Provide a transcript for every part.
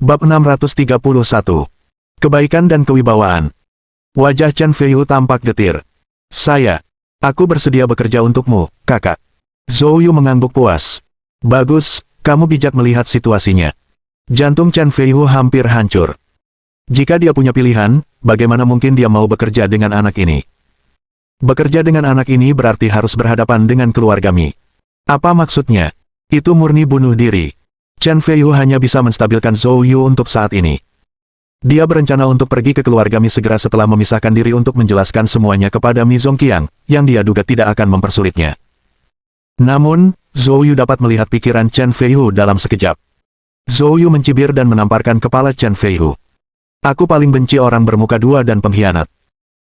Bab 631. Kebaikan dan kewibawaan. Wajah Chen Feiyu tampak getir. Aku bersedia bekerja untukmu, kakak. Zhou Yu mengangguk puas. Bagus, kamu bijak melihat situasinya. Jantung Chen Feiyu hampir hancur. Jika dia punya pilihan, bagaimana mungkin dia mau bekerja dengan anak ini? Bekerja dengan anak ini berarti harus berhadapan dengan keluarga Mi. Apa maksudnya? Itu murni bunuh diri. Chen Feiyu hanya bisa menstabilkan Zhou Yu untuk saat ini. Dia berencana untuk pergi ke keluarga Mi segera setelah memisahkan diri untuk menjelaskan semuanya kepada Mi Zongqiang, yang dia duga tidak akan mempersulitnya. Namun, Zhou Yu dapat melihat pikiran Chen Feiyu dalam sekejap. Zhou Yu mencibir dan menamparkan kepala Chen Feiyu. Aku paling benci orang bermuka dua dan pengkhianat.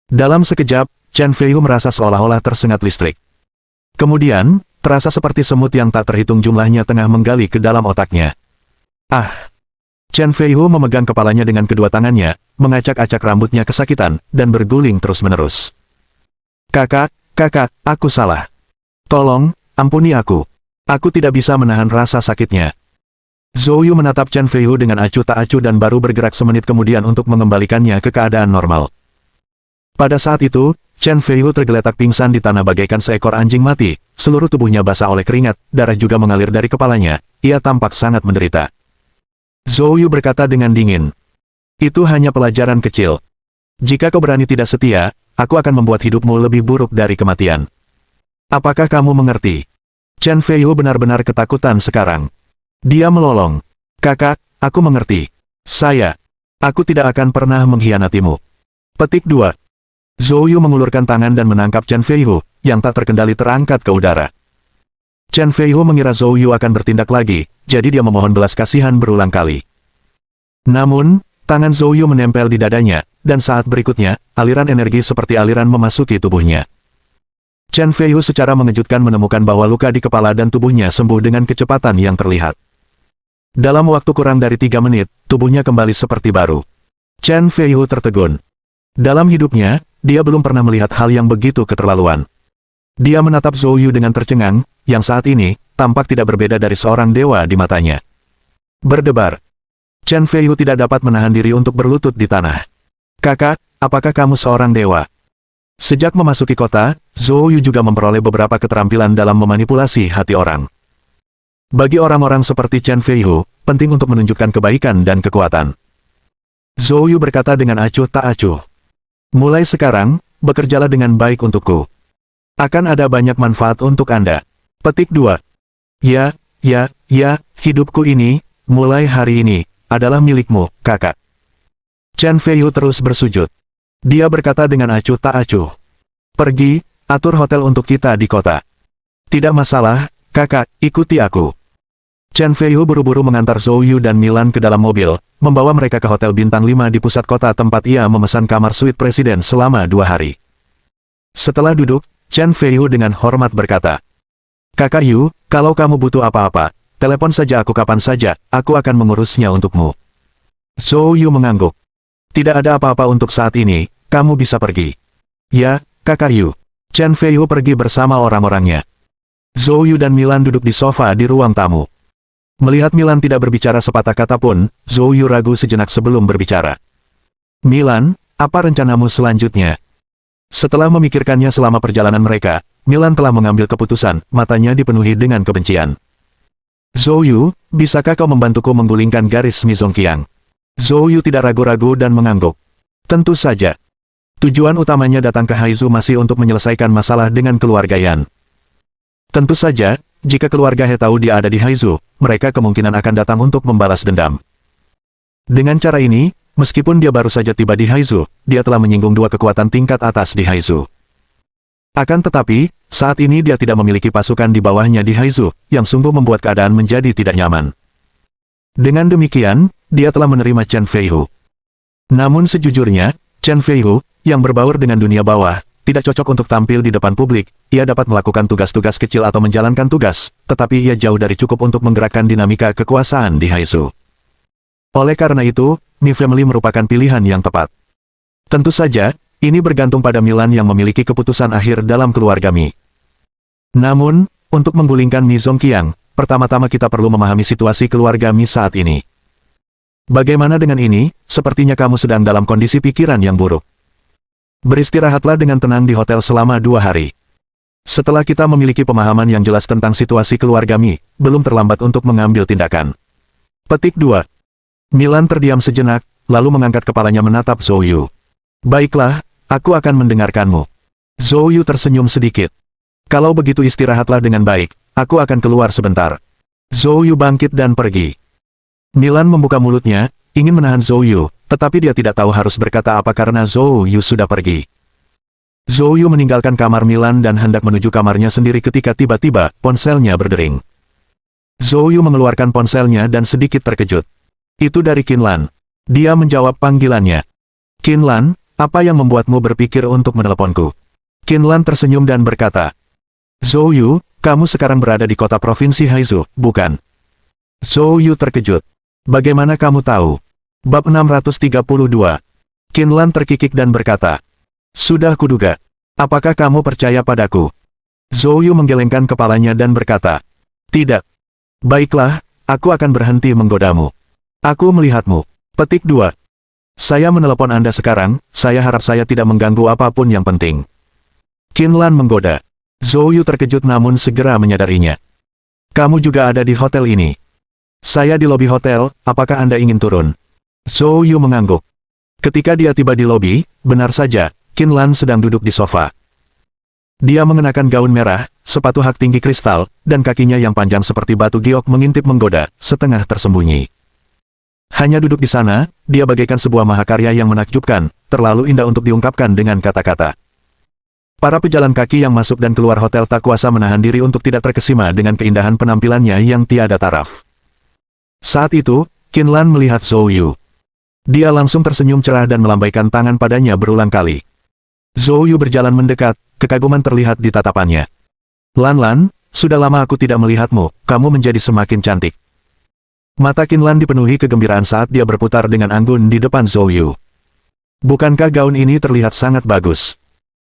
Dalam sekejap, Chen Feiyu merasa seolah-olah tersengat listrik. Kemudian, terasa seperti semut yang tak terhitung jumlahnya tengah menggali ke dalam otaknya. Chen Feiyu memegang kepalanya dengan kedua tangannya, mengacak-acak rambutnya kesakitan, dan berguling terus-menerus. Kakak, aku salah. Tolong, ampuni aku. Aku tidak bisa menahan rasa sakitnya. Zhou Yu menatap Chen Feiyu dengan acuh tak acuh dan baru bergerak semenit kemudian untuk mengembalikannya ke keadaan normal. Pada saat itu, Chen Feiyu tergeletak pingsan di tanah bagaikan seekor anjing mati, seluruh tubuhnya basah oleh keringat, darah juga mengalir dari kepalanya, ia tampak sangat menderita. Zhou Yu berkata dengan dingin, "Itu hanya pelajaran kecil. Jika kau berani tidak setia, aku akan membuat hidupmu lebih buruk dari kematian. Apakah kamu mengerti?" Chen Feiyu benar-benar ketakutan sekarang. Dia melolong. "Kakak, aku mengerti. Aku tidak akan pernah mengkhianatimu." Petik 2. Zhou Yu mengulurkan tangan dan menangkap Chen Feiyu, yang tak terkendali terangkat ke udara. Chen Feiyu mengira Zhou Yu akan bertindak lagi, jadi dia memohon belas kasihan berulang kali. Namun, tangan Zhou Yu menempel di dadanya, dan saat berikutnya, aliran energi seperti aliran memasuki tubuhnya. Chen Feiyu secara mengejutkan menemukan bahwa luka di kepala dan tubuhnya sembuh dengan kecepatan yang terlihat. Dalam waktu kurang dari 3 menit, tubuhnya kembali seperti baru. Chen Feiyu tertegun. Dalam hidupnya, dia belum pernah melihat hal yang begitu keterlaluan. Dia menatap Zhou Yu dengan tercengang, yang saat ini, tampak tidak berbeda dari seorang dewa di matanya. Berdebar. Chen Feiyu tidak dapat menahan diri untuk berlutut di tanah. "Kakak, apakah kamu seorang dewa?" Sejak memasuki kota, Zhou Yu juga memperoleh beberapa keterampilan dalam memanipulasi hati orang. Bagi orang-orang seperti Chen Feiyu, penting untuk menunjukkan kebaikan dan kekuatan. Zhou Yu berkata dengan acuh tak acuh. "Mulai sekarang, bekerjalah dengan baik untukku. Akan ada banyak manfaat untuk Anda." Petik 2. Ya, hidupku ini, mulai hari ini, adalah milikmu, kakak. Chen Feiyu terus bersujud. Dia berkata dengan acuh tak acuh. "Pergi, atur hotel untuk kita di kota." "Tidak masalah, kakak, ikuti aku." Chen Feiyu buru-buru mengantar Zhou Yu dan Milan ke dalam mobil, membawa mereka ke Hotel Bintang 5 di pusat kota tempat ia memesan kamar suite presiden selama 2 hari. Setelah duduk, Chen Feiyu dengan hormat berkata, "Kakak Yu, kalau kamu butuh apa-apa, telepon saja aku kapan saja, aku akan mengurusnya untukmu." Zhou Yu mengangguk. "Tidak ada apa-apa untuk saat ini, kamu bisa pergi." "Ya, kakak Yu." Chen Feiyu pergi bersama orang-orangnya. Zhou Yu dan Milan duduk di sofa di ruang tamu. Melihat Milan tidak berbicara sepatah kata pun, Zhou Yu ragu sejenak sebelum berbicara. "Milan, apa rencanamu selanjutnya?" Setelah memikirkannya selama perjalanan mereka, Milan telah mengambil keputusan, matanya dipenuhi dengan kebencian. "Zhou Yu, bisakah kau membantuku menggulingkan garis Mi Zongqiang?" Zhou Yu tidak ragu-ragu dan mengangguk. "Tentu saja. Tujuan utamanya datang ke Haizu masih untuk menyelesaikan masalah dengan keluarga Yan. Tentu saja, jika keluarga He tahu dia ada di Haizu, mereka kemungkinan akan datang untuk membalas dendam. Dengan cara ini, meskipun dia baru saja tiba di Haizu, dia telah menyinggung 2 kekuatan tingkat atas di Haizu. Akan tetapi, saat ini dia tidak memiliki pasukan di bawahnya di Haizu, yang sungguh membuat keadaan menjadi tidak nyaman. Dengan demikian, dia telah menerima Chen Feiyu. Namun sejujurnya, Chen Feiyu, yang berbaur dengan dunia bawah, tidak cocok untuk tampil di depan publik. Ia dapat melakukan tugas-tugas kecil atau menjalankan tugas, tetapi ia jauh dari cukup untuk menggerakkan dinamika kekuasaan di Haizu. Oleh karena itu, Mi Family merupakan pilihan yang tepat. Tentu saja, ini bergantung pada Milan yang memiliki keputusan akhir dalam keluarga Mi. Namun, untuk menggulingkan Mi Zongqiang, pertama-tama kita perlu memahami situasi keluarga Mi saat ini. Bagaimana dengan ini? Sepertinya kamu sedang dalam kondisi pikiran yang buruk. Beristirahatlah dengan tenang di hotel selama 2 hari. Setelah kita memiliki pemahaman yang jelas tentang situasi keluargamu, belum terlambat untuk mengambil tindakan. Petik 2. Milan terdiam sejenak, lalu mengangkat kepalanya menatap Zhou Yu. Baiklah, aku akan mendengarkanmu. Zhou Yu tersenyum sedikit. Kalau begitu istirahatlah dengan baik, aku akan keluar sebentar. Zhou Yu bangkit dan pergi. Milan membuka mulutnya, ingin menahan Zhou Yu, tetapi dia tidak tahu harus berkata apa karena Zhou Yu sudah pergi. Zhou Yu meninggalkan kamar Milan dan hendak menuju kamarnya sendiri ketika tiba-tiba, ponselnya berdering. Zhou Yu mengeluarkan ponselnya dan sedikit terkejut. Itu dari Qinlan. Dia menjawab panggilannya. Qinlan, apa yang membuatmu berpikir untuk meneleponku? Qinlan tersenyum dan berkata, Zhou Yu, kamu sekarang berada di kota provinsi Haizu, bukan? Zhou Yu terkejut. Bagaimana kamu tahu? Bab 632. Qinlan terkikik dan berkata, sudah kuduga. Apakah kamu percaya padaku? Zhou Yu menggelengkan kepalanya dan berkata, tidak. Baiklah, aku akan berhenti menggodamu. Aku melihatmu. Petik 2. Saya menelepon Anda sekarang, saya harap saya tidak mengganggu apapun yang penting. Qinlan menggoda. Zhou Yu terkejut namun segera menyadarinya. Kamu juga ada di hotel ini. Saya di lobi hotel, apakah Anda ingin turun? Zhou Yu mengangguk. Ketika dia tiba di lobi, benar saja, Qinlan sedang duduk di sofa. Dia mengenakan gaun merah, sepatu hak tinggi kristal, dan kakinya yang panjang seperti batu giok mengintip menggoda, setengah tersembunyi. Hanya duduk di sana, dia bagaikan sebuah mahakarya yang menakjubkan, terlalu indah untuk diungkapkan dengan kata-kata. Para pejalan kaki yang masuk dan keluar hotel tak kuasa menahan diri untuk tidak terkesima dengan keindahan penampilannya yang tiada taraf. Saat itu, Qinlan melihat Zhou Yu. Dia langsung tersenyum cerah dan melambaikan tangan padanya berulang kali. Zhou Yu berjalan mendekat, kekaguman terlihat di tatapannya. Lan, sudah lama aku tidak melihatmu, kamu menjadi semakin cantik. Mata Qinlan dipenuhi kegembiraan saat dia berputar dengan anggun di depan Zhou Yu. Bukankah gaun ini terlihat sangat bagus?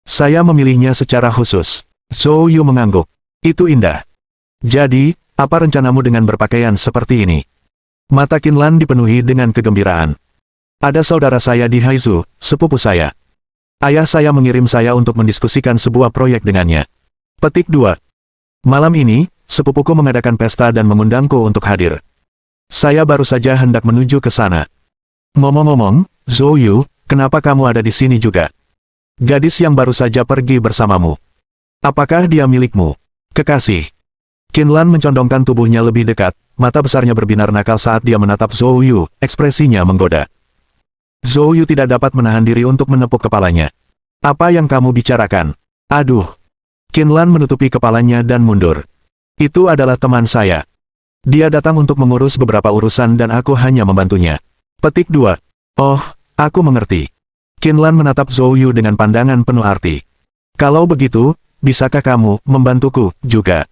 Saya memilihnya secara khusus. Zhou Yu mengangguk. Itu indah. Jadi, apa rencanamu dengan berpakaian seperti ini? Mata Qinlan dipenuhi dengan kegembiraan. Ada saudara saya di Haizu, sepupu saya. Ayah saya mengirim saya untuk mendiskusikan sebuah proyek dengannya. Petik 2. Malam ini, sepupuku mengadakan pesta dan mengundangku untuk hadir. Saya baru saja hendak menuju ke sana. Ngomong-ngomong, Zhou Yu, kenapa kamu ada di sini juga? Gadis yang baru saja pergi bersamamu. Apakah dia milikmu? Kekasih. Qinlan mencondongkan tubuhnya lebih dekat, mata besarnya berbinar nakal saat dia menatap Zhou Yu, ekspresinya menggoda. Zhou Yu tidak dapat menahan diri untuk menepuk kepalanya. Apa yang kamu bicarakan? Aduh. Qinlan menutupi kepalanya dan mundur. Itu adalah teman saya. Dia datang untuk mengurus beberapa urusan dan aku hanya membantunya. Petik 2. Oh, aku mengerti. Qinlan menatap Zhou Yu dengan pandangan penuh arti. Kalau begitu, bisakah kamu membantuku juga?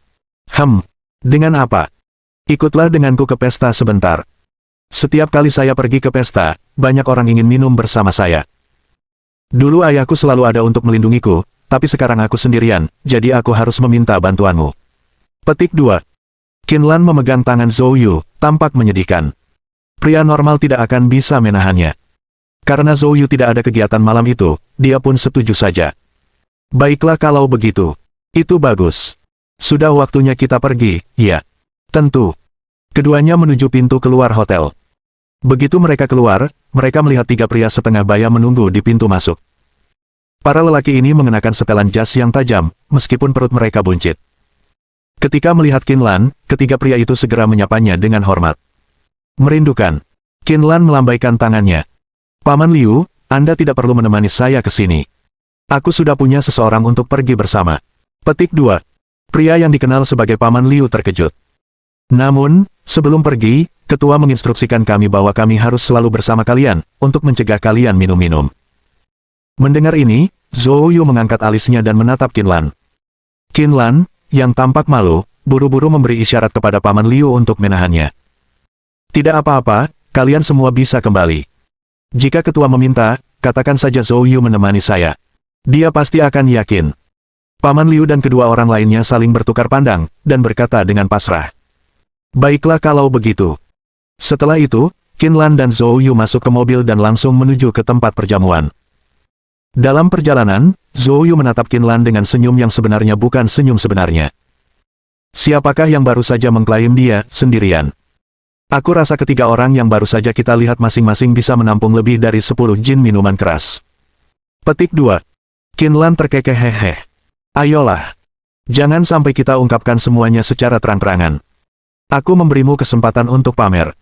Dengan apa? Ikutlah denganku ke pesta sebentar. Setiap kali saya pergi ke pesta, banyak orang ingin minum bersama saya. Dulu ayahku selalu ada untuk melindungiku, tapi sekarang aku sendirian, jadi aku harus meminta bantuanmu. Petik 2. Qinlan memegang tangan Zhou Yu, tampak menyedihkan. Pria normal tidak akan bisa menahannya. Karena Zhou Yu tidak ada kegiatan malam itu, dia pun setuju saja. Baiklah kalau begitu. Itu bagus. Sudah waktunya kita pergi, ya. Tentu. Keduanya menuju pintu keluar hotel. Begitu mereka keluar, mereka melihat 3 pria setengah baya menunggu di pintu masuk. Para lelaki ini mengenakan setelan jas yang tajam, meskipun perut mereka buncit. Ketika melihat Qinlan, ketiga pria itu segera menyapanya dengan hormat. Merindukan. Qinlan melambaikan tangannya. Paman Liu, Anda tidak perlu menemani saya ke sini. Aku sudah punya seseorang untuk pergi bersama. Petik 2. Pria yang dikenal sebagai Paman Liu terkejut. Namun, sebelum pergi, ketua menginstruksikan kami bahwa kami harus selalu bersama kalian, untuk mencegah kalian minum-minum. Mendengar ini, Zhou Yu mengangkat alisnya dan menatap Qinlan. Qinlan, yang tampak malu, buru-buru memberi isyarat kepada Paman Liu untuk menahannya. Tidak apa-apa, kalian semua bisa kembali. Jika ketua meminta, katakan saja Zhou Yu menemani saya. Dia pasti akan yakin. Paman Liu dan kedua orang lainnya saling bertukar pandang, dan berkata dengan pasrah. Baiklah kalau begitu. Setelah itu, Qinlan dan Zhou Yu masuk ke mobil dan langsung menuju ke tempat perjamuan. Dalam perjalanan, Zhou Yu menatap Qinlan dengan senyum yang sebenarnya bukan senyum sebenarnya. Siapakah yang baru saja mengklaim dia sendirian? Aku rasa ketiga orang yang baru saja kita lihat masing-masing bisa menampung lebih dari 10 jin minuman keras. Petik 2. Qinlan terkekeh hehe. Ayolah. Jangan sampai kita ungkapkan semuanya secara terang-terangan. Aku memberimu kesempatan untuk pamer.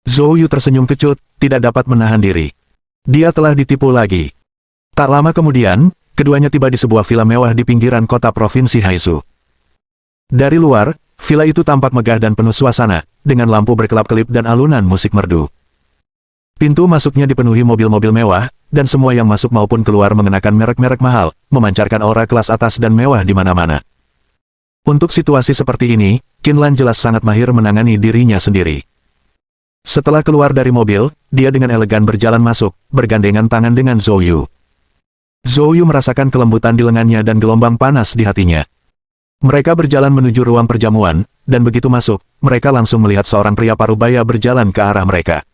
Zhou Yu tersenyum kecut, tidak dapat menahan diri. Dia telah ditipu lagi. Tak lama kemudian, keduanya tiba di sebuah villa mewah di pinggiran kota provinsi Haizu. Dari luar, villa itu tampak megah dan penuh suasana, dengan lampu berkelap-kelip dan alunan musik merdu. Pintu masuknya dipenuhi mobil-mobil mewah, dan semua yang masuk maupun keluar mengenakan merek-merek mahal, memancarkan aura kelas atas dan mewah di mana-mana. Untuk situasi seperti ini, Qinlan jelas sangat mahir menangani dirinya sendiri. Setelah keluar dari mobil, dia dengan elegan berjalan masuk, bergandengan tangan dengan Zhou Yu. Zhou Yu merasakan kelembutan di lengannya dan gelombang panas di hatinya. Mereka berjalan menuju ruang perjamuan, dan begitu masuk, mereka langsung melihat seorang pria parubaya berjalan ke arah mereka.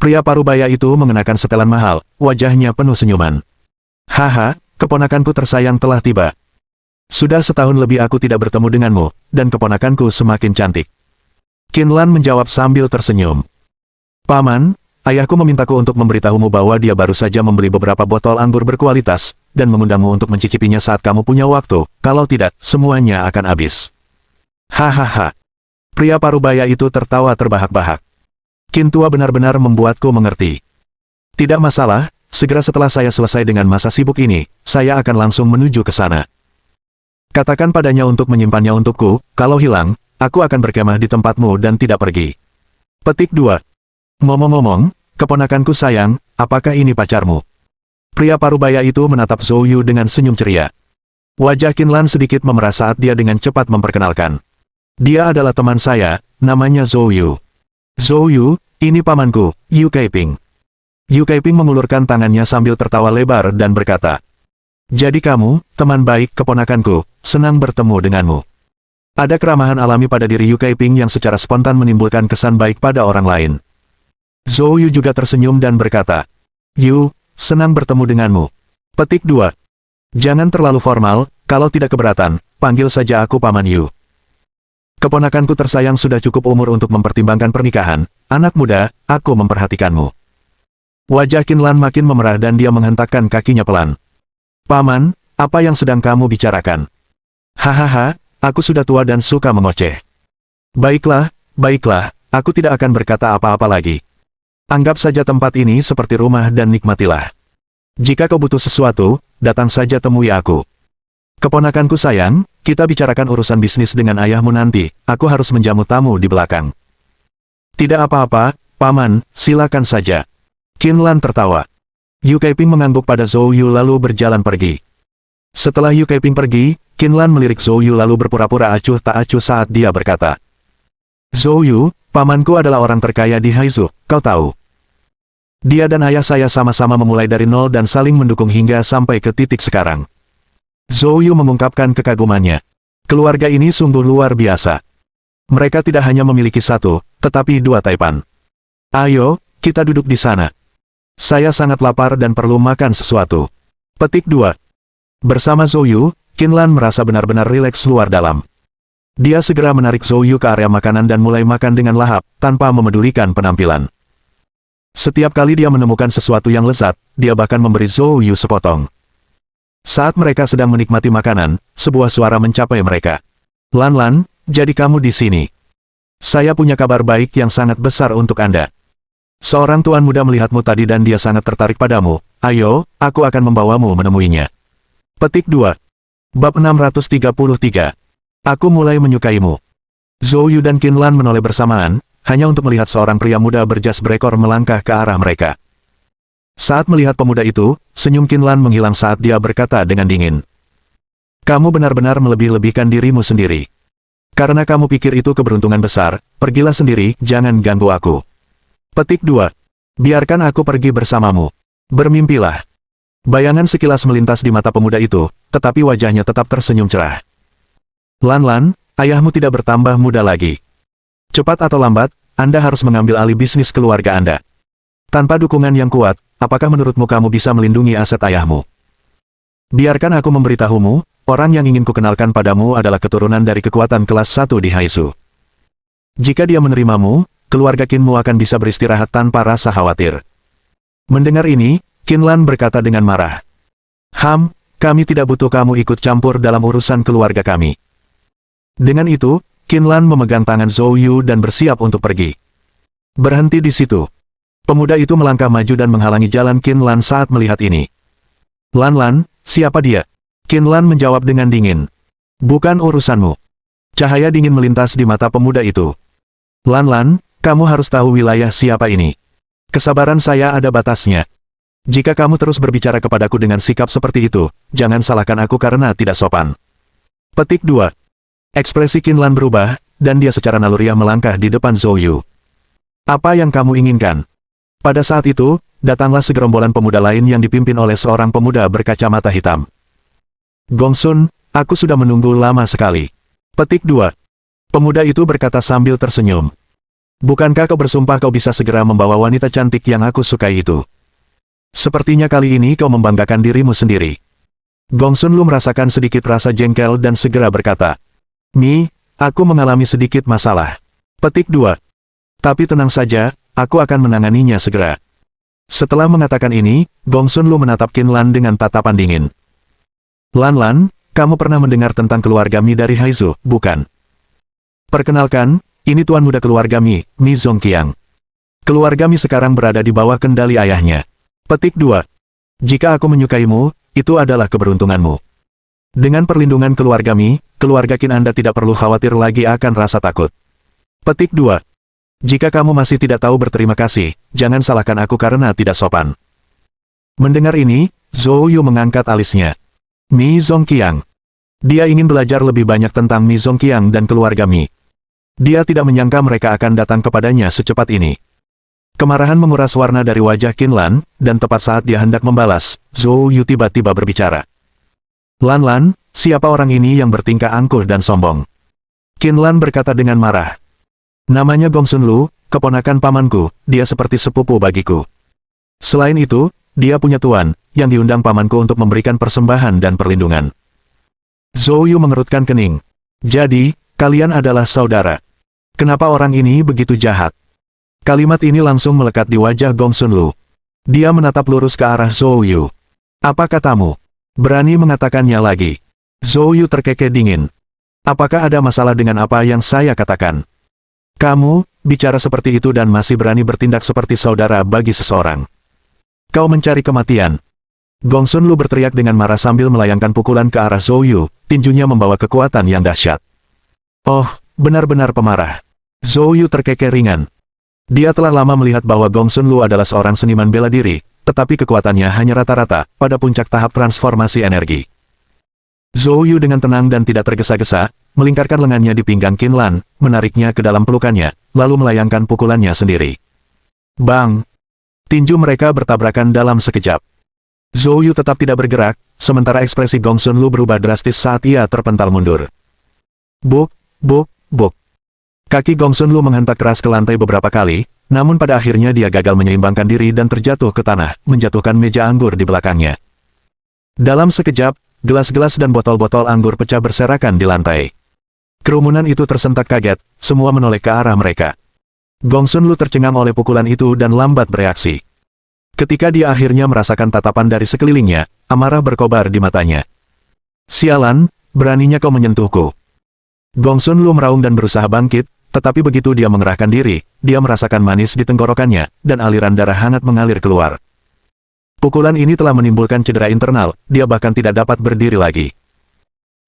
Pria parubaya itu mengenakan setelan mahal, wajahnya penuh senyuman. Haha, keponakanku tersayang telah tiba. Sudah setahun lebih aku tidak bertemu denganmu, dan keponakanku semakin cantik. Qinlan menjawab sambil tersenyum. Paman, ayahku memintaku untuk memberitahumu bahwa dia baru saja membeli beberapa botol anggur berkualitas, dan mengundangmu untuk mencicipinya saat kamu punya waktu, kalau tidak, semuanya akan habis. Hahaha. Pria parubaya itu tertawa terbahak-bahak. Qin tua benar-benar membuatku mengerti. Tidak masalah, segera setelah saya selesai dengan masa sibuk ini, saya akan langsung menuju ke sana. Katakan padanya untuk menyimpannya untukku, kalau hilang, aku akan berkemah di tempatmu dan tidak pergi. Petik 2. Ngomong-ngomong, keponakanku sayang, apakah ini pacarmu? Pria parubaya itu menatap Zhou Yu dengan senyum ceria. Wajah Qinlan sedikit memerah saat dia dengan cepat memperkenalkan. Dia adalah teman saya, namanya Zhou Yu. Zhou Yu, ini pamanku, Yu Kaiping. Yu Kaiping mengulurkan tangannya sambil tertawa lebar dan berkata, jadi kamu, teman baik keponakanku, senang bertemu denganmu. Ada keramahan alami pada diri Yu Kaiping yang secara spontan menimbulkan kesan baik pada orang lain. Zhou Yu juga tersenyum dan berkata, Yu, senang bertemu denganmu. Petik 2. Jangan terlalu formal, kalau tidak keberatan, panggil saja aku Paman Yu. Keponakanku tersayang sudah cukup umur untuk mempertimbangkan pernikahan, anak muda, aku memperhatikanmu. Wajah Qinlan makin memerah dan dia menghentakkan kakinya pelan. Paman, apa yang sedang kamu bicarakan? Hahaha, aku sudah tua dan suka mengoceh. Baiklah, baiklah, aku tidak akan berkata apa-apa lagi. Anggap saja tempat ini seperti rumah dan nikmatilah. Jika kau butuh sesuatu, datang saja temui aku. Keponakanku sayang, kita bicarakan urusan bisnis dengan ayahmu nanti, aku harus menjamu tamu di belakang. Tidak apa-apa, Paman, silakan saja. Qinlan tertawa. Yu Kaiping mengangguk pada Zhou Yu lalu berjalan pergi. Setelah Yu Kaiping pergi, Qinlan melirik Zhou Yu lalu berpura-pura acuh tak acuh saat dia berkata. Zhou Yu, pamanku adalah orang terkaya di Haizu, kau tahu. Dia dan ayah saya sama-sama memulai dari nol dan saling mendukung hingga sampai ke titik sekarang. Zhou Yu mengungkapkan kekagumannya. Keluarga ini sungguh luar biasa. Mereka tidak hanya memiliki satu, tetapi dua taipan. Ayo, kita duduk di sana. Saya sangat lapar dan perlu makan sesuatu. Petik 2. Bersama Zhou Yu, Qinlan merasa benar-benar rileks luar dalam. Dia segera menarik Zhou Yu ke area makanan dan mulai makan dengan lahap, tanpa memedulikan penampilan. Setiap kali dia menemukan sesuatu yang lezat, dia bahkan memberi Zhou Yu sepotong. Saat mereka sedang menikmati makanan, sebuah suara mencapai mereka. Lan, jadi kamu di sini. Saya punya kabar baik yang sangat besar untuk Anda. Seorang tuan muda melihatmu tadi dan dia sangat tertarik padamu. Ayo, aku akan membawamu menemuinya. Petik 2. Bab 633. Aku mulai menyukaimu. Zhou Yu dan Qinlan menoleh bersamaan, hanya untuk melihat seorang pria muda berjas berekor melangkah ke arah mereka. Saat melihat pemuda itu, senyum Qinlan menghilang saat dia berkata dengan dingin. Kamu benar-benar melebih-lebihkan dirimu sendiri. Karena kamu pikir itu keberuntungan besar, pergilah sendiri, jangan ganggu aku. Petik 2. Biarkan aku pergi bersamamu. Bermimpilah. Bayangan sekilas melintas di mata pemuda itu, tetapi wajahnya tetap tersenyum cerah. Lan, ayahmu tidak bertambah muda lagi. Cepat atau lambat, Anda harus mengambil alih bisnis keluarga Anda. Tanpa dukungan yang kuat, apakah menurutmu kamu bisa melindungi aset ayahmu? Biarkan aku memberitahumu, orang yang ingin kukenalkan padamu adalah keturunan dari kekuatan kelas 1 di Haizu. Jika dia menerimamu, keluarga Qinmu akan bisa beristirahat tanpa rasa khawatir. Mendengar ini, Qinlan berkata dengan marah. Kami tidak butuh kamu ikut campur dalam urusan keluarga kami. Dengan itu, Qinlan memegang tangan Zhou Yu dan bersiap untuk pergi. Berhenti di situ. Pemuda itu melangkah maju dan menghalangi jalan Qinlan saat melihat ini. Lan, siapa dia? Qinlan menjawab dengan dingin. Bukan urusanmu. Cahaya dingin melintas di mata pemuda itu. Lan, kamu harus tahu wilayah siapa ini. Kesabaran saya ada batasnya. Jika kamu terus berbicara kepadaku dengan sikap seperti itu, jangan salahkan aku karena tidak sopan. Petik 2. Ekspresi Qinlan berubah, dan dia secara naluriah melangkah di depan Zhou Yu. Apa yang kamu inginkan? Pada saat itu, datanglah segerombolan pemuda lain yang dipimpin oleh seorang pemuda berkacamata hitam. Gongsun, aku sudah menunggu lama sekali. Petik 2. Pemuda itu berkata sambil tersenyum. Bukankah kau bersumpah kau bisa segera membawa wanita cantik yang aku sukai itu? Sepertinya kali ini kau membanggakan dirimu sendiri. Gongsun Lu merasakan sedikit rasa jengkel dan segera berkata, aku mengalami sedikit masalah. Petik 2. Tapi tenang saja, aku akan menanganinya segera. Setelah mengatakan ini, Gongsun Lu menatap Qinlan dengan tatapan dingin. Lan, kamu pernah mendengar tentang keluarga Mi dari Haizu, bukan? Perkenalkan, ini tuan muda keluarga Mi Zongqiang. Keluarga Mi sekarang berada di bawah kendali ayahnya. Petik 2. Jika aku menyukaimu, itu adalah keberuntunganmu. Dengan perlindungan keluarga Mi, keluarga Qin Anda tidak perlu khawatir lagi akan rasa takut. Petik 2. Jika kamu masih tidak tahu berterima kasih, jangan salahkan aku karena tidak sopan. Mendengar ini, Zhou Yu mengangkat alisnya. Mi Zongqiang. Dia ingin belajar lebih banyak tentang Mi Zongqiang dan keluarga Mi. Dia tidak menyangka mereka akan datang kepadanya secepat ini. Kemarahan menguras warna dari wajah Qinlan, dan tepat saat dia hendak membalas, Zhou Yu tiba-tiba berbicara. Lan, siapa orang ini yang bertingkah angkuh dan sombong? Qinlan berkata dengan marah. Namanya Gongsun Lu, keponakan pamanku, dia seperti sepupu bagiku. Selain itu, dia punya tuan, yang diundang pamanku untuk memberikan persembahan dan perlindungan. Zhou Yu mengerutkan kening. Jadi, kalian adalah saudara. Kenapa orang ini begitu jahat? Kalimat ini langsung melekat di wajah Gongsun Lu. Dia menatap lurus ke arah Zhou Yu. Apa katamu? Berani mengatakannya lagi. Zhou Yu terkekeh dingin. Apakah ada masalah dengan apa yang saya katakan? Kamu, bicara seperti itu dan masih berani bertindak seperti saudara bagi seseorang. Kau mencari kematian. Gongsun Lu berteriak dengan marah sambil melayangkan pukulan ke arah Zhou Yu, tinjunya membawa kekuatan yang dahsyat. Oh, benar-benar pemarah. Zhou Yu terkekeh ringan. Dia telah lama melihat bahwa Gongsun Lu adalah seorang seniman bela diri, tetapi kekuatannya hanya rata-rata, pada puncak tahap transformasi energi. Zhou Yu dengan tenang dan tidak tergesa-gesa, melingkarkan lengannya di pinggang Qinlan, menariknya ke dalam pelukannya, lalu melayangkan pukulannya sendiri. Bang! Tinju mereka bertabrakan dalam sekejap. Zhou Yu tetap tidak bergerak, sementara ekspresi Gongsun Lu berubah drastis saat ia terpental mundur. Buk! Kaki Gongsun Lu menghentak keras ke lantai beberapa kali, namun pada akhirnya dia gagal menyeimbangkan diri dan terjatuh ke tanah, menjatuhkan meja anggur di belakangnya. Dalam sekejap, gelas-gelas dan botol-botol anggur pecah berserakan di lantai. Kerumunan itu tersentak kaget, semua menoleh ke arah mereka. Gongsun Lu tercengang oleh pukulan itu dan lambat bereaksi. Ketika dia akhirnya merasakan tatapan dari sekelilingnya, amarah berkobar di matanya. Sialan, beraninya kau menyentuhku. Gongsun Lu meraung dan berusaha bangkit, tetapi begitu dia mengerahkan diri, dia merasakan manis di tenggorokannya, dan aliran darah hangat mengalir keluar. Pukulan ini telah menimbulkan cedera internal, dia bahkan tidak dapat berdiri lagi.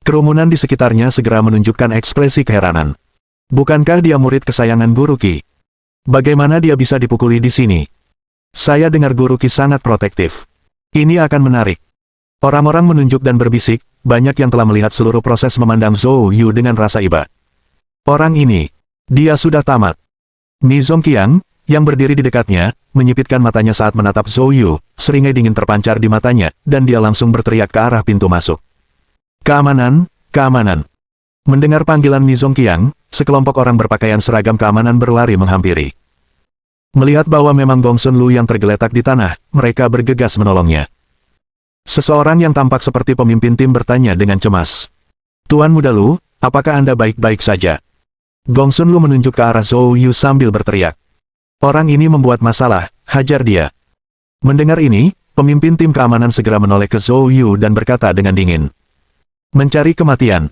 Kerumunan di sekitarnya segera menunjukkan ekspresi keheranan. Bukankah dia murid kesayangan Guru Qi? Bagaimana dia bisa dipukuli di sini? Saya dengar Guru Qi sangat protektif. Ini akan menarik. Orang-orang menunjuk dan berbisik, banyak yang telah melihat seluruh proses memandang Zhou Yu dengan rasa iba. Orang ini, dia sudah tamat. Mi Zongqiang, yang berdiri di dekatnya, menyipitkan matanya saat menatap Zhou Yu, seringai dingin terpancar di matanya, dan dia langsung berteriak ke arah pintu masuk. Keamanan, keamanan. Mendengar panggilan Mi Zongqiang, sekelompok orang berpakaian seragam keamanan berlari menghampiri. Melihat bahwa memang Gong Sun Lu yang tergeletak di tanah, mereka bergegas menolongnya. Seseorang yang tampak seperti pemimpin tim bertanya dengan cemas. Tuan Muda Lu, apakah Anda baik-baik saja? Gong Sun Lu menunjuk ke arah Zhou Yu sambil berteriak. Orang ini membuat masalah, hajar dia. Mendengar ini, pemimpin tim keamanan segera menoleh ke Zhou Yu dan berkata dengan dingin. Mencari kematian.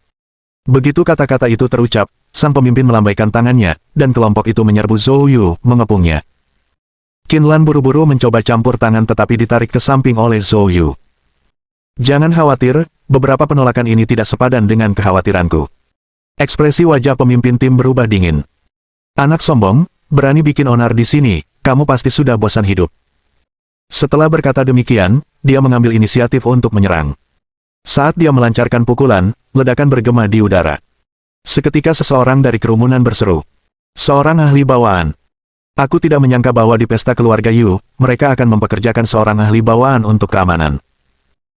Begitu kata-kata itu terucap, sang pemimpin melambaikan tangannya, dan kelompok itu menyerbu Zhou Yu, mengepungnya. Qin Lan buru-buru mencoba campur tangan tetapi ditarik ke samping oleh Zhou Yu. Jangan khawatir, beberapa penolakan ini tidak sepadan dengan kekhawatiranku. Ekspresi wajah pemimpin tim berubah dingin. Anak sombong, berani bikin onar di sini, kamu pasti sudah bosan hidup. Setelah berkata demikian, dia mengambil inisiatif untuk menyerang. Saat dia melancarkan pukulan, ledakan bergema di udara. Seketika seseorang dari kerumunan berseru. Seorang ahli bawaan. Aku tidak menyangka bahwa di pesta keluarga Yu, mereka akan mempekerjakan seorang ahli bawaan untuk keamanan.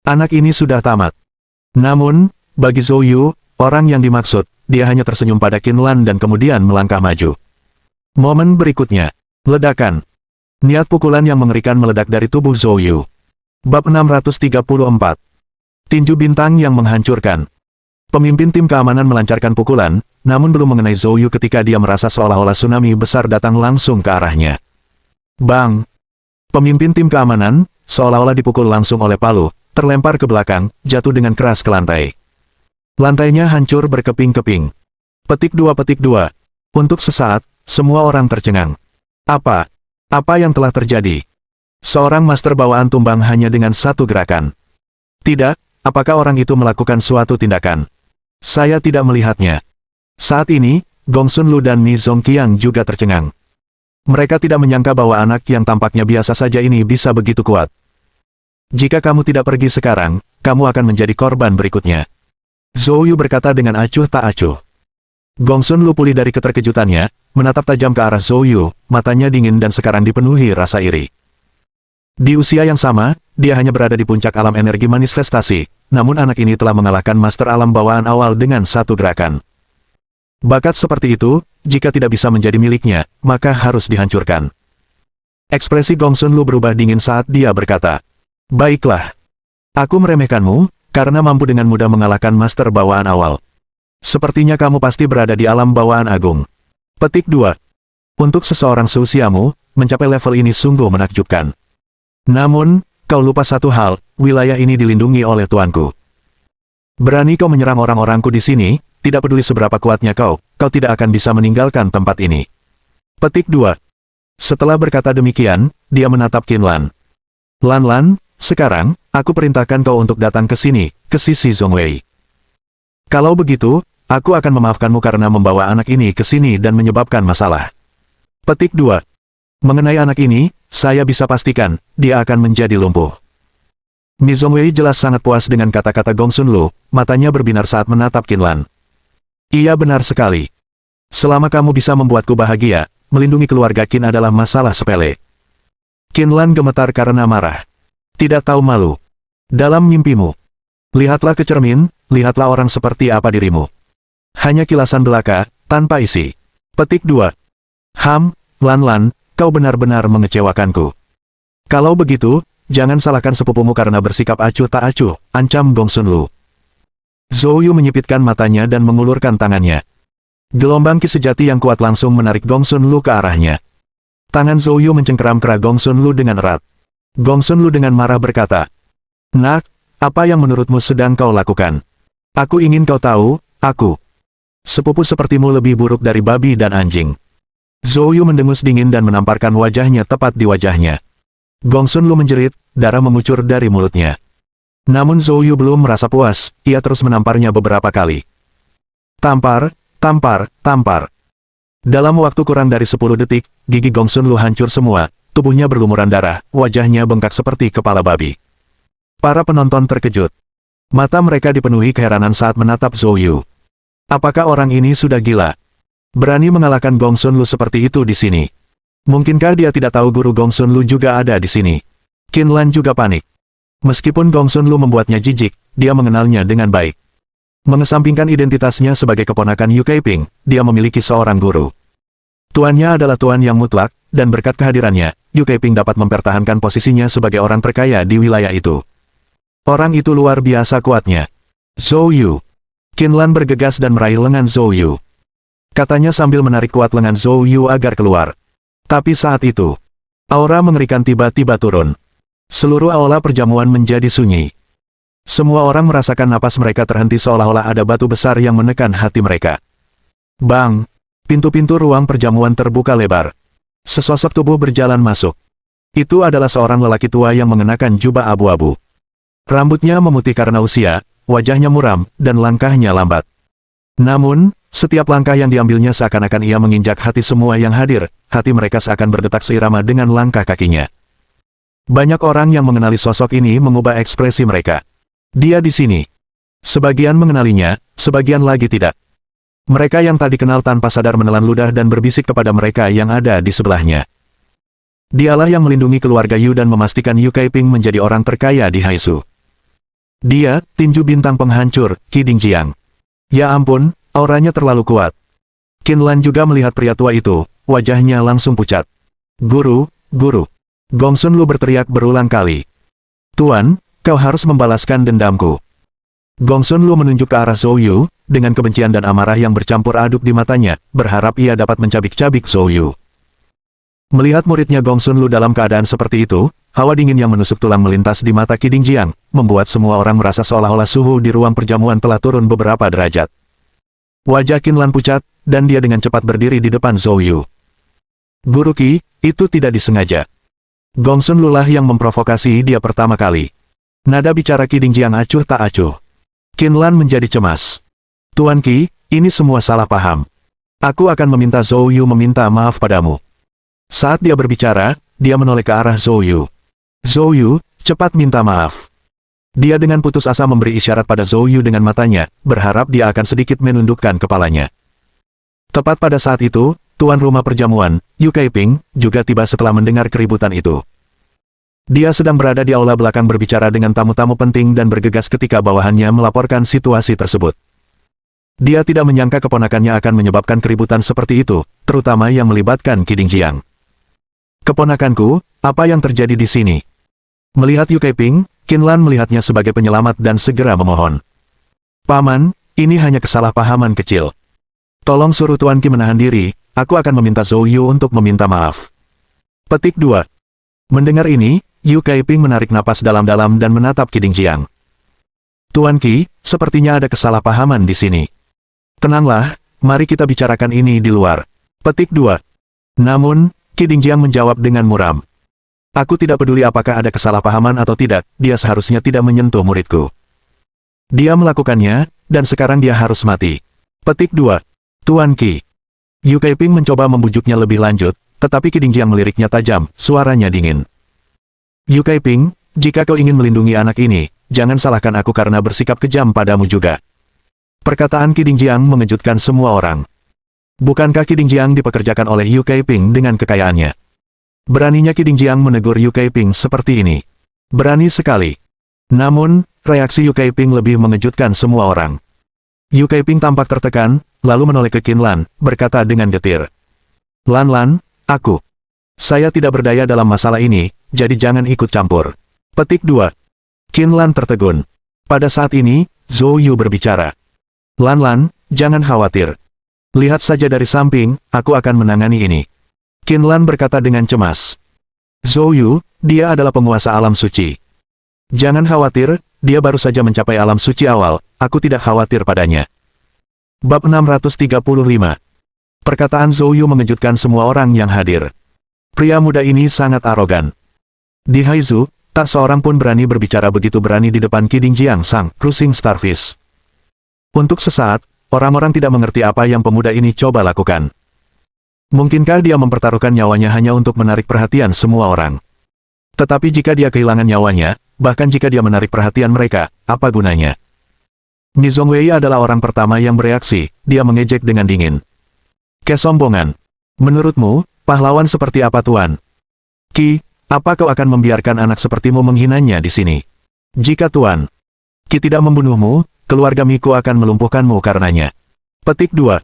Anak ini sudah tamat. Namun, bagi Zhou Yu, orang yang dimaksud, dia hanya tersenyum pada Qin Lan dan kemudian melangkah maju. Momen berikutnya. Ledakan. Niat pukulan yang mengerikan meledak dari tubuh Zhou Yu. Bab 634. Tinju bintang yang menghancurkan. Pemimpin tim keamanan melancarkan pukulan, namun belum mengenai Zhou Yu ketika dia merasa seolah-olah tsunami besar datang langsung ke arahnya. Bang! Pemimpin tim keamanan, seolah-olah dipukul langsung oleh palu, terlempar ke belakang, jatuh dengan keras ke lantai. Lantainya hancur berkeping-keping. Petik 2. Untuk sesaat, semua orang tercengang. Apa yang telah terjadi? Seorang master bawaan tumbang hanya dengan satu gerakan. Tidak, apakah orang itu melakukan suatu tindakan? Saya tidak melihatnya. Saat ini, Gong Sun Lu dan Mi Zongqiang juga tercengang. Mereka tidak menyangka bahwa anak yang tampaknya biasa saja ini bisa begitu kuat. Jika kamu tidak pergi sekarang, kamu akan menjadi korban berikutnya. Zhou Yu berkata dengan acuh tak acuh. Gong Sun Lu pulih dari keterkejutannya, menatap tajam ke arah Zhou Yu, matanya dingin dan sekarang dipenuhi rasa iri. Di usia yang sama, dia hanya berada di puncak alam energi manifestasi, namun anak ini telah mengalahkan master alam bawaan awal dengan satu gerakan. Bakat seperti itu, jika tidak bisa menjadi miliknya, maka harus dihancurkan. Ekspresi Gong Sun Lu berubah dingin saat dia berkata, baiklah. Aku meremehkanmu, karena mampu dengan mudah mengalahkan master bawaan awal. Sepertinya kamu pasti berada di alam bawaan agung. Petik 2. Untuk seseorang seusiamu, mencapai level ini sungguh menakjubkan. Namun, kau lupa satu hal, wilayah ini dilindungi oleh tuanku. Berani kau menyerang orang-orangku di sini, tidak peduli seberapa kuatnya kau tidak akan bisa meninggalkan tempat ini. Petik 2. Setelah berkata demikian, dia menatap Qin Lan. Lan, sekarang, aku perintahkan kau untuk datang ke sini, ke sisi Zhongwei. Kalau begitu, aku akan memaafkanmu karena membawa anak ini ke sini dan menyebabkan masalah. Petik 2. Mengenai anak ini, saya bisa pastikan, dia akan menjadi lumpuh. Mi Zhongwei jelas sangat puas dengan kata-kata Gong Sun Lu, matanya berbinar saat menatap Qin Lan. Iya benar sekali. Selama kamu bisa membuatku bahagia, melindungi keluarga Qin adalah masalah sepele. Qin Lan gemetar karena marah. Tidak tahu malu. Dalam mimpimu. Lihatlah ke cermin, lihatlah orang seperti apa dirimu. Hanya kilasan belaka, tanpa isi. Petik 2. Lan, kau benar-benar mengecewakanku. Kalau begitu, jangan salahkan sepupumu karena bersikap acuh tak acuh, ancam Gong Sun Lu. Zhou Yu menyipitkan matanya dan mengulurkan tangannya. Gelombang ki sejati yang kuat langsung menarik Gong Sun Lu ke arahnya. Tangan Zhou Yu mencengkeram kera Gong Sun Lu dengan erat. Gong Sun Lu dengan marah berkata, Nak, apa yang menurutmu sedang kau lakukan? Aku ingin kau tahu, aku. Sepupu sepertimu lebih buruk dari babi dan anjing. Zhou Yu mendengus dingin dan menamparkan wajahnya tepat di wajahnya. Gong Sun Lu menjerit, darah mengucur dari mulutnya. Namun Zhou Yu belum merasa puas, ia terus menamparnya beberapa kali. Tampar. Dalam waktu kurang dari 10 detik, gigi Gong Sun Lu hancur semua, tubuhnya berlumuran darah, wajahnya bengkak seperti kepala babi. Para penonton terkejut. Mata mereka dipenuhi keheranan saat menatap Zhou Yu. Apakah orang ini sudah gila? Berani mengalahkan Gong Sun Lu seperti itu di sini. Mungkinkah dia tidak tahu guru Gong Sun Lu juga ada di sini? Qin Lan juga panik. Meskipun Gong Sun Lu membuatnya jijik, dia mengenalnya dengan baik. Mengesampingkan identitasnya sebagai keponakan Yu Kaiping, dia memiliki seorang guru. Tuannya adalah tuan yang mutlak, dan berkat kehadirannya, Yu Kaiping dapat mempertahankan posisinya sebagai orang terkaya di wilayah itu. Orang itu luar biasa kuatnya. Zhou Yu. Qin Lan bergegas dan meraih lengan Zhou Yu. Katanya sambil menarik kuat lengan Zhou Yu agar keluar. Tapi saat itu, aura mengerikan tiba-tiba turun. Seluruh aula perjamuan menjadi sunyi. Semua orang merasakan napas mereka terhenti seolah-olah ada batu besar yang menekan hati mereka. Bang! Pintu-pintu ruang perjamuan terbuka lebar. Sesosok tubuh berjalan masuk. Itu adalah seorang lelaki tua yang mengenakan jubah abu-abu. Rambutnya memutih karena usia, wajahnya muram, dan langkahnya lambat. Namun, setiap langkah yang diambilnya seakan-akan ia menginjak hati semua yang hadir, hati mereka seakan berdetak seirama dengan langkah kakinya. Banyak orang yang mengenali sosok ini mengubah ekspresi mereka. Dia di sini. Sebagian mengenalinya, sebagian lagi tidak. Mereka yang tadi kenal tanpa sadar menelan ludah dan berbisik kepada mereka yang ada di sebelahnya. Dialah yang melindungi keluarga Yu dan memastikan Yu Kaiping menjadi orang terkaya di Haizu. Dia, tinju bintang penghancur, Qi Dingjiang. Ya ampun, auranya terlalu kuat. Qin Lan juga melihat pria tua itu, wajahnya langsung pucat. Guru, guru. Gongsun Lu berteriak berulang kali. Tuan, kau harus membalaskan dendamku. Gongsun Lu menunjuk ke arah Zhou Yu, dengan kebencian dan amarah yang bercampur aduk di matanya, berharap ia dapat mencabik-cabik Zhou Yu. Melihat muridnya Gongsun Lu dalam keadaan seperti itu, hawa dingin yang menusuk tulang melintas di mata Qi Dingjiang, membuat semua orang merasa seolah-olah suhu di ruang perjamuan telah turun beberapa derajat. Wajah Qin Lan pucat, dan dia dengan cepat berdiri di depan Zhou Yu. Guru Qi, itu tidak disengaja. Gongsun Lu lah yang memprovokasi dia pertama kali. Nada bicara Qi Dingjiang acuh tak acuh. Qin Lan menjadi cemas. Tuan Qi, ini semua salah paham. Aku akan meminta Zhou Yu meminta maaf padamu. Saat dia berbicara, dia menoleh ke arah Zhou Yu. Zhou Yu, cepat minta maaf. Dia dengan putus asa memberi isyarat pada Zhou Yu dengan matanya, berharap dia akan sedikit menundukkan kepalanya. Tepat pada saat itu, tuan rumah perjamuan, Yu Kaiping, juga tiba setelah mendengar keributan itu. Dia sedang berada di aula belakang berbicara dengan tamu-tamu penting dan bergegas ketika bawahannya melaporkan situasi tersebut. Dia tidak menyangka keponakannya akan menyebabkan keributan seperti itu, terutama yang melibatkan Qi Dingjiang. Keponakanku, apa yang terjadi di sini? Melihat Yu Kaiping, Qin Lan melihatnya sebagai penyelamat dan segera memohon. Paman, ini hanya kesalahpahaman kecil. Tolong suruh Tuan Qi menahan diri, aku akan meminta Zhou Yu untuk meminta maaf. Petik 2. Mendengar ini, Yu Kaiping menarik napas dalam-dalam dan menatap Qi Dingjiang. Tuan Qi, sepertinya ada kesalahpahaman di sini. Tenanglah, mari kita bicarakan ini di luar. Petik 2. Namun, Qi Dingjiang menjawab dengan muram. Aku tidak peduli apakah ada kesalahpahaman atau tidak, dia seharusnya tidak menyentuh muridku. Dia melakukannya, dan sekarang dia harus mati. Petik 2. Tuan Qi. Yu Kaiping mencoba membujuknya lebih lanjut, tetapi Qi Dingjiang meliriknya tajam, suaranya dingin. Yu Kaiping, jika kau ingin melindungi anak ini, jangan salahkan aku karena bersikap kejam padamu juga. Perkataan Qi Dingjiang mengejutkan semua orang. Bukankah Qi Dingjiang dipekerjakan oleh Yu Kaiping dengan kekayaannya? Beraninya Qi Dingjiang menegur Yu Kaiping seperti ini. Berani sekali. Namun, reaksi Yu Kaiping lebih mengejutkan semua orang. Yu Kaiping tampak tertekan, lalu menoleh ke Qin Lan, berkata dengan getir. Lan, saya tidak berdaya dalam masalah ini, jadi jangan ikut campur. Petik 2. Qin Lan tertegun. Pada saat ini, Zhou Yu berbicara. Lan, jangan khawatir. Lihat saja dari samping, aku akan menangani ini. Qin Lan berkata dengan cemas. Zhou Yu, dia adalah penguasa alam suci. Jangan khawatir, dia baru saja mencapai alam suci awal, aku tidak khawatir padanya. Bab 635. Perkataan Zhou Yu mengejutkan semua orang yang hadir. Pria muda ini sangat arogan. Di Haizu, tak seorang pun berani berbicara begitu berani di depan Qi Dingjiang sang cruising starfish. Untuk sesaat, orang-orang tidak mengerti apa yang pemuda ini coba lakukan. Mungkinkah dia mempertaruhkan nyawanya hanya untuk menarik perhatian semua orang? Tetapi jika dia kehilangan nyawanya, bahkan jika dia menarik perhatian mereka, apa gunanya? Mi Zhongwei adalah orang pertama yang bereaksi, dia mengejek dengan dingin. Kesombongan. Menurutmu, pahlawan seperti apa Tuan? Qi, apa kau akan membiarkan anak sepertimu menghinanya di sini? Jika Tuan Qi tidak membunuhmu, keluarga Miku akan melumpuhkanmu karenanya. Petik 2.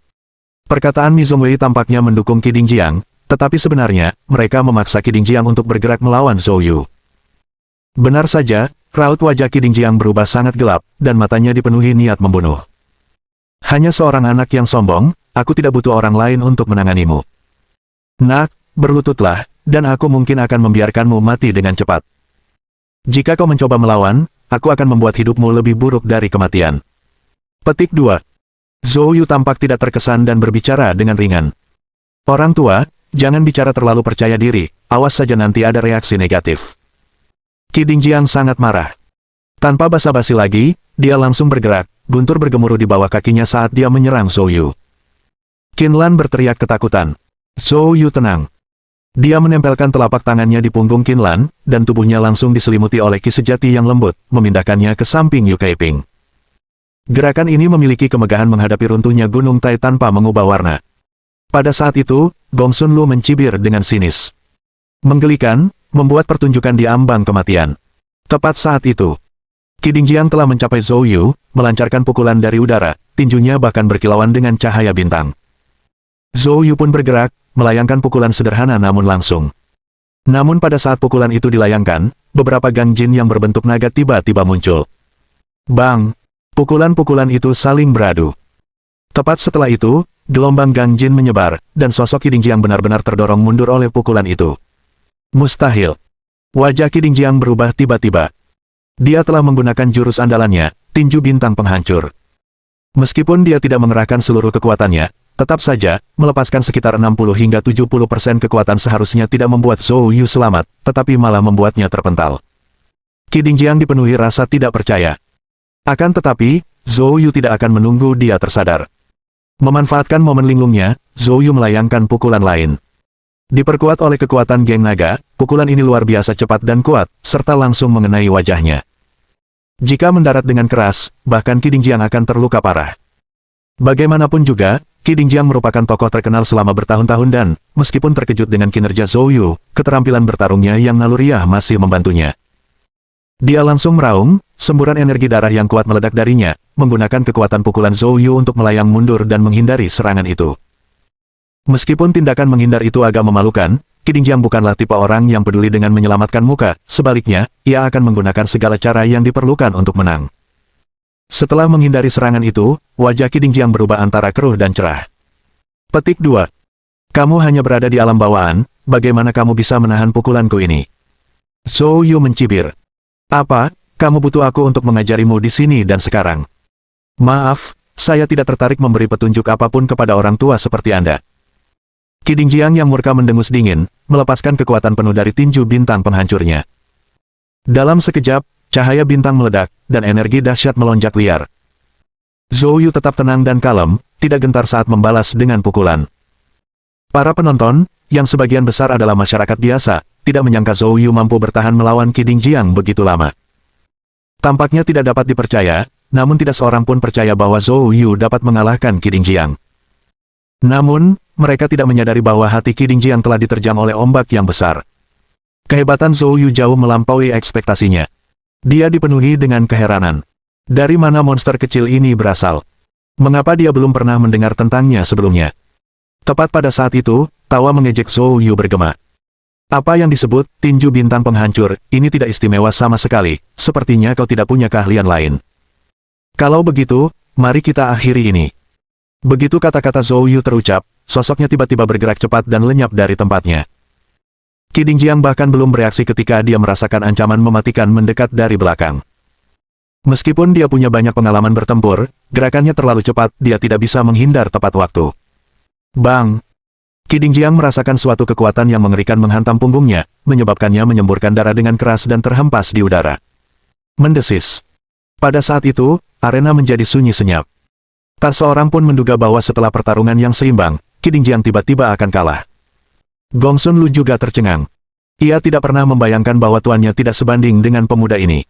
Perkataan Mi Zongwei tampaknya mendukung Qi Dingjiang, tetapi sebenarnya, mereka memaksa Qi Dingjiang untuk bergerak melawan Zhou Yu. Benar saja, raut wajah Qi Dingjiang berubah sangat gelap, dan matanya dipenuhi niat membunuh. Hanya seorang anak yang sombong, aku tidak butuh orang lain untuk menanganimu. Nak, berlututlah, dan aku mungkin akan membiarkanmu mati dengan cepat. Jika kau mencoba melawan, aku akan membuat hidupmu lebih buruk dari kematian. Petik 2. Zhou Yu tampak tidak terkesan dan berbicara dengan ringan. Orang tua, jangan bicara terlalu percaya diri, awas saja nanti ada reaksi negatif. Qi Dingjiang sangat marah. Tanpa basa-basi lagi, dia langsung bergerak, guntur bergemuruh di bawah kakinya saat dia menyerang Zhou Yu. Qin Lan berteriak ketakutan. Zhou Yu tenang. Dia menempelkan telapak tangannya di punggung Qin Lan, dan tubuhnya langsung diselimuti oleh ki sejati yang lembut, memindahkannya ke samping Yu Kaiping. Gerakan ini memiliki kemegahan menghadapi runtuhnya Gunung Tai tanpa mengubah warna. Pada saat itu, Gong Sun Lu mencibir dengan sinis. Menggelikan, membuat pertunjukan di ambang kematian. Tepat saat itu, Qi Dingjiang telah mencapai Zhou Yu, melancarkan pukulan dari udara, tinjunya bahkan berkilauan dengan cahaya bintang. Zhou Yu pun bergerak, melayangkan pukulan sederhana namun langsung. Namun pada saat pukulan itu dilayangkan, beberapa gangjin yang berbentuk naga tiba-tiba muncul. Bang! Pukulan-pukulan itu saling beradu. Tepat setelah itu, gelombang gangjin menyebar, dan sosok Qi Dingjiang benar-benar terdorong mundur oleh pukulan itu. Mustahil. Wajah Qi Dingjiang berubah tiba-tiba. Dia telah menggunakan jurus andalannya, tinju bintang penghancur. Meskipun dia tidak mengerahkan seluruh kekuatannya, tetap saja, melepaskan sekitar 60 hingga 70% kekuatan seharusnya tidak membuat Zhou Yu selamat, tetapi malah membuatnya terpental. Qi Dingjiang dipenuhi rasa tidak percaya. Akan tetapi, Zhou Yu tidak akan menunggu dia tersadar. Memanfaatkan momen linglungnya, Zhou Yu melayangkan pukulan lain. Diperkuat oleh kekuatan geng naga, pukulan ini luar biasa cepat dan kuat, serta langsung mengenai wajahnya. Jika mendarat dengan keras, bahkan Qi Dingjiang akan terluka parah. Bagaimanapun juga, Qi Dingjiang merupakan tokoh terkenal selama bertahun-tahun dan, meskipun terkejut dengan kinerja Zhou Yu, keterampilan bertarungnya yang naluriah masih membantunya. Dia langsung meraung, semburan energi darah yang kuat meledak darinya, menggunakan kekuatan pukulan Zhou Yu untuk melayang mundur dan menghindari serangan itu. Meskipun tindakan menghindar itu agak memalukan, Qi Dingjiang bukanlah tipe orang yang peduli dengan menyelamatkan muka, sebaliknya, ia akan menggunakan segala cara yang diperlukan untuk menang. Setelah menghindari serangan itu, wajah Qi Dingjiang berubah antara keruh dan cerah. Petik 2. Kamu hanya berada di alam bawaan, bagaimana kamu bisa menahan pukulanku ini? Zhou Yu mencibir. Apa, kamu butuh aku untuk mengajarimu di sini dan sekarang? Maaf, saya tidak tertarik memberi petunjuk apapun kepada orang tua seperti Anda. Qi Dingjiang yang murka mendengus dingin, melepaskan kekuatan penuh dari tinju bintang penghancurnya. Dalam sekejap, cahaya bintang meledak, dan energi dahsyat melonjak liar. Zhou Yu tetap tenang dan kalem, tidak gentar saat membalas dengan pukulan. Para penonton, yang sebagian besar adalah masyarakat biasa, tidak menyangka Zhou Yu mampu bertahan melawan Qi Dingjiang begitu lama. Tampaknya tidak dapat dipercaya, namun tidak seorang pun percaya bahwa Zhou Yu dapat mengalahkan Qi Dingjiang. Namun, mereka tidak menyadari bahwa hati Qi Dingjiang telah diterjang oleh ombak yang besar. Kehebatan Zhou Yu jauh melampaui ekspektasinya. Dia dipenuhi dengan keheranan. Dari mana monster kecil ini berasal? Mengapa dia belum pernah mendengar tentangnya sebelumnya? Tepat pada saat itu, tawa mengejek Zhou Yu bergema. Apa yang disebut tinju bintang penghancur, ini tidak istimewa sama sekali, sepertinya kau tidak punya keahlian lain. Kalau begitu, mari kita akhiri ini. Begitu kata-kata Zhou Yu terucap, sosoknya tiba-tiba bergerak cepat dan lenyap dari tempatnya. Qi Dingjiang bahkan belum bereaksi ketika dia merasakan ancaman mematikan mendekat dari belakang. Meskipun dia punya banyak pengalaman bertempur, gerakannya terlalu cepat, dia tidak bisa menghindar tepat waktu. Bang! Qi Dingjiang merasakan suatu kekuatan yang mengerikan menghantam punggungnya, menyebabkannya menyemburkan darah dengan keras dan terhempas di udara. Mendesis. Pada saat itu, arena menjadi sunyi senyap. Tak seorang pun menduga bahwa setelah pertarungan yang seimbang, Qi Dingjiang tiba-tiba akan kalah. Gong Sun Lu juga tercengang. Ia tidak pernah membayangkan bahwa tuannya tidak sebanding dengan pemuda ini.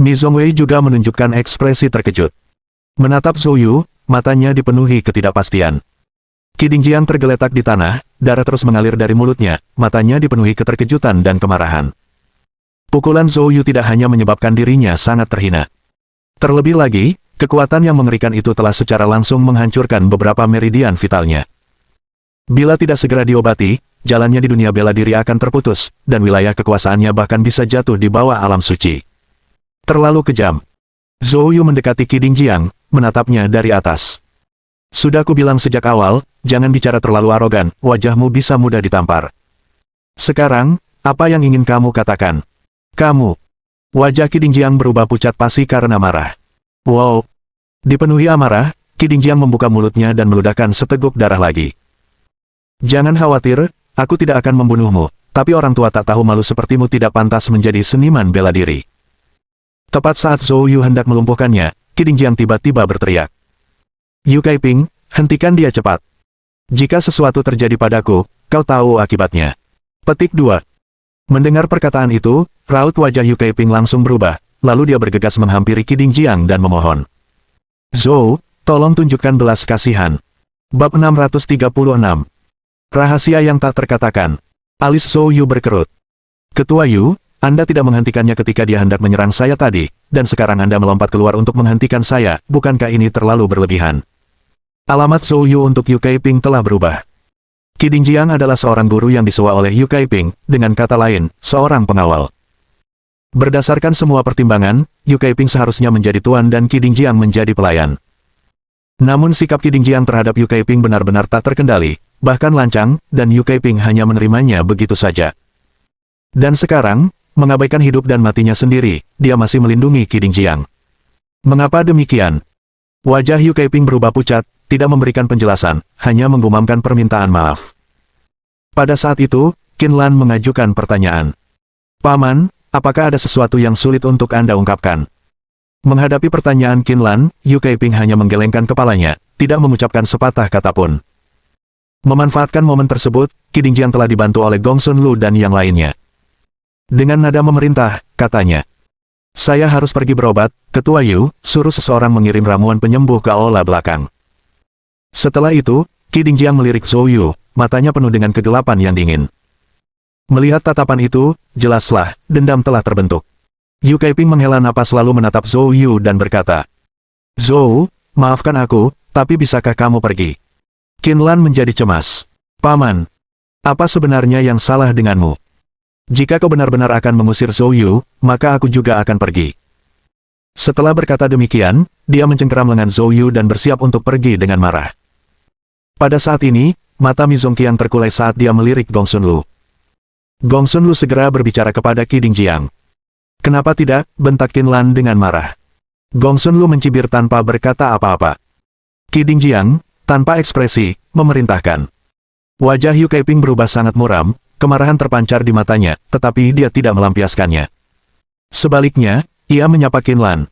Mi Zongwei juga menunjukkan ekspresi terkejut. Menatap Zhou Yu, matanya dipenuhi ketidakpastian. Qi Dingjiang tergeletak di tanah, darah terus mengalir dari mulutnya, matanya dipenuhi keterkejutan dan kemarahan. Pukulan Zhou Yu tidak hanya menyebabkan dirinya sangat terhina. Terlebih lagi, kekuatan yang mengerikan itu telah secara langsung menghancurkan beberapa meridian vitalnya. Bila tidak segera diobati, jalannya di dunia bela diri akan terputus, dan wilayah kekuasaannya bahkan bisa jatuh di bawah alam suci. Terlalu kejam. Zhou Yu mendekati Qi Dingjiang, menatapnya dari atas. Sudah kubilang sejak awal, jangan bicara terlalu arogan, wajahmu bisa mudah ditampar. Sekarang, apa yang ingin kamu katakan? Kamu. Wajah Qi Dingjiang berubah pucat pasi karena marah. Wow. Dipenuhi amarah, Qi Dingjiang membuka mulutnya dan meludahkan seteguk darah lagi. Jangan khawatir, aku tidak akan membunuhmu, tapi orang tua tak tahu malu sepertimu tidak pantas menjadi seniman bela diri. Tepat saat Zhou Yu hendak melumpuhkannya, Qi Dingjiang tiba-tiba berteriak. Yu Kaiping, hentikan dia cepat. Jika sesuatu terjadi padaku, kau tahu akibatnya. Petik 2. Mendengar perkataan itu, raut wajah Yu Kaiping langsung berubah, lalu dia bergegas menghampiri Qi Dingjiang dan memohon. Zhou, tolong tunjukkan belas kasihan. Bab 636. Rahasia yang tak terkatakan. Alis Zhou Yu berkerut. Ketua Yu, Anda tidak menghentikannya ketika dia hendak menyerang saya tadi, dan sekarang Anda melompat keluar untuk menghentikan saya, bukankah ini terlalu berlebihan? Alamat Zhou Yu untuk Yu Kaiping telah berubah. Qi Dingjiang adalah seorang guru yang disewa oleh Yu Kaiping, dengan kata lain, seorang pengawal. Berdasarkan semua pertimbangan, Yu Kaiping seharusnya menjadi tuan dan Qi Dingjiang menjadi pelayan. Namun sikap Qi Dingjiang terhadap Yu Kaiping benar-benar tak terkendali, bahkan lancang, dan Yu Kaiping hanya menerimanya begitu saja. Dan sekarang, mengabaikan hidup dan matinya sendiri, dia masih melindungi Qi Dingjiang. Mengapa demikian? Wajah Yu Kaiping berubah pucat, tidak memberikan penjelasan, hanya menggumamkan permintaan maaf. Pada saat itu, Qin Lan mengajukan pertanyaan. Paman, apakah ada sesuatu yang sulit untuk Anda ungkapkan? Menghadapi pertanyaan Qin Lan, Yu Kaiping hanya menggelengkan kepalanya, tidak mengucapkan sepatah kata pun. Memanfaatkan momen tersebut, Qi Dingjiang telah dibantu oleh Gong Sun Lu dan yang lainnya. Dengan nada memerintah, katanya. Saya harus pergi berobat, Ketua Yu, suruh seseorang mengirim ramuan penyembuh ke aula belakang. Setelah itu, Qi Dingjiang melirik Zhou Yu, matanya penuh dengan kegelapan yang dingin. Melihat tatapan itu, jelaslah, dendam telah terbentuk. Yu Kaiping menghela napas lalu menatap Zhou Yu dan berkata, Zhou, maafkan aku, tapi bisakah kamu pergi? Qin Lan menjadi cemas. Paman, apa sebenarnya yang salah denganmu? Jika kau benar-benar akan mengusir Zhou Yu, maka aku juga akan pergi. Setelah berkata demikian, dia mencengkeram lengan Zhou Yu dan bersiap untuk pergi dengan marah. Pada saat ini, mata Mi Zongqiang terkulai saat dia melirik Gong Sun Lu. Gong Sun Lu segera berbicara kepada Qi Dingjiang. Kenapa tidak, bentak Qin Lan dengan marah. Gong Sun Lu mencibir tanpa berkata apa-apa. Qi Dingjiang, tanpa ekspresi, memerintahkan. Wajah Yu Kaiping berubah sangat muram, kemarahan terpancar di matanya, tetapi dia tidak melampiaskannya. Sebaliknya, ia menyapa Qin Lan.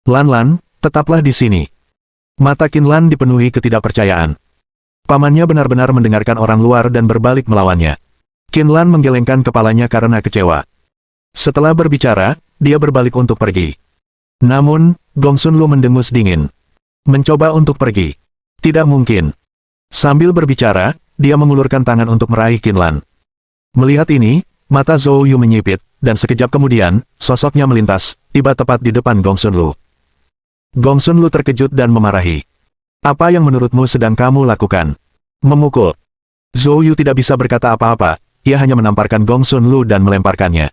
Lan, tetaplah di sini. Mata Qin Lan dipenuhi ketidakpercayaan. Pamannya benar-benar mendengarkan orang luar dan berbalik melawannya. Qin Lan menggelengkan kepalanya karena kecewa. Setelah berbicara, dia berbalik untuk pergi. Namun, Gong Sun Lu mendengus dingin. Mencoba untuk pergi. Tidak mungkin. Sambil berbicara, dia mengulurkan tangan untuk meraih Qin Lan. Melihat ini, mata Zhou Yu menyipit, dan sekejap kemudian, sosoknya melintas, tiba tepat di depan Gong Sun Lu. Gong Sun Lu terkejut dan memarahi. Apa yang menurutmu sedang kamu lakukan? Memukul. Zhou Yu tidak bisa berkata apa-apa, ia hanya menamparkan Gong Sun Lu dan melemparkannya.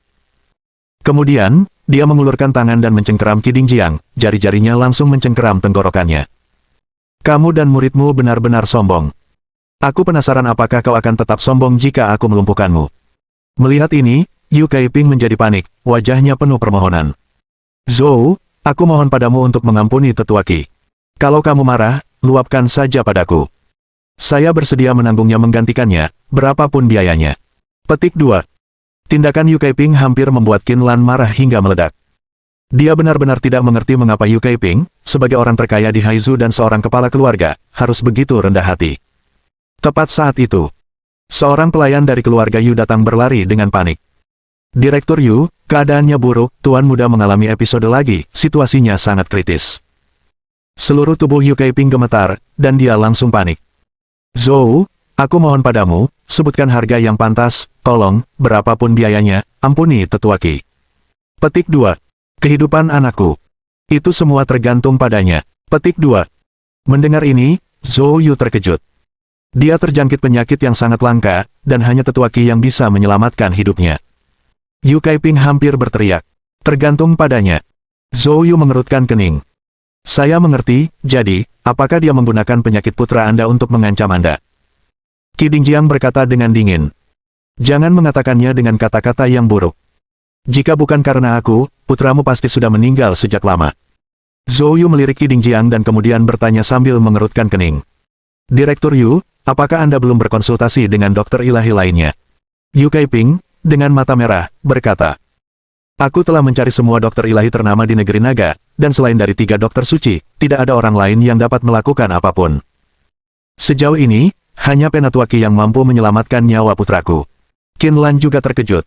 Kemudian, dia mengulurkan tangan dan mencengkeram Qi Dingjiang, jari-jarinya langsung mencengkeram tenggorokannya. Kamu dan muridmu benar-benar sombong. Aku penasaran apakah kau akan tetap sombong jika aku melumpuhkanmu. Melihat ini, Yu Kaiping menjadi panik, wajahnya penuh permohonan. Zhou, aku mohon padamu untuk mengampuni tetua Qi. Kalau kamu marah, luapkan saja padaku. Saya bersedia menanggungnya menggantikannya, berapapun biayanya. Petik 2. Tindakan Yu Kaiping hampir membuat Qin Lan marah hingga meledak. Dia benar-benar tidak mengerti mengapa Yu Kaiping, sebagai orang terkaya di Haizu dan seorang kepala keluarga, harus begitu rendah hati. Tepat saat itu, seorang pelayan dari keluarga Yu datang berlari dengan panik. Direktur Yu, keadaannya buruk, Tuan Muda mengalami episode lagi, situasinya sangat kritis. Seluruh tubuh Yu Kaiping gemetar, dan dia langsung panik. Zhou, aku mohon padamu, sebutkan harga yang pantas, tolong, berapapun biayanya, ampuni tetua Qi. Petik 2. Kehidupan anakku. Itu semua tergantung padanya. Petik 2. Mendengar ini, Zhou Yu terkejut. Dia terjangkit penyakit yang sangat langka, dan hanya tetua Qi yang bisa menyelamatkan hidupnya. Yu Kaiping hampir berteriak. Tergantung padanya. Zhou Yu mengerutkan kening. Saya mengerti, jadi, apakah dia menggunakan penyakit putra Anda untuk mengancam Anda? Qi Dingjiang berkata dengan dingin. Jangan mengatakannya dengan kata-kata yang buruk. Jika bukan karena aku, putramu pasti sudah meninggal sejak lama. Zhou Yu melirik Qi Dingjiang dan kemudian bertanya sambil mengerutkan kening. Direktur Yu, apakah Anda belum berkonsultasi dengan dokter ilahi lainnya? Yu Kaiping, dengan mata merah, berkata. Aku telah mencari semua dokter ilahi ternama di negeri naga, dan selain dari 3 dokter suci, tidak ada orang lain yang dapat melakukan apapun. Sejauh ini, hanya Penatua Qi yang mampu menyelamatkan nyawa putraku. Qin Lan juga terkejut.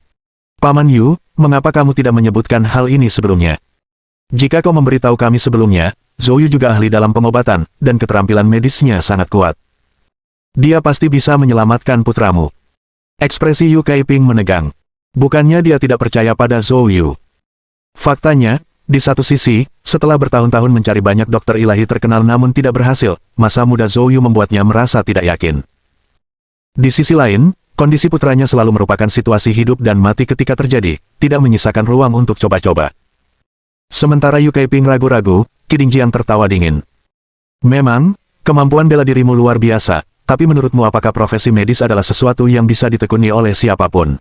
Paman Yu, mengapa kamu tidak menyebutkan hal ini sebelumnya? Jika kau memberitahu kami sebelumnya, Zhou Yu juga ahli dalam pengobatan, dan keterampilan medisnya sangat kuat. Dia pasti bisa menyelamatkan putramu. Ekspresi Yu Kaiping menegang. Bukannya dia tidak percaya pada Zhou Yu. Faktanya, di satu sisi, setelah bertahun-tahun mencari banyak dokter ilahi terkenal namun tidak berhasil, masa muda Zhou Yu membuatnya merasa tidak yakin. Di sisi lain, kondisi putranya selalu merupakan situasi hidup dan mati ketika terjadi, tidak menyisakan ruang untuk coba-coba. Sementara Yu Kaiping ragu-ragu, Qi Dingjiang tertawa dingin. Memang, kemampuan bela dirimu luar biasa, tapi menurutmu apakah profesi medis adalah sesuatu yang bisa ditekuni oleh siapapun?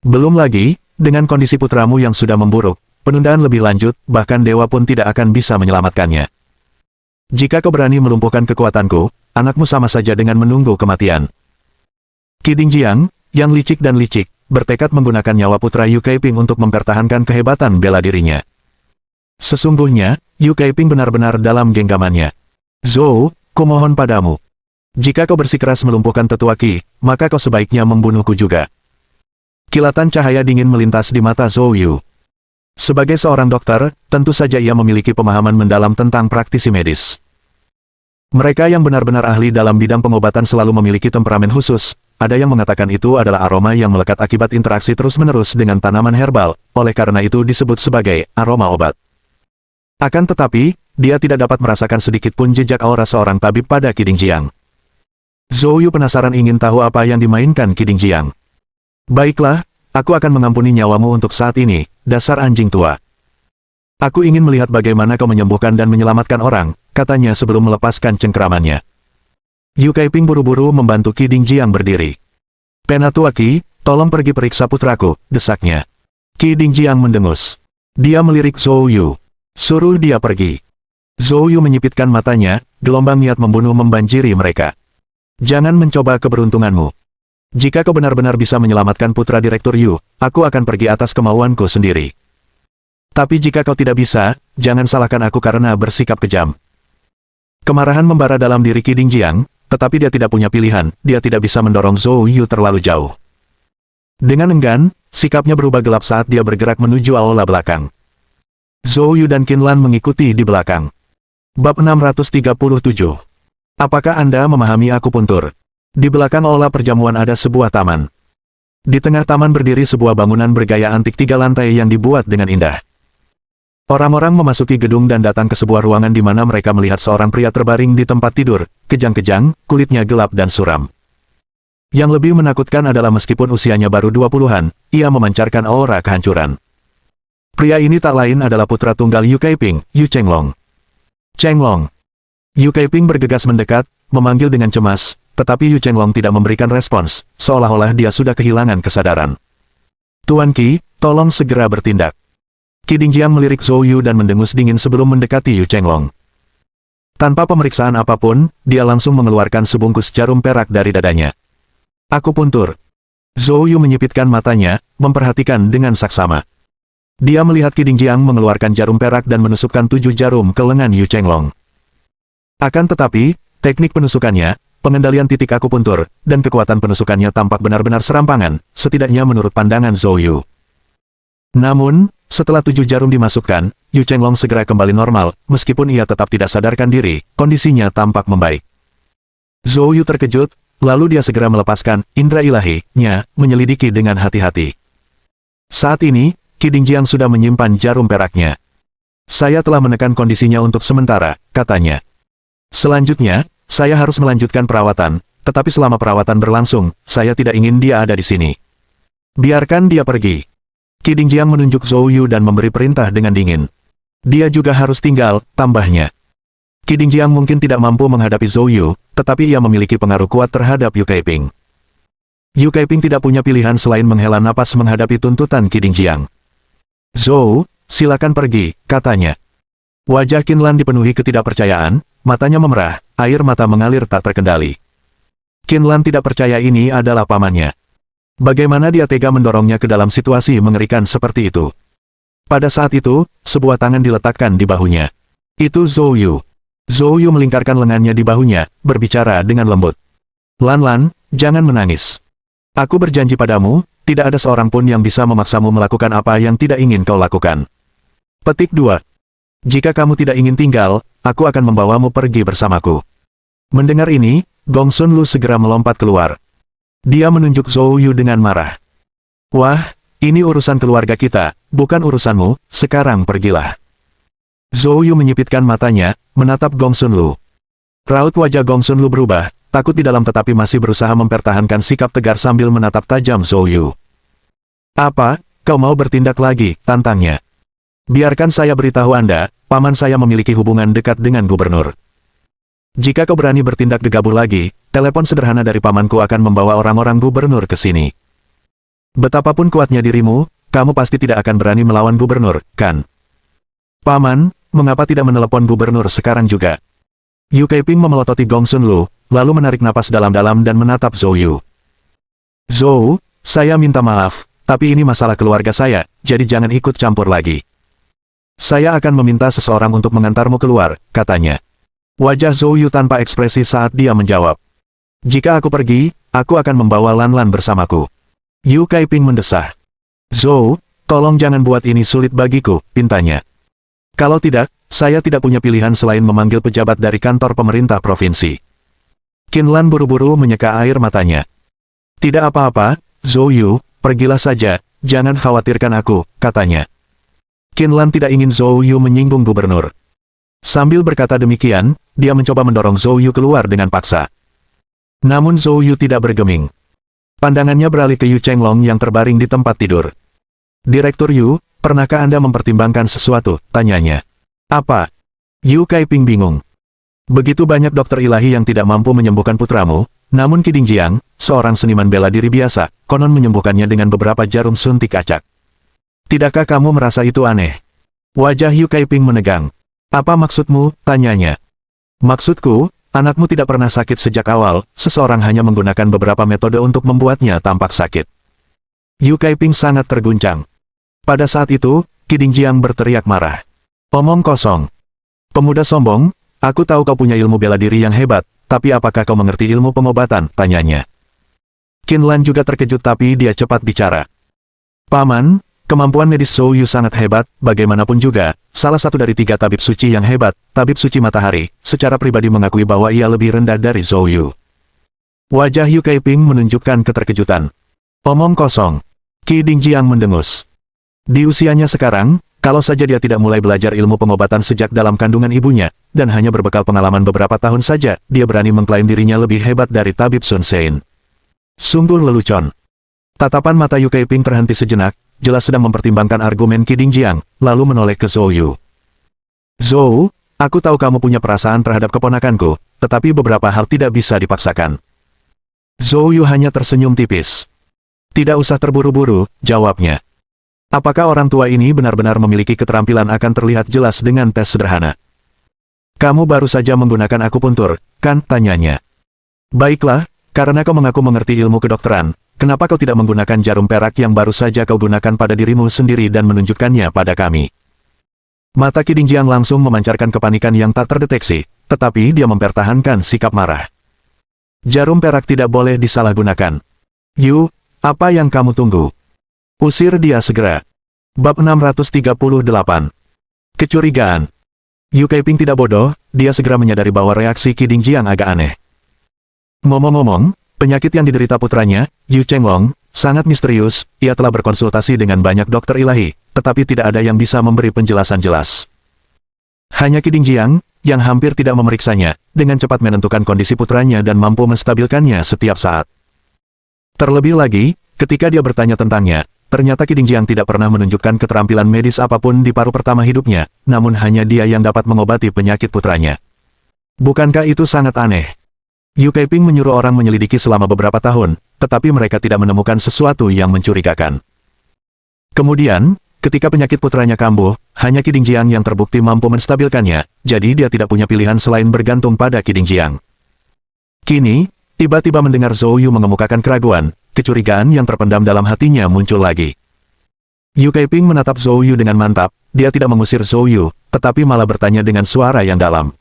Belum lagi, dengan kondisi putramu yang sudah memburuk, penundaan lebih lanjut, bahkan dewa pun tidak akan bisa menyelamatkannya. Jika kau berani melumpuhkan kekuatanku, anakmu sama saja dengan menunggu kematian. Qi Dingjiang, yang licik dan licik, bertekad menggunakan nyawa putra Yu Kaiping untuk mempertahankan kehebatan bela dirinya. Sesungguhnya, Yu Kaiping benar-benar dalam genggamannya. Zhou, kumohon padamu. Jika kau bersikeras melumpuhkan tetua Qi, maka kau sebaiknya membunuhku juga. Kilatan cahaya dingin melintas di mata Zhou Yu. Sebagai seorang dokter, tentu saja ia memiliki pemahaman mendalam tentang praktisi medis. Mereka yang benar-benar ahli dalam bidang pengobatan selalu memiliki temperamen khusus. Ada yang mengatakan itu adalah aroma yang melekat akibat interaksi terus-menerus dengan tanaman herbal, oleh karena itu disebut sebagai aroma obat. Akan tetapi, dia tidak dapat merasakan sedikit pun jejak aura seorang tabib pada Qi Dingjiang. Zhou Yu penasaran ingin tahu apa yang dimainkan Qi Dingjiang. Baiklah, aku akan mengampuni nyawamu untuk saat ini, dasar anjing tua. Aku ingin melihat bagaimana kau menyembuhkan dan menyelamatkan orang, katanya sebelum melepaskan cengkeramannya. Yu Kaiping buru-buru membantu Qi Dingjiang berdiri. Penatua Qi, tolong pergi periksa putraku, desaknya. Qi Dingjiang mendengus. Dia melirik Zhou Yu. Suruh dia pergi. Zhou Yu menyipitkan matanya, gelombang niat membunuh membanjiri mereka. Jangan mencoba keberuntunganmu. Jika kau benar-benar bisa menyelamatkan putra Direktur Yu, aku akan pergi atas kemauanku sendiri. Tapi jika kau tidak bisa, jangan salahkan aku karena bersikap kejam. Kemarahan membara dalam diri Qi Dingjiang, tetapi dia tidak punya pilihan, dia tidak bisa mendorong Zhou Yu terlalu jauh. Dengan enggan, sikapnya berubah gelap saat dia bergerak menuju aula belakang. Zhou Yu dan Qin Lan mengikuti di belakang. Bab 637. Apakah Anda memahami akupuntur? Di belakang aula perjamuan ada sebuah taman. Di tengah taman berdiri sebuah bangunan bergaya antik 3 lantai yang dibuat dengan indah. Orang-orang memasuki gedung dan datang ke sebuah ruangan di mana mereka melihat seorang pria terbaring di tempat tidur, kejang-kejang, kulitnya gelap dan suram. Yang lebih menakutkan adalah meskipun usianya baru 20-an, ia memancarkan aura kehancuran. Pria ini tak lain adalah putra tunggal Yu Kaiping, Yu Chenglong. Chenglong. Yu Kaiping bergegas mendekat, memanggil dengan cemas, tetapi Yu Chenglong tidak memberikan respons, seolah-olah dia sudah kehilangan kesadaran. Tuan Qi, tolong segera bertindak. Qi Dingjiang melirik Zhou Yu dan mendengus dingin sebelum mendekati Yu Chenglong. Tanpa pemeriksaan apapun, dia langsung mengeluarkan sebungkus jarum perak dari dadanya. Akupuntur. Zhou Yu menyipitkan matanya, memperhatikan dengan saksama. Dia melihat Qi Dingjiang mengeluarkan jarum perak dan menusukkan 7 jarum ke lengan Yu Chenglong. Akan tetapi, teknik penusukannya, pengendalian titik akupuntur, dan kekuatan penusukannya tampak benar-benar serampangan, setidaknya menurut pandangan Zhou Yu. Namun, setelah 7 jarum dimasukkan, Yu Chenglong segera kembali normal, meskipun ia tetap tidak sadarkan diri, kondisinya tampak membaik. Zhou Yu terkejut, lalu dia segera melepaskan indera ilahi-nya, menyelidiki dengan hati-hati. Saat ini, Qi Dingjiang sudah menyimpan jarum peraknya. Saya telah menekan kondisinya untuk sementara, katanya. Selanjutnya, saya harus melanjutkan perawatan, tetapi selama perawatan berlangsung, saya tidak ingin dia ada di sini. Biarkan dia pergi. Qi Dingjiang menunjuk Zhou Yu dan memberi perintah dengan dingin. Dia juga harus tinggal, tambahnya. Qi Dingjiang mungkin tidak mampu menghadapi Zhou Yu, tetapi ia memiliki pengaruh kuat terhadap Yu Kaiping. Yu Kaiping tidak punya pilihan selain menghela napas menghadapi tuntutan Qi Dingjiang. Zhou, silakan pergi, katanya. Wajah Qin Lan dipenuhi ketidakpercayaan, matanya memerah, air mata mengalir tak terkendali. Qin Lan tidak percaya ini adalah pamannya. Bagaimana dia tega mendorongnya ke dalam situasi mengerikan seperti itu? Pada saat itu, sebuah tangan diletakkan di bahunya. Itu Zhou Yu. Zhou Yu melingkarkan lengannya di bahunya, berbicara dengan lembut. Lan Lan, jangan menangis. Aku berjanji padamu, tidak ada seorang pun yang bisa memaksamu melakukan apa yang tidak ingin kau lakukan. Petik 2. Jika kamu tidak ingin tinggal, aku akan membawamu pergi bersamaku. Mendengar ini, Gong Sun Lu segera melompat keluar. Dia menunjuk Zhou Yu dengan marah. Wah, ini urusan keluarga kita, bukan urusanmu, sekarang pergilah. Zhou Yu menyipitkan matanya, menatap Gong Sun Lu. Raut wajah Gong Sun Lu berubah, takut di dalam tetapi masih berusaha mempertahankan sikap tegar sambil menatap tajam Zhou Yu. Apa, kau mau bertindak lagi, tantangnya. Biarkan saya beritahu Anda, paman saya memiliki hubungan dekat dengan gubernur. Jika kau berani bertindak gegabah lagi, telepon sederhana dari pamanku akan membawa orang-orang gubernur ke sini. Betapapun kuatnya dirimu, kamu pasti tidak akan berani melawan gubernur, kan? Paman, mengapa tidak menelepon gubernur sekarang juga? Yu Kaiping memelototi Gong Sun Lu, lalu menarik napas dalam-dalam dan menatap Zhou Yu. Zhou, saya minta maaf, tapi ini masalah keluarga saya, jadi jangan ikut campur lagi. Saya akan meminta seseorang untuk mengantarmu keluar, katanya. Wajah Zhou Yu tanpa ekspresi saat dia menjawab. Jika aku pergi, aku akan membawa Lan Lan bersamaku. Yu Kaiping mendesah. Zhou, tolong jangan buat ini sulit bagiku, pintanya. Kalau tidak, saya tidak punya pilihan selain memanggil pejabat dari kantor pemerintah provinsi. Qin Lan buru-buru menyeka air matanya. Tidak apa-apa, Zhou Yu, pergilah saja, jangan khawatirkan aku, katanya. Qin Lan tidak ingin Zhou Yu menyinggung gubernur. Sambil berkata demikian, dia mencoba mendorong Zhou Yu keluar dengan paksa. Namun Zhou Yu tidak bergeming. Pandangannya beralih ke Yu Chenglong yang terbaring di tempat tidur. Direktur Yu, pernahkah Anda mempertimbangkan sesuatu? Tanyanya. Apa? Yu Kaiping bingung. Begitu banyak dokter ilahi yang tidak mampu menyembuhkan putramu, namun Qi Dingjiang, seorang seniman bela diri biasa, konon menyembuhkannya dengan beberapa jarum suntik acak. Tidakkah kamu merasa itu aneh? Wajah Yu Kaiping menegang. Apa maksudmu? Tanyanya. Maksudku, anakmu tidak pernah sakit sejak awal, seseorang hanya menggunakan beberapa metode untuk membuatnya tampak sakit. Yu Kaiping sangat terguncang. Pada saat itu, Qi Dingjiang berteriak marah. Omong kosong. Pemuda sombong, aku tahu kau punya ilmu bela diri yang hebat, tapi apakah kau mengerti ilmu pengobatan? Tanyanya. Qin Lan juga terkejut tapi dia cepat bicara. Paman, kemampuan medis Zhou Yu sangat hebat, bagaimanapun juga, salah satu dari 3 tabib suci yang hebat, tabib suci matahari, secara pribadi mengakui bahwa ia lebih rendah dari Zhou Yu. Wajah Yu Kaiping menunjukkan keterkejutan. Omong kosong. Qi Dingjiang mendengus. Di usianya sekarang, kalau saja dia tidak mulai belajar ilmu pengobatan sejak dalam kandungan ibunya, dan hanya berbekal pengalaman beberapa tahun saja, dia berani mengklaim dirinya lebih hebat dari tabib Sun Sein. Sungguh lelucon. Tatapan mata Yu Kaiping terhenti sejenak, jelas sedang mempertimbangkan argumen Qi Dingjiang, lalu menoleh ke Zhou Yu. Zhou, aku tahu kamu punya perasaan terhadap keponakanku, tetapi beberapa hal tidak bisa dipaksakan. Zhou Yu hanya tersenyum tipis. Tidak usah terburu-buru, jawabnya. Apakah orang tua ini benar-benar memiliki keterampilan akan terlihat jelas dengan tes sederhana? Kamu baru saja menggunakan akupuntur, kan? Tanyanya. Baiklah, karena kau mengaku mengerti ilmu kedokteran, kenapa kau tidak menggunakan jarum perak yang baru saja kau gunakan pada dirimu sendiri dan menunjukkannya pada kami? Mata Qi Dingjiang langsung memancarkan kepanikan yang tak terdeteksi, tetapi dia mempertahankan sikap marah. Jarum perak tidak boleh disalahgunakan. Yu, apa yang kamu tunggu? Usir dia segera. Bab 638. Kecurigaan. Yu Kaiping tidak bodoh, dia segera menyadari bahwa reaksi Qi Dingjiang agak aneh. Ngomong-ngomong, penyakit yang diderita putranya, Yu Chenglong, sangat misterius, ia telah berkonsultasi dengan banyak dokter ilahi, tetapi tidak ada yang bisa memberi penjelasan jelas. Hanya Qi Dingjiang, yang hampir tidak memeriksanya, dengan cepat menentukan kondisi putranya dan mampu menstabilkannya setiap saat. Terlebih lagi, ketika dia bertanya tentangnya, ternyata Qi Dingjiang tidak pernah menunjukkan keterampilan medis apapun di paruh pertama hidupnya, namun hanya dia yang dapat mengobati penyakit putranya. Bukankah itu sangat aneh? Yu Kaiping menyuruh orang menyelidiki selama beberapa tahun, tetapi mereka tidak menemukan sesuatu yang mencurigakan. Kemudian, ketika penyakit putranya kambuh, hanya Qi Dingjiang yang terbukti mampu menstabilkannya, jadi dia tidak punya pilihan selain bergantung pada Qi Dingjiang. Kini, tiba-tiba mendengar Zhou Yu mengemukakan keraguan, kecurigaan yang terpendam dalam hatinya muncul lagi. Yu Kaiping menatap Zhou Yu dengan mantap, dia tidak mengusir Zhou Yu, tetapi malah bertanya dengan suara yang dalam.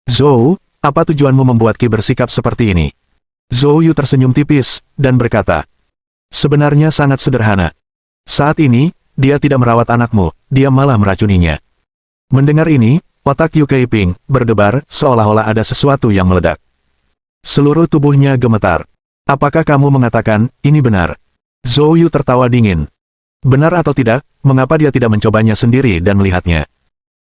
Zhou, apa tujuanmu membuat Qi bersikap seperti ini? Zhou Yu tersenyum tipis, dan berkata, sebenarnya sangat sederhana. Saat ini, dia tidak merawat anakmu, dia malah meracuninya. Mendengar ini, otak Yu Kaiping berdebar, seolah-olah ada sesuatu yang meledak. Seluruh tubuhnya gemetar. Apakah kamu mengatakan, ini benar? Zhou Yu tertawa dingin. Benar atau tidak, mengapa dia tidak mencobanya sendiri dan melihatnya?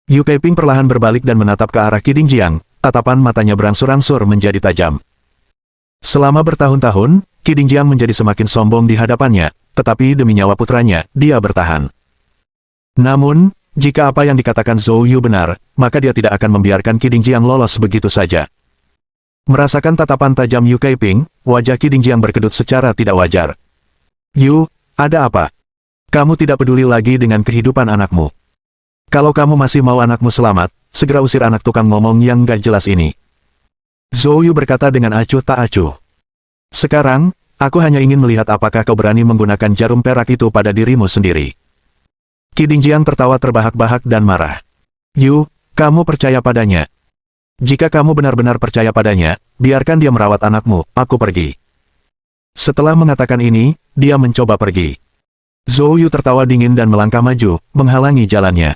Yu Kaiping perlahan berbalik dan menatap ke arah Qi Dingjiang, tatapan matanya berangsur-angsur menjadi tajam. Selama bertahun-tahun, Qi Dingjiang menjadi semakin sombong di hadapannya, tetapi demi nyawa putranya, dia bertahan. Namun, jika apa yang dikatakan Zhou Yu benar, maka dia tidak akan membiarkan Qi Dingjiang lolos begitu saja. Merasakan tatapan tajam Yu Kaiping, wajah Qi Dingjiang berkedut secara tidak wajar. Yu, ada apa? Kamu tidak peduli lagi dengan kehidupan anakmu. Kalau kamu masih mau anakmu selamat, segera usir anak tukang ngomong yang gak jelas ini. Zhou Yu berkata dengan acuh tak acuh. Sekarang, aku hanya ingin melihat apakah kau berani menggunakan jarum perak itu pada dirimu sendiri. Qi Dingjiang tertawa terbahak-bahak dan marah. Yu, kamu percaya padanya. Jika kamu benar-benar percaya padanya, biarkan dia merawat anakmu, aku pergi. Setelah mengatakan ini, dia mencoba pergi. Zhou Yu tertawa dingin dan melangkah maju, menghalangi jalannya.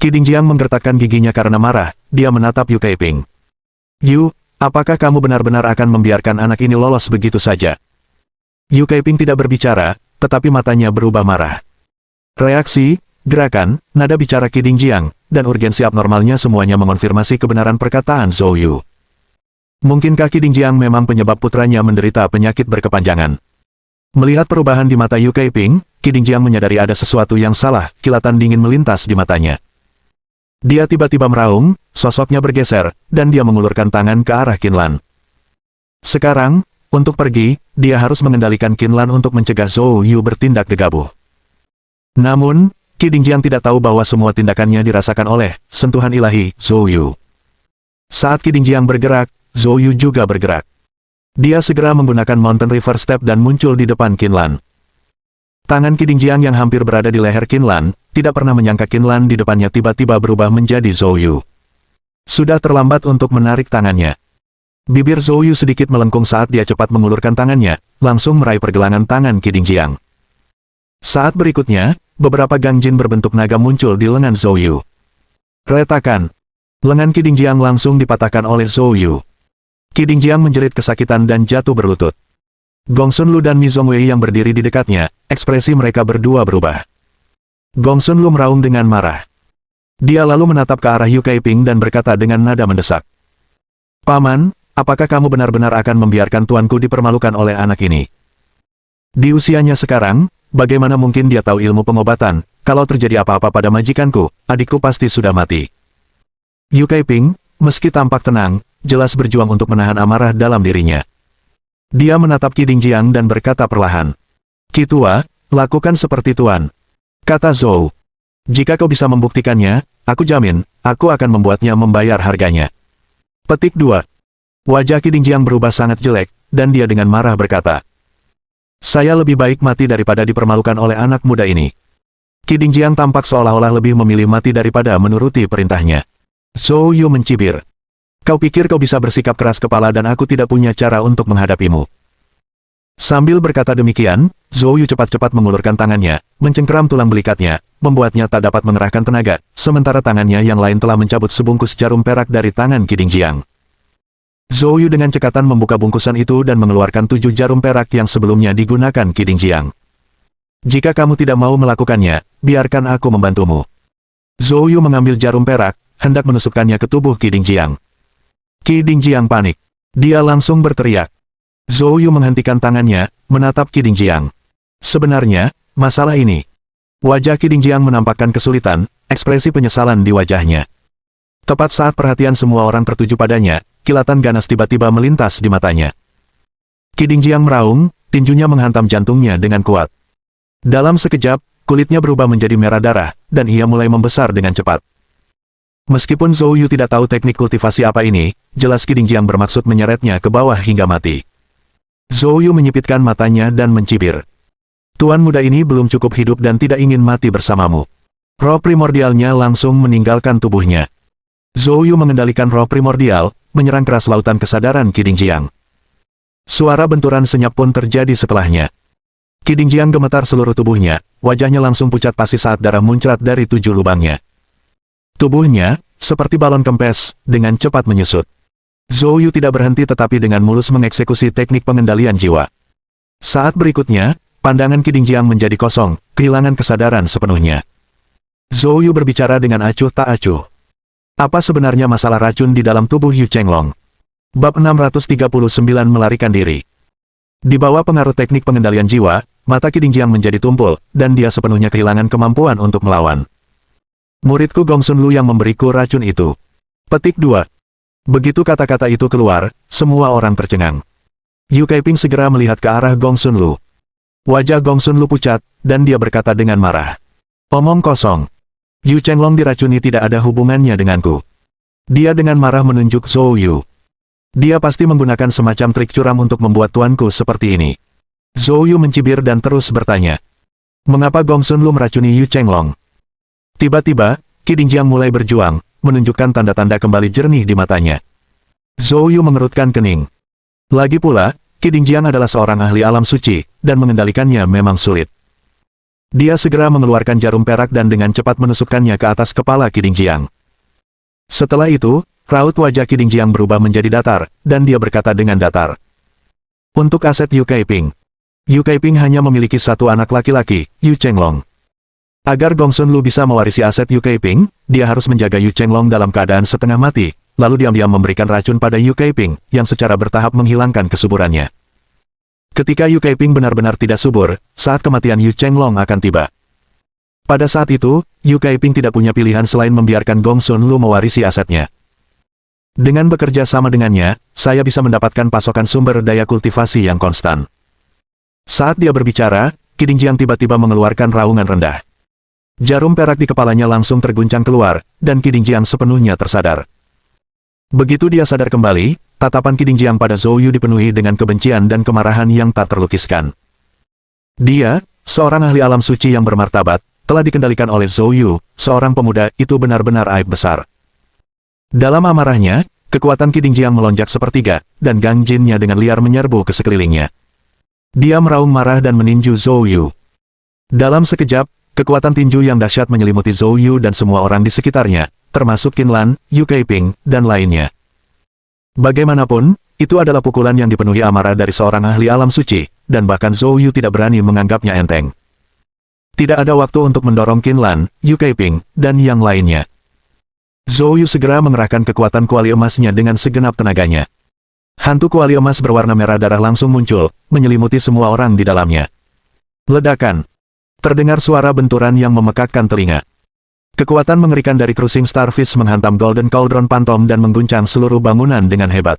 Qi Dingjiang menggertakkan giginya karena marah, dia menatap Yu Kaiping. Yu, apakah kamu benar-benar akan membiarkan anak ini lolos begitu saja? Yu Kaiping tidak berbicara, tetapi matanya berubah marah. Reaksi, gerakan, nada bicara Qi Dingjiang, dan urgensi abnormalnya semuanya mengonfirmasi kebenaran perkataan Zhou Yu. Mungkinkah Qi Dingjiang memang penyebab putranya menderita penyakit berkepanjangan? Melihat perubahan di mata Yu Kaiping, Qi Dingjiang menyadari ada sesuatu yang salah, kilatan dingin melintas di matanya. Dia tiba-tiba meraung, sosoknya bergeser, dan dia mengulurkan tangan ke arah Qinlan. Sekarang, untuk pergi, dia harus mengendalikan Qinlan untuk mencegah Zhou Yu bertindak gegabah. Namun, Qi Dingjiang tidak tahu bahwa semua tindakannya dirasakan oleh sentuhan ilahi Zhou Yu. Saat Qi Dingjiang bergerak, Zhou Yu juga bergerak. Dia segera menggunakan Mountain River Step dan muncul di depan Qinlan. Tangan Qi Dingjiang yang hampir berada di leher Qinlan, tidak pernah menyangka Qinlan di depannya tiba-tiba berubah menjadi Zhou Yu. Sudah terlambat untuk menarik tangannya. Bibir Zhou Yu sedikit melengkung saat dia cepat mengulurkan tangannya, langsung meraih pergelangan tangan Qi Dingjiang. Saat berikutnya, beberapa gangjin berbentuk naga muncul di lengan Zhou Yu. Retakan. Lengan Qi Dingjiang langsung dipatahkan oleh Zhou Yu. Qi Dingjiang menjerit kesakitan dan jatuh berlutut. Gongsun Lu dan Mi Zongwei yang berdiri di dekatnya, ekspresi mereka berdua berubah. Gongsun Lu meraung dengan marah. Dia lalu menatap ke arah Yu Kaiping dan berkata dengan nada mendesak. Paman, apakah kamu benar-benar akan membiarkan tuanku dipermalukan oleh anak ini? Di usianya sekarang, bagaimana mungkin dia tahu ilmu pengobatan? Kalau terjadi apa-apa pada majikanku, adikku pasti sudah mati. Yu Kaiping, meski tampak tenang, jelas berjuang untuk menahan amarah dalam dirinya. Dia menatap Qi Dingjiang dan berkata perlahan. Qi Tua, lakukan seperti tuan. Kata Zhou. Jika kau bisa membuktikannya, aku jamin, aku akan membuatnya membayar harganya. Petik 2. Wajah Qi Dingjiang berubah sangat jelek, dan dia dengan marah berkata. Saya lebih baik mati daripada dipermalukan oleh anak muda ini. Qi Dingjiang tampak seolah-olah lebih memilih mati daripada menuruti perintahnya. Zhou Yu mencibir. Kau pikir kau bisa bersikap keras kepala dan aku tidak punya cara untuk menghadapimu. Sambil berkata demikian, Zhou Yu cepat-cepat mengulurkan tangannya, mencengkeram tulang belikatnya, membuatnya tak dapat mengerahkan tenaga, sementara tangannya yang lain telah mencabut sebungkus jarum perak dari tangan Qi Dingjiang. Zhou Yu dengan cekatan membuka bungkusan itu dan mengeluarkan 7 jarum perak yang sebelumnya digunakan Qi Dingjiang. Jika kamu tidak mau melakukannya, biarkan aku membantumu. Zhou Yu mengambil jarum perak, hendak menusukkannya ke tubuh Qi Dingjiang. Qi Dingjiang panik. Dia langsung berteriak. Zhou Yu menghentikan tangannya, menatap Qi Dingjiang. Sebenarnya, masalah ini. Wajah Qi Dingjiang menampakkan kesulitan, ekspresi penyesalan di wajahnya. Tepat saat perhatian semua orang tertuju padanya, kilatan ganas tiba-tiba melintas di matanya. Qi Dingjiang meraung, tinjunya menghantam jantungnya dengan kuat. Dalam sekejap, kulitnya berubah menjadi merah darah, dan ia mulai membesar dengan cepat. Meskipun Zhou Yu tidak tahu teknik kultivasi apa ini, jelas Qi Dingjiang bermaksud menyeretnya ke bawah hingga mati. Zhou Yu menyipitkan matanya dan mencibir. Tuan muda ini belum cukup hidup dan tidak ingin mati bersamamu. Roh primordialnya langsung meninggalkan tubuhnya. Zhou Yu mengendalikan roh primordial, menyerang keras lautan kesadaran Qi Dingjiang. Suara benturan senyap pun terjadi setelahnya. Qi Dingjiang gemetar seluruh tubuhnya, wajahnya langsung pucat pasi saat darah muncrat dari 7 lubangnya. Tubuhnya, seperti balon kempes, dengan cepat menyusut. Zhou Yu tidak berhenti tetapi dengan mulus mengeksekusi teknik pengendalian jiwa. Saat berikutnya, pandangan Qi Dingjiang menjadi kosong, kehilangan kesadaran sepenuhnya. Zhou Yu berbicara dengan acuh tak acuh. Apa sebenarnya masalah racun di dalam tubuh Yu Chenglong? Bab 639 melarikan diri. Di bawah pengaruh teknik pengendalian jiwa, mata Qi Dingjiang menjadi tumpul, dan dia sepenuhnya kehilangan kemampuan untuk melawan. Muridku Gongsun Lu yang memberiku racun itu. Petik 2. Begitu kata-kata itu keluar, semua orang tercengang. Yu Kaiping segera melihat ke arah Gongsun Lu. Wajah Gongsun Lu pucat, dan dia berkata dengan marah. Omong kosong. Yu Chenglong diracuni tidak ada hubungannya denganku. Dia dengan marah menunjuk Zhou Yu. Dia pasti menggunakan semacam trik curam untuk membuat tuanku seperti ini. Zhou Yu mencibir dan terus bertanya. Mengapa Gongsun Lu meracuni Yu Chenglong? Tiba-tiba, Qi Dingjiang mulai berjuang, menunjukkan tanda-tanda kembali jernih di matanya. Zhou Yu mengerutkan kening. Lagi pula, Qi Dingjiang adalah seorang ahli alam suci, dan mengendalikannya memang sulit. Dia segera mengeluarkan jarum perak dan dengan cepat menusukkannya ke atas kepala Qi Dingjiang. Setelah itu, raut wajah Qi Dingjiang berubah menjadi datar, dan dia berkata dengan datar. Untuk aset Yu Kaiping. Yu Kaiping hanya memiliki satu anak laki-laki, Yu Chenglong. Agar Gongsun Lu bisa mewarisi aset Yu Kaiping, dia harus menjaga Yu Chenglong dalam keadaan setengah mati, lalu diam-diam memberikan racun pada Yu Kaiping, yang secara bertahap menghilangkan kesuburannya. Ketika Yu Kaiping benar-benar tidak subur, saat kematian Yu Chenglong akan tiba. Pada saat itu, Yu Kaiping tidak punya pilihan selain membiarkan Gongsun Lu mewarisi asetnya. Dengan bekerja sama dengannya, saya bisa mendapatkan pasokan sumber daya kultivasi yang konstan. Saat dia berbicara, Qi Dingjiang tiba-tiba mengeluarkan raungan rendah. Jarum perak di kepalanya langsung terguncang keluar, dan Qi Dingjiang sepenuhnya tersadar. Begitu dia sadar kembali, tatapan Qi Dingjiang pada Zhou Yu dipenuhi dengan kebencian dan kemarahan yang tak terlukiskan. Dia, seorang ahli alam suci yang bermartabat, telah dikendalikan oleh Zhou Yu, seorang pemuda, itu benar-benar aib besar. Dalam amarahnya, kekuatan Qi Dingjiang melonjak sepertiga, dan Gang Jin-nya dengan liar menyerbu ke sekelilingnya. Dia meraung marah dan meninju Zhou Yu. Dalam sekejap, kekuatan tinju yang dahsyat menyelimuti Zhou Yu dan semua orang di sekitarnya, termasuk Qin Lan, Yu Kaiping, dan lainnya. Bagaimanapun, itu adalah pukulan yang dipenuhi amarah dari seorang ahli alam suci, dan bahkan Zhou Yu tidak berani menganggapnya enteng. Tidak ada waktu untuk mendorong Qin Lan, Yu Kaiping, dan yang lainnya. Zhou Yu segera mengerahkan kekuatan kuali emasnya dengan segenap tenaganya. Hantu kuali emas berwarna merah darah langsung muncul, menyelimuti semua orang di dalamnya. Ledakan. Terdengar suara benturan yang memekakkan telinga. Kekuatan mengerikan dari Cruising Starfish menghantam Golden Cauldron Phantom dan mengguncang seluruh bangunan dengan hebat.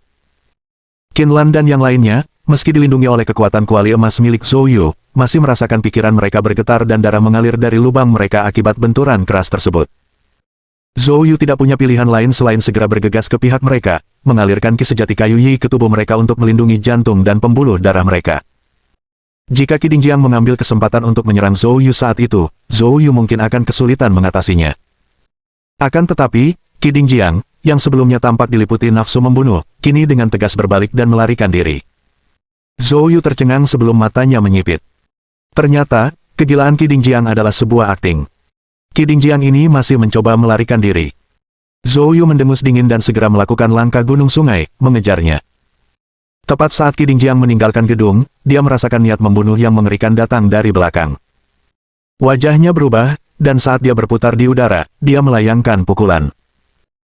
Qin Lan dan yang lainnya, meski dilindungi oleh kekuatan kuali emas milik Zhou Yu, masih merasakan pikiran mereka bergetar dan darah mengalir dari lubang mereka akibat benturan keras tersebut. Zhou Yu tidak punya pilihan lain selain segera bergegas ke pihak mereka, mengalirkan ki sejati kayu Yi ke tubuh mereka untuk melindungi jantung dan pembuluh darah mereka. Jika Qi Dingjiang mengambil kesempatan untuk menyerang Zhou Yu saat itu, Zhou Yu mungkin akan kesulitan mengatasinya. Akan tetapi, Qi Dingjiang, yang sebelumnya tampak diliputi nafsu membunuh, kini dengan tegas berbalik dan melarikan diri. Zhou Yu tercengang sebelum matanya menyipit. Ternyata, kegilaan Qi Dingjiang adalah sebuah akting. Qi Dingjiang ini masih mencoba melarikan diri. Zhou Yu mendengus dingin dan segera melakukan langkah gunung sungai, mengejarnya. Tepat saat Qi Dingjiang meninggalkan gedung, dia merasakan niat membunuh yang mengerikan datang dari belakang. Wajahnya berubah, dan saat dia berputar di udara, dia melayangkan pukulan.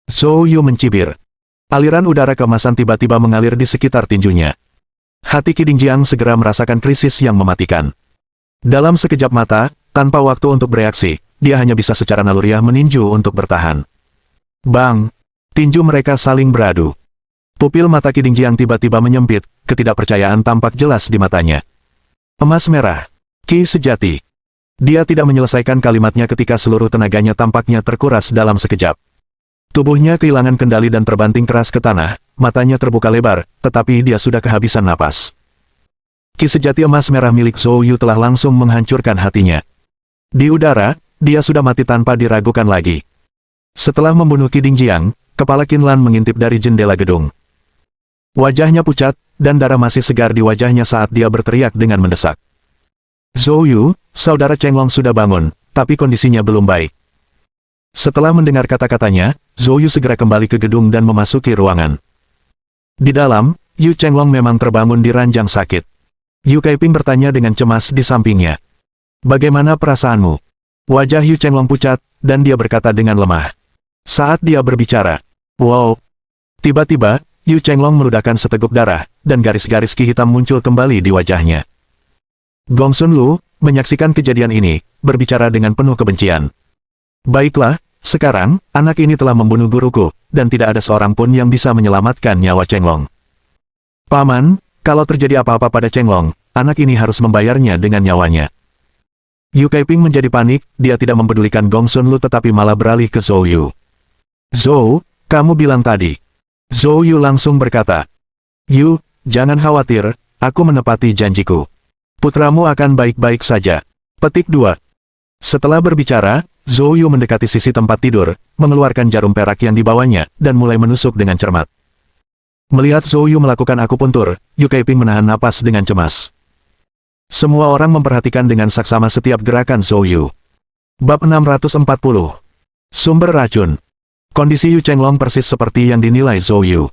Zhou Yu mencibir. Aliran udara keemasan tiba-tiba mengalir di sekitar tinjunya. Hati Qi Dingjiang segera merasakan krisis yang mematikan. Dalam sekejap mata, tanpa waktu untuk bereaksi, dia hanya bisa secara naluriah meninju untuk bertahan. Bang! Tinju mereka saling beradu. Pupil mata Qi Dingjiang tiba-tiba menyempit, ketidakpercayaan tampak jelas di matanya. Emas merah. Qi sejati. Dia tidak menyelesaikan kalimatnya ketika seluruh tenaganya tampaknya terkuras dalam sekejap. Tubuhnya kehilangan kendali dan terbanting keras ke tanah, matanya terbuka lebar, tetapi dia sudah kehabisan napas. Qi sejati emas merah milik Zhou Yu telah langsung menghancurkan hatinya. Di udara, dia sudah mati tanpa diragukan lagi. Setelah membunuh Qi Dingjiang, kepala Qin Lan mengintip dari jendela gedung. Wajahnya pucat, dan darah masih segar di wajahnya saat dia berteriak dengan mendesak. Zhou Yu, saudara Chenglong sudah bangun, tapi kondisinya belum baik. Setelah mendengar kata-katanya, Zhou Yu segera kembali ke gedung dan memasuki ruangan. Di dalam, Yu Chenglong memang terbangun di ranjang sakit. Yu Kaiping bertanya dengan cemas di sampingnya. Bagaimana perasaanmu? Wajah Yu Chenglong pucat, dan dia berkata dengan lemah. Saat dia berbicara, wow! Tiba-tiba, Yu Chenglong meludahkan seteguk darah, dan garis-garis Qi hitam muncul kembali di wajahnya. Gong Sun Lu, menyaksikan kejadian ini, berbicara dengan penuh kebencian. Baiklah, sekarang, anak ini telah membunuh guruku, dan tidak ada seorang pun yang bisa menyelamatkan nyawa Chenglong. Paman, kalau terjadi apa-apa pada Chenglong, anak ini harus membayarnya dengan nyawanya. Yu Kaiping menjadi panik, dia tidak mempedulikan Gong Sun Lu tetapi malah beralih ke Zhou Yu. Zhou, kamu bilang tadi. Zhou Yu langsung berkata. Yu, jangan khawatir, aku menepati janjiku. Putramu akan baik-baik saja. Petik 2. Setelah berbicara, Zhou Yu mendekati sisi tempat tidur, mengeluarkan jarum perak yang dibawanya, dan mulai menusuk dengan cermat. Melihat Zhou Yu melakukan akupuntur, Yu Kaiping menahan napas dengan cemas. Semua orang memperhatikan dengan saksama setiap gerakan Zhou Yu. Bab 640. Sumber racun. Kondisi Yu Chenglong persis seperti yang dinilai Zhou Yu.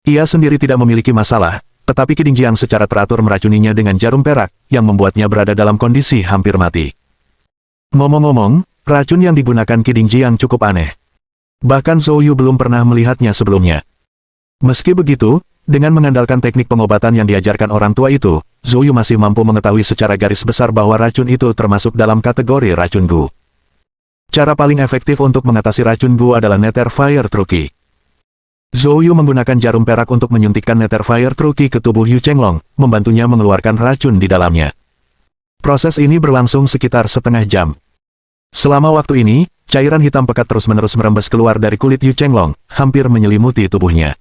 Ia sendiri tidak memiliki masalah, tetapi Qi Dingjiang secara teratur meracuninya dengan jarum perak, yang membuatnya berada dalam kondisi hampir mati. Ngomong-ngomong, racun yang digunakan Qi Dingjiang cukup aneh. Bahkan Zhou Yu belum pernah melihatnya sebelumnya. Meski begitu, dengan mengandalkan teknik pengobatan yang diajarkan orang tua itu, Zhou Yu masih mampu mengetahui secara garis besar bahwa racun itu termasuk dalam kategori racun Gu. Cara paling efektif untuk mengatasi racun Gu adalah Nether Fire True Qi. Zhou Yu menggunakan jarum perak untuk menyuntikkan Nether Fire True Qi ke tubuh Yu Chenglong, membantunya mengeluarkan racun di dalamnya. Proses ini berlangsung sekitar setengah jam. Selama waktu ini, cairan hitam pekat terus-menerus merembes keluar dari kulit Yu Chenglong, hampir menyelimuti tubuhnya.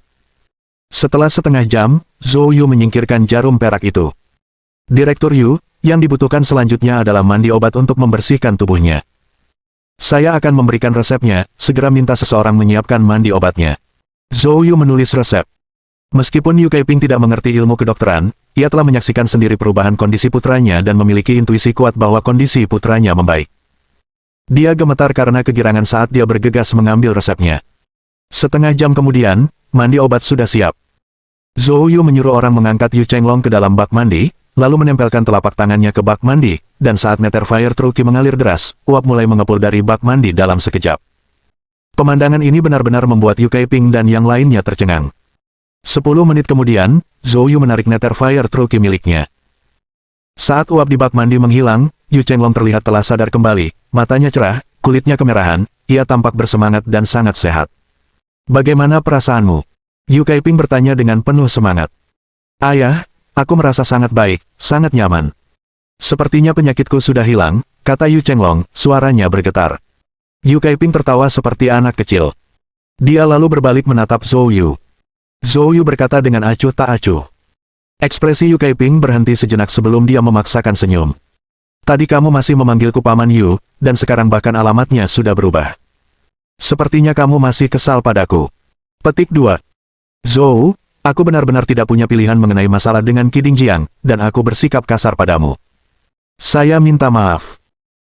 Setelah setengah jam, Zhou Yu menyingkirkan jarum perak itu. Direktur Yu, yang dibutuhkan selanjutnya adalah mandi obat untuk membersihkan tubuhnya. Saya akan memberikan resepnya, segera minta seseorang menyiapkan mandi obatnya. Zhou Yu menulis resep. Meskipun Yu Kaiping tidak mengerti ilmu kedokteran, ia telah menyaksikan sendiri perubahan kondisi putranya dan memiliki intuisi kuat bahwa kondisi putranya membaik. Dia gemetar karena kegirangan saat dia bergegas mengambil resepnya. Setengah jam kemudian, mandi obat sudah siap. Zhou Yu menyuruh orang mengangkat Yu Chenglong ke dalam bak mandi, lalu menempelkan telapak tangannya ke bak mandi, dan saat Nether Fire True Qi mengalir deras, uap mulai mengepul dari bak mandi dalam sekejap. Pemandangan ini benar-benar membuat Yu Kaiping dan yang lainnya tercengang. 10 menit kemudian, Zhou Yu menarik Nether Fire True Qi miliknya. Saat uap di bak mandi menghilang, Yu Chenglong terlihat telah sadar kembali, matanya cerah, kulitnya kemerahan, ia tampak bersemangat dan sangat sehat. Bagaimana perasaanmu? Yu Kaiping bertanya dengan penuh semangat. Ayah, aku merasa sangat baik, sangat nyaman. Sepertinya penyakitku sudah hilang, kata Yu Chenglong, suaranya bergetar. Yu Kaiping tertawa seperti anak kecil. Dia lalu berbalik menatap Zhou Yu. Zhou Yu berkata dengan acuh tak acuh. Ekspresi Yu Kaiping berhenti sejenak sebelum dia memaksakan senyum. Tadi kamu masih memanggilku Paman Yu, dan sekarang bahkan alamatnya sudah berubah. Sepertinya kamu masih kesal padaku. Petik 2. Zhou, aku benar-benar tidak punya pilihan mengenai masalah dengan Qi Dingjiang, dan aku bersikap kasar padamu. Saya minta maaf.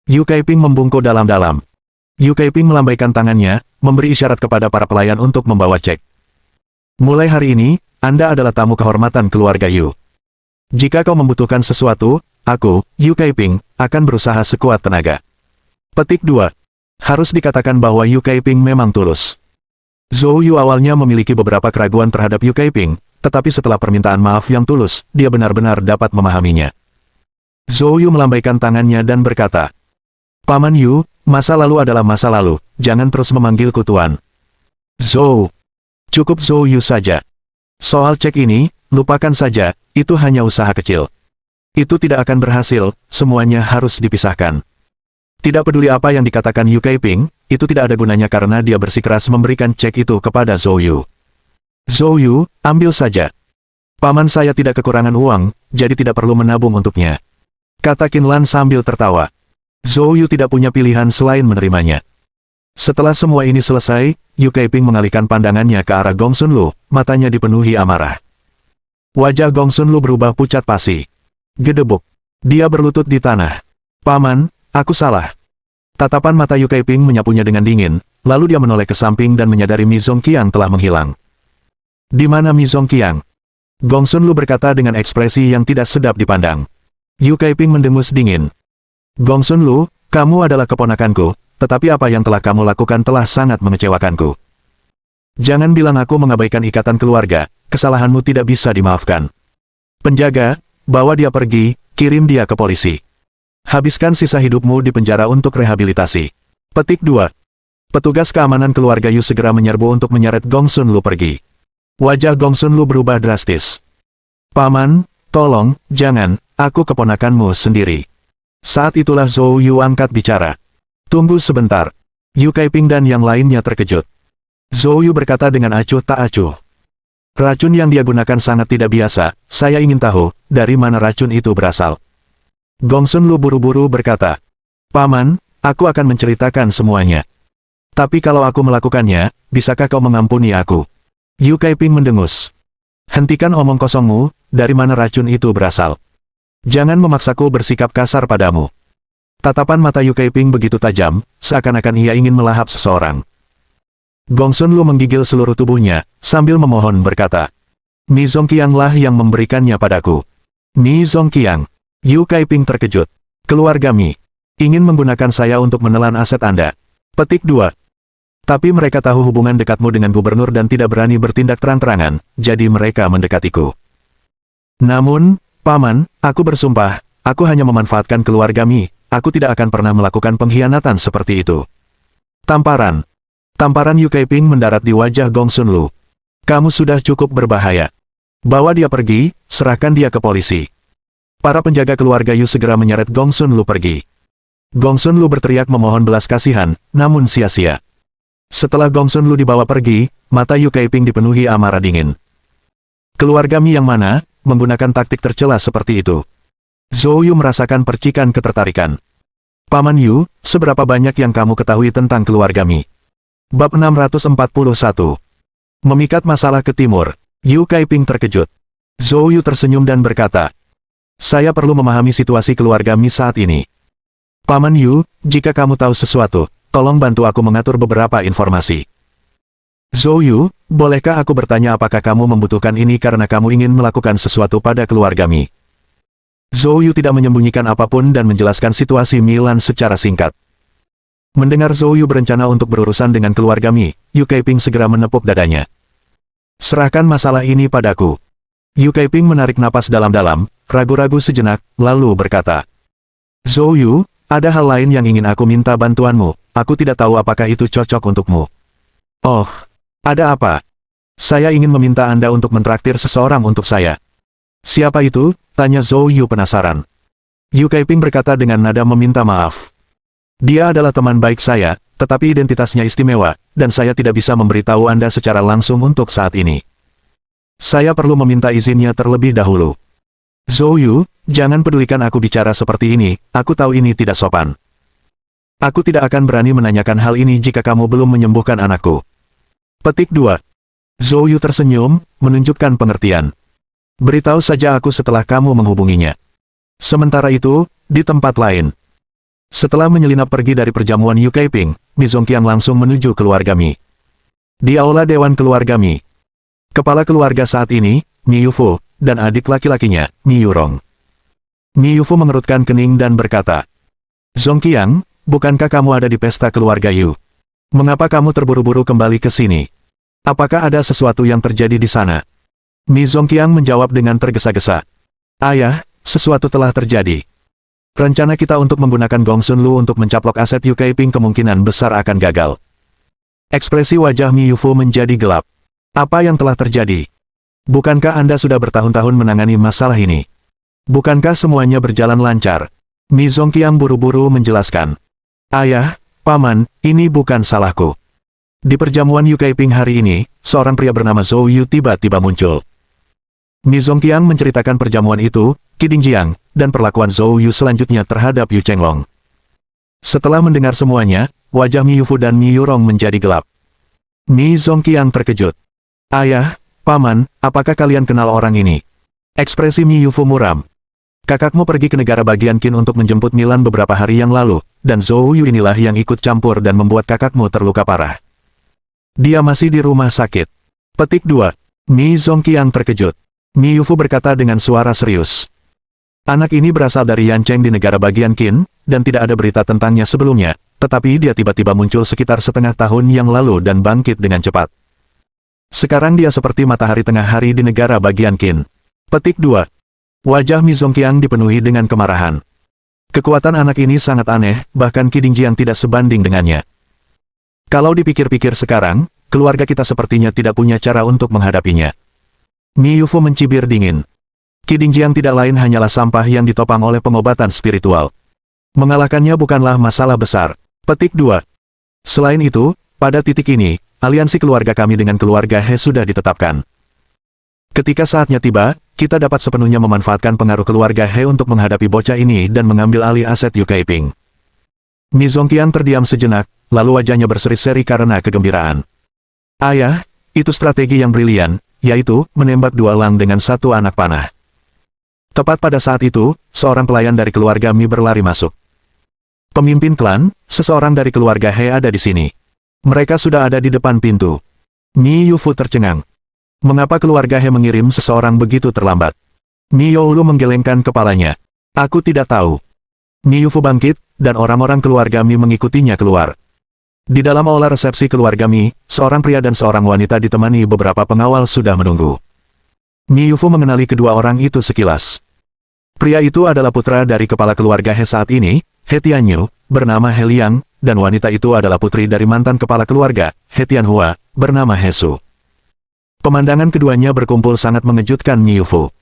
Yu Kaiping membungkuk dalam-dalam. Yu Kaiping melambaikan tangannya, memberi isyarat kepada para pelayan untuk membawa cek. Mulai hari ini, Anda adalah tamu kehormatan keluarga Yu. Jika kau membutuhkan sesuatu, aku, Yu Kaiping, akan berusaha sekuat tenaga. Petik 2. Harus dikatakan bahwa Yu Kaiping memang tulus. Zhou Yu awalnya memiliki beberapa keraguan terhadap Yu Kaiping, tetapi setelah permintaan maaf yang tulus, dia benar-benar dapat memahaminya. Zhou Yu melambaikan tangannya dan berkata, "Paman Yu, masa lalu adalah masa lalu, jangan terus memanggilku Tuan." "Zhou, cukup Zhou Yu saja. Soal cek ini, lupakan saja, itu hanya usaha kecil. Itu tidak akan berhasil, semuanya harus dipisahkan." Tidak peduli apa yang dikatakan Yu Kaiping, itu tidak ada gunanya karena dia bersikeras memberikan cek itu kepada Zhou Yu. "Zhou Yu, ambil saja. Paman saya tidak kekurangan uang, jadi tidak perlu menabung untuknya," kata Qin Lan sambil tertawa. Zhou Yu tidak punya pilihan selain menerimanya. Setelah semua ini selesai, Yu Kaiping mengalihkan pandangannya ke arah Gong Sun Lu, matanya dipenuhi amarah. Wajah Gong Sun Lu berubah pucat pasi. Gedebuk. Dia berlutut di tanah. "Paman, aku salah." Tatapan mata Yu Kaiping menyapunya dengan dingin, lalu dia menoleh ke samping dan menyadari Mi Zongqiang telah menghilang. "Di mana Mi Zongqiang?" Gong Sun Lu berkata dengan ekspresi yang tidak sedap dipandang. Yu Kaiping mendengus dingin. "Gong Sun Lu, kamu adalah keponakanku, tetapi apa yang telah kamu lakukan telah sangat mengecewakanku. Jangan bilang aku mengabaikan ikatan keluarga, kesalahanmu tidak bisa dimaafkan. Penjaga, bawa dia pergi, kirim dia ke polisi. Habiskan sisa hidupmu di penjara untuk rehabilitasi." Petik 2. Petugas keamanan keluarga Yu segera menyerbu untuk menyeret Gong Sun Lu pergi. Wajah Gong Sun Lu berubah drastis. "Paman, tolong, jangan, aku keponakanmu sendiri." Saat itulah Zhou Yu angkat bicara. "Tunggu sebentar." Yu Kaiping dan yang lainnya terkejut. Zhou Yu berkata dengan acuh tak acuh. "Racun yang dia gunakan sangat tidak biasa, saya ingin tahu, dari mana racun itu berasal." Gong Sun Lu buru-buru berkata, "Paman, aku akan menceritakan semuanya. Tapi kalau aku melakukannya, bisakah kau mengampuni aku?" Yu Kaiping mendengus. "Hentikan omong kosongmu, dari mana racun itu berasal? Jangan memaksaku bersikap kasar padamu." Tatapan mata Yu Kaiping begitu tajam, seakan-akan ia ingin melahap seseorang. Gong Sun Lu menggigil seluruh tubuhnya, sambil memohon berkata, "Mi Zongqiang lah yang memberikannya padaku." "Mi Zongqiang?" Yu Kaiping terkejut. "Keluarga Mi ingin menggunakan saya untuk menelan aset Anda." Petik 2. "Tapi mereka tahu hubungan dekatmu dengan gubernur dan tidak berani bertindak terang-terangan, jadi mereka mendekatiku. Namun, Paman, aku bersumpah, aku hanya memanfaatkan keluarga Mi, aku tidak akan pernah melakukan pengkhianatan seperti itu." Tamparan. Tamparan Yu Kaiping mendarat di wajah Gong Sun Lu. "Kamu sudah cukup berbahaya. Bawa dia pergi, serahkan dia ke polisi." Para penjaga keluarga Yu segera menyeret Gong Sun Lu pergi. Gong Sun Lu berteriak memohon belas kasihan, namun sia-sia. Setelah Gong Sun Lu dibawa pergi, mata Yu Kaiping dipenuhi amarah dingin. Keluarga Mi yang mana, menggunakan taktik tercela seperti itu? Zhou Yu merasakan percikan ketertarikan. "Paman Yu, seberapa banyak yang kamu ketahui tentang keluarga Mi?" Bab 641. Memikat masalah ke timur. Yu Kaiping terkejut. Zhou Yu tersenyum dan berkata, "Saya perlu memahami situasi keluarga Mi saat ini. Paman Yu, jika kamu tahu sesuatu, tolong bantu aku mengatur beberapa informasi." "Zhou Yu, bolehkah aku bertanya apakah kamu membutuhkan ini karena kamu ingin melakukan sesuatu pada keluarga Mi?" Zhou Yu tidak menyembunyikan apapun dan menjelaskan situasi Milan secara singkat. Mendengar Zhou Yu berencana untuk berurusan dengan keluarga Mi, Yu Kaiping segera menepuk dadanya. "Serahkan masalah ini padaku." Yu Kaiping menarik napas dalam-dalam, ragu-ragu sejenak, lalu berkata, "Zhou Yu, ada hal lain yang ingin aku minta bantuanmu, aku tidak tahu apakah itu cocok untukmu." "Oh, ada apa?" "Saya ingin meminta Anda untuk mentraktir seseorang untuk saya." "Siapa itu?" tanya Zhou Yu penasaran. Yu Kaiping berkata dengan nada meminta maaf. "Dia adalah teman baik saya, tetapi identitasnya istimewa, dan saya tidak bisa memberitahu Anda secara langsung untuk saat ini. Saya perlu meminta izinnya terlebih dahulu." "Zhou Yu, jangan pedulikan aku bicara seperti ini, aku tahu ini tidak sopan. Aku tidak akan berani menanyakan hal ini jika kamu belum menyembuhkan anakku." Petik 2. Zhou Yu tersenyum, menunjukkan pengertian. "Beritahu saja aku setelah kamu menghubunginya." Sementara itu, di tempat lain. Setelah menyelinap pergi dari perjamuan Yu Kaiping, Mi Zongqiang langsung menuju keluarga Mi. Di aula Dewan Keluarga Mi. Kepala keluarga saat ini, Mi Yufu, dan adik laki-lakinya, Mi Yurong. Mi Yufu mengerutkan kening dan berkata, "Zongqiang, bukankah kamu ada di pesta keluarga Yu? Mengapa kamu terburu-buru kembali ke sini?" Apakah ada sesuatu yang terjadi di sana? Mi Zongqiang menjawab dengan tergesa-gesa. Ayah, sesuatu telah terjadi. Rencana kita untuk menggunakan Gong Sun Lu untuk mencaplok aset Yu Kaiping kemungkinan besar akan gagal. Ekspresi wajah Mi Yufu menjadi gelap. Apa yang telah terjadi? Bukankah Anda sudah bertahun-tahun menangani masalah ini? Bukankah semuanya berjalan lancar? Mi Zongqiang buru-buru menjelaskan. Ayah, Paman, ini bukan salahku. Di perjamuan Yu Kaiping hari ini, seorang pria bernama Zhou Yu tiba-tiba muncul. Mi Zongqiang menceritakan perjamuan itu, Qi Dingjiang, dan perlakuan Zhou Yu selanjutnya terhadap Yu Chenglong. Setelah mendengar semuanya, wajah Mi Yufu dan Mi Yurong menjadi gelap. Mi Zongqiang terkejut. Ayah, Paman, apakah kalian kenal orang ini? Ekspresi Mi Yufu muram. Kakakmu pergi ke negara bagian Qin untuk menjemput Milan beberapa hari yang lalu, dan Zhou Yu inilah yang ikut campur dan membuat kakakmu terluka parah. Dia masih di rumah sakit. Petik 2. Mi Zongqiang terkejut. Mi Yufu berkata dengan suara serius. Anak ini berasal dari Yancheng di negara bagian Qin, dan tidak ada berita tentangnya sebelumnya, tetapi dia tiba-tiba muncul sekitar setengah tahun yang lalu dan bangkit dengan cepat. Sekarang dia seperti matahari tengah hari di negara bagian Qin. Petik 2. Wajah Mi Zongqiang dipenuhi dengan kemarahan. Kekuatan anak ini sangat aneh, bahkan Qi Dingjiang tidak sebanding dengannya. Kalau dipikir-pikir sekarang, keluarga kita sepertinya tidak punya cara untuk menghadapinya. Mi Yufu mencibir dingin. Qi Dingjiang tidak lain hanyalah sampah yang ditopang oleh pengobatan spiritual. Mengalahkannya bukanlah masalah besar. Petik 2. Selain itu, pada titik ini, aliansi keluarga kami dengan keluarga He sudah ditetapkan. Ketika saatnya tiba, kita dapat sepenuhnya memanfaatkan pengaruh keluarga He untuk menghadapi bocah ini dan mengambil alih aset Yu Kaiping. Mi Zongqiang terdiam sejenak, lalu wajahnya berseri-seri karena kegembiraan. Ayah, itu strategi yang brilian, yaitu menembak dua elang dengan satu anak panah. Tepat pada saat itu, seorang pelayan dari keluarga Mi berlari masuk. Pemimpin klan, seseorang dari keluarga He ada di sini. Mereka sudah ada di depan pintu. Mi Yufu tercengang. Mengapa keluarga He mengirim seseorang begitu terlambat? Mi Youlu menggelengkan kepalanya. Aku tidak tahu. Mi Yufu bangkit, dan orang-orang keluarga Mi mengikutinya keluar. Di dalam aula resepsi keluarga Mi, seorang pria dan seorang wanita ditemani beberapa pengawal sudah menunggu. Mi Yufu mengenali kedua orang itu sekilas. Pria itu adalah putra dari kepala keluarga He saat ini, He Tianyu, bernama He Liang, dan wanita itu adalah putri dari mantan kepala keluarga, He Tianhua, bernama He Su. Pemandangan keduanya berkumpul sangat mengejutkan Mi Yufu.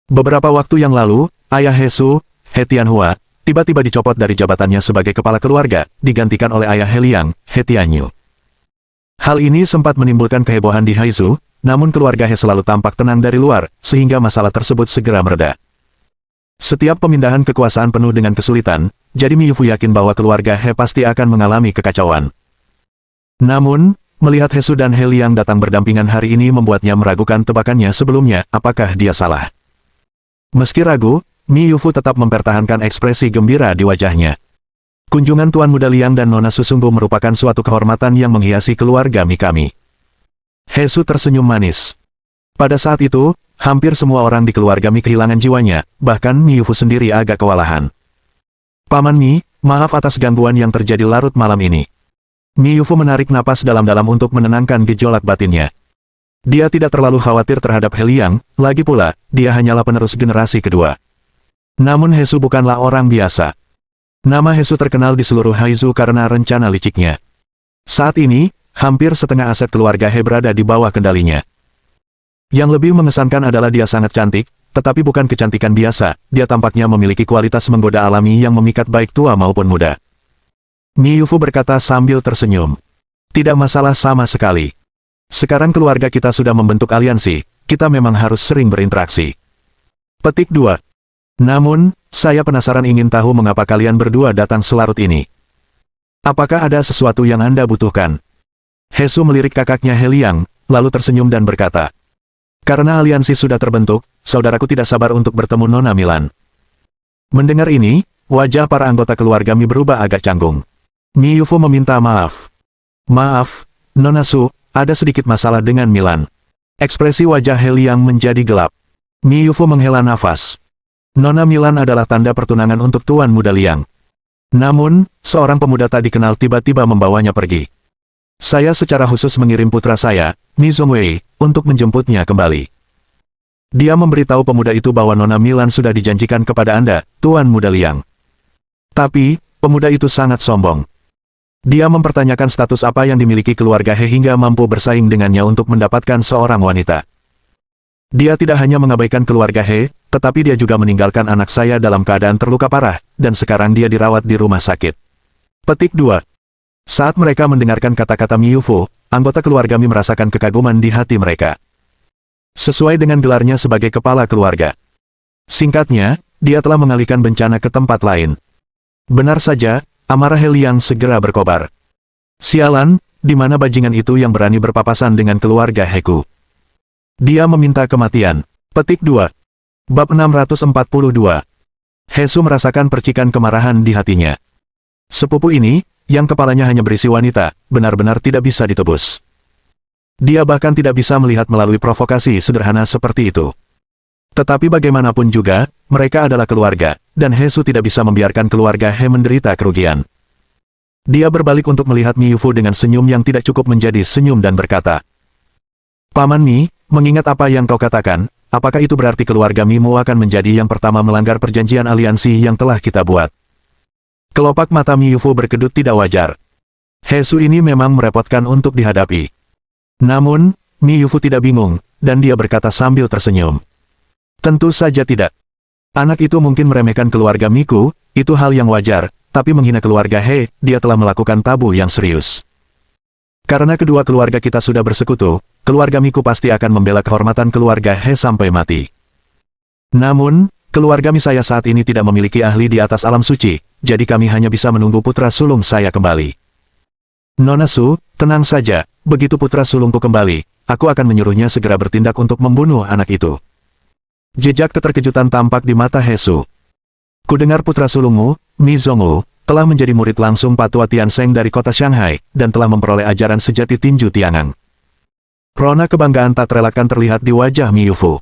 Beberapa waktu yang lalu, ayah He Su, He Tianhua, tiba-tiba dicopot dari jabatannya sebagai kepala keluarga, digantikan oleh ayah He Liang, He Tianyu. Hal ini sempat menimbulkan kehebohan di Haizu, namun keluarga He selalu tampak tenang dari luar, sehingga masalah tersebut segera mereda. Setiap pemindahan kekuasaan penuh dengan kesulitan, jadi Mi Yufu yakin bahwa keluarga He pasti akan mengalami kekacauan. Namun, melihat He Su dan He Liang datang berdampingan hari ini membuatnya meragukan tebakannya sebelumnya, apakah dia salah. Meski ragu, Mi Yufu tetap mempertahankan ekspresi gembira di wajahnya. Kunjungan Tuan Muda Liang dan Nona Su sungguh merupakan suatu kehormatan yang menghiasi keluarga Mi kami. He Su tersenyum manis. Pada saat itu, hampir semua orang di keluarga Mi kehilangan jiwanya, bahkan Mi Yufu sendiri agak kewalahan. Paman Mi, maaf atas gangguan yang terjadi larut malam ini. Mi Yufu menarik napas dalam-dalam untuk menenangkan gejolak batinnya. Dia tidak terlalu khawatir terhadap He Liang, lagi pula, dia hanyalah penerus generasi kedua. Namun He Su bukanlah orang biasa. Nama He Su terkenal di seluruh Haizu karena rencana liciknya. Saat ini, hampir setengah aset keluarga He berada di bawah kendalinya. Yang lebih mengesankan adalah dia sangat cantik, tetapi bukan kecantikan biasa, dia tampaknya memiliki kualitas menggoda alami yang memikat baik tua maupun muda. Mi Yufu berkata sambil tersenyum. Tidak masalah sama sekali. Sekarang keluarga kita sudah membentuk aliansi, kita memang harus sering berinteraksi. Petik 2. Namun, saya penasaran ingin tahu mengapa kalian berdua datang selarut ini. Apakah ada sesuatu yang Anda butuhkan? He Su melirik kakaknya He Liang, lalu tersenyum dan berkata. Karena aliansi sudah terbentuk, saudaraku tidak sabar untuk bertemu Nona Milan. Mendengar ini, wajah para anggota keluarga Mi berubah agak canggung. Mi Yufu meminta maaf. Maaf, Nona Su, ada sedikit masalah dengan Milan. Ekspresi wajah He Liang menjadi gelap. Mi Yufu menghela nafas. Nona Milan adalah tanda pertunangan untuk Tuan Muda Liang. Namun, seorang pemuda tak dikenal tiba-tiba membawanya pergi. Saya secara khusus mengirim putra saya, Mi Zhongwei, untuk menjemputnya kembali. Dia memberitahu pemuda itu bahwa Nona Milan sudah dijanjikan kepada Anda, Tuan Muda Liang. Tapi, pemuda itu sangat sombong. Dia mempertanyakan status apa yang dimiliki keluarga He hingga mampu bersaing dengannya untuk mendapatkan seorang wanita. Dia tidak hanya mengabaikan keluarga He, tetapi dia juga meninggalkan anak saya dalam keadaan terluka parah, dan sekarang dia dirawat di rumah sakit. Petik 2. Saat mereka mendengarkan kata-kata Mi Yufo, anggota keluarga Mi merasakan kekaguman di hati mereka. Sesuai dengan gelarnya sebagai kepala keluarga. Singkatnya, dia telah mengalihkan bencana ke tempat lain. Benar saja, amarah He Liang segera berkobar. Sialan, di mana bajingan itu yang berani berpapasan dengan keluarga Heku? Dia meminta kematian. Petik 2. Bab 642. Hesu merasakan percikan kemarahan di hatinya. Sepupu ini, yang kepalanya hanya berisi wanita, benar-benar tidak bisa ditebus. Dia bahkan tidak bisa melihat melalui provokasi sederhana seperti itu. Tetapi bagaimanapun juga, mereka adalah keluarga, dan Hesu tidak bisa membiarkan keluarga He menderita kerugian. Dia berbalik untuk melihat Mi Yufu dengan senyum yang tidak cukup menjadi senyum dan berkata, Paman Mi, mengingat apa yang kau katakan, apakah itu berarti keluarga Mimu akan menjadi yang pertama melanggar perjanjian aliansi yang telah kita buat? Kelopak mata Mi Yufu berkedut tidak wajar. Hesu ini memang merepotkan untuk dihadapi. Namun, Mi Yufu tidak bingung, dan dia berkata sambil tersenyum. Tentu saja tidak. Anak itu mungkin meremehkan keluarga Miku, itu hal yang wajar, tapi menghina keluarga He, dia telah melakukan tabu yang serius. Karena kedua keluarga kita sudah bersekutu, keluarga Miku pasti akan membela kehormatan keluarga He sampai mati. Namun, keluarga Mi saya saat ini tidak memiliki ahli di atas alam suci, jadi kami hanya bisa menunggu putra sulung saya kembali. Nona Su, tenang saja. Begitu putra sulungku kembali, aku akan menyuruhnya segera bertindak untuk membunuh anak itu. Jejak keterkejutan tampak di mata Hesu. Kudengar putra sulungmu, Mi Zhongwu, telah menjadi murid langsung Patua Tiansheng dari kota Shanghai, dan telah memperoleh ajaran sejati tinju Tiangang. Rona kebanggaan tak terelakkan terlihat di wajah Mi Yufu.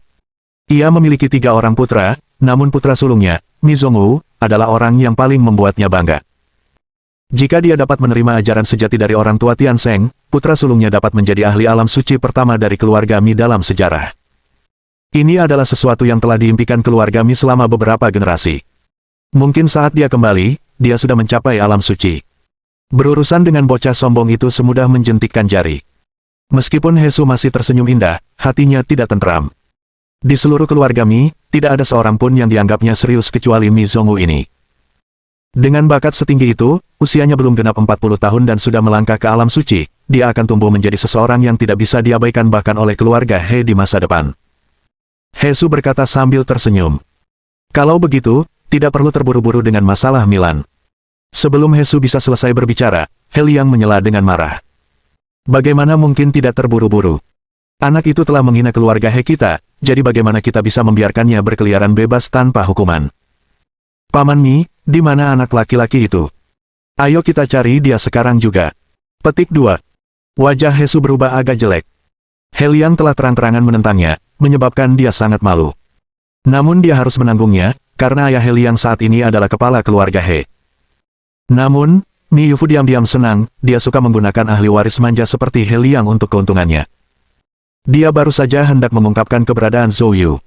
Ia memiliki 3 orang putra, namun putra sulungnya, Mi Zhongwu, adalah orang yang paling membuatnya bangga. Jika dia dapat menerima ajaran sejati dari orang tua Tiansheng, putra sulungnya dapat menjadi ahli alam suci pertama dari keluarga Mi dalam sejarah. Ini adalah sesuatu yang telah diimpikan keluarga Mi selama beberapa generasi. Mungkin saat dia kembali, dia sudah mencapai alam suci. Berurusan dengan bocah sombong itu semudah menjentikkan jari. Meskipun Hesu masih tersenyum indah, hatinya tidak tentram. Di seluruh keluarga Mi, tidak ada seorang pun yang dianggapnya serius kecuali Mi Zhongwu ini. Dengan bakat setinggi itu, usianya belum genap 40 tahun dan sudah melangkah ke alam suci, dia akan tumbuh menjadi seseorang yang tidak bisa diabaikan bahkan oleh keluarga He di masa depan. Hesu berkata sambil tersenyum. Kalau begitu, tidak perlu terburu-buru dengan masalah Milan. Sebelum Hesu bisa selesai berbicara, He Liang menyela dengan marah. Bagaimana mungkin tidak terburu-buru? Anak itu telah menghina keluarga He kita, jadi bagaimana kita bisa membiarkannya berkeliaran bebas tanpa hukuman? Paman Mi, di mana anak laki-laki itu? Ayo kita cari dia sekarang juga. Petik 2. Wajah Hesu berubah agak jelek. He Liang telah terang-terangan menentangnya, menyebabkan dia sangat malu. Namun dia harus menanggungnya, karena ayah He Liang saat ini adalah kepala keluarga He. Namun, Mi Yufu diam-diam senang, dia suka menggunakan ahli waris manja seperti He Liang untuk keuntungannya. Dia baru saja hendak mengungkapkan keberadaan Zhou Yu.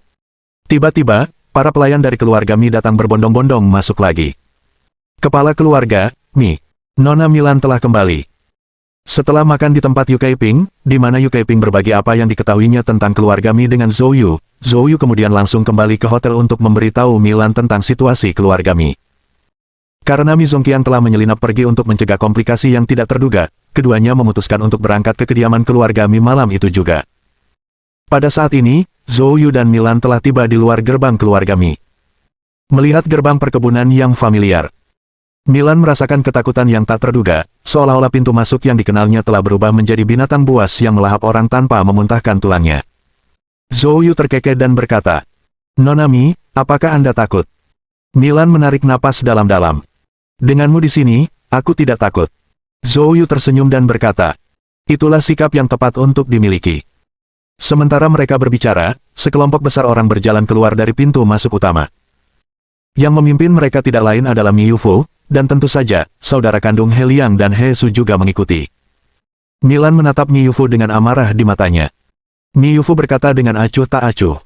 Tiba-tiba, para pelayan dari keluarga Mi datang berbondong-bondong masuk lagi. Kepala keluarga, Mi. Nona Milan telah kembali. Setelah makan di tempat Yu Kaiping, di mana Yu Kaiping berbagi apa yang diketahuinya tentang keluarga Mi dengan Zhou Yu kemudian langsung kembali ke hotel untuk memberitahu Milan tentang situasi keluarga Mi. Karena Mi Zhongqiang telah menyelinap pergi untuk mencegah komplikasi yang tidak terduga, keduanya memutuskan untuk berangkat ke kediaman keluarga Mi malam itu juga. Pada saat ini, Zhou Yu dan Milan telah tiba di luar gerbang keluarga Mi. Melihat gerbang perkebunan yang familiar, Milan merasakan ketakutan yang tak terduga, seolah-olah pintu masuk yang dikenalnya telah berubah menjadi binatang buas yang melahap orang tanpa memuntahkan tulangnya. Zhou Yu terkekeh dan berkata, Nona Mi, apakah Anda takut? Milan menarik napas dalam-dalam. Denganmu di sini, aku tidak takut. Zhou Yu tersenyum dan berkata, itulah sikap yang tepat untuk dimiliki. Sementara mereka berbicara, sekelompok besar orang berjalan keluar dari pintu masuk utama. Yang memimpin mereka tidak lain adalah Mi Yufu, dan tentu saja, saudara kandung He Liang dan He Su juga mengikuti. Milan menatap Mi Yufu dengan amarah di matanya. Mi Yufu berkata dengan acuh tak acuh.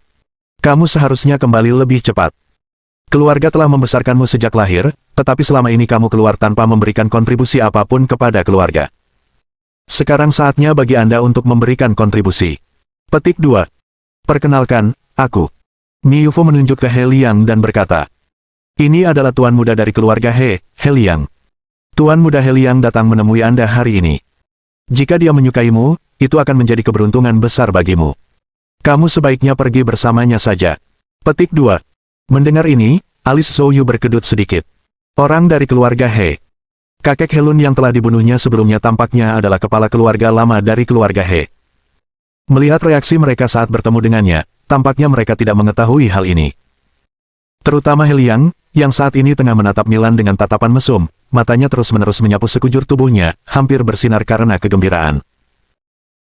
Kamu seharusnya kembali lebih cepat. Keluarga telah membesarkanmu sejak lahir, tetapi selama ini kamu keluar tanpa memberikan kontribusi apapun kepada keluarga. Sekarang saatnya bagi Anda untuk memberikan kontribusi. Petik 2. Perkenalkan, aku. Mi Yufu menunjuk ke He Liang dan berkata, ini adalah tuan muda dari keluarga He Liang. Tuan muda He Liang datang menemui Anda hari ini. Jika dia menyukaimu, itu akan menjadi keberuntungan besar bagimu. Kamu sebaiknya pergi bersamanya saja. Petik 2. Mendengar ini, alis Zhou Yu berkedut sedikit. Orang dari keluarga He. Kakek Helun yang telah dibunuhnya sebelumnya tampaknya adalah kepala keluarga lama dari keluarga He. Melihat reaksi mereka saat bertemu dengannya, tampaknya mereka tidak mengetahui hal ini. Terutama He Liang, yang saat ini tengah menatap Milan dengan tatapan mesum, matanya terus-menerus menyapu sekujur tubuhnya, hampir bersinar karena kegembiraan.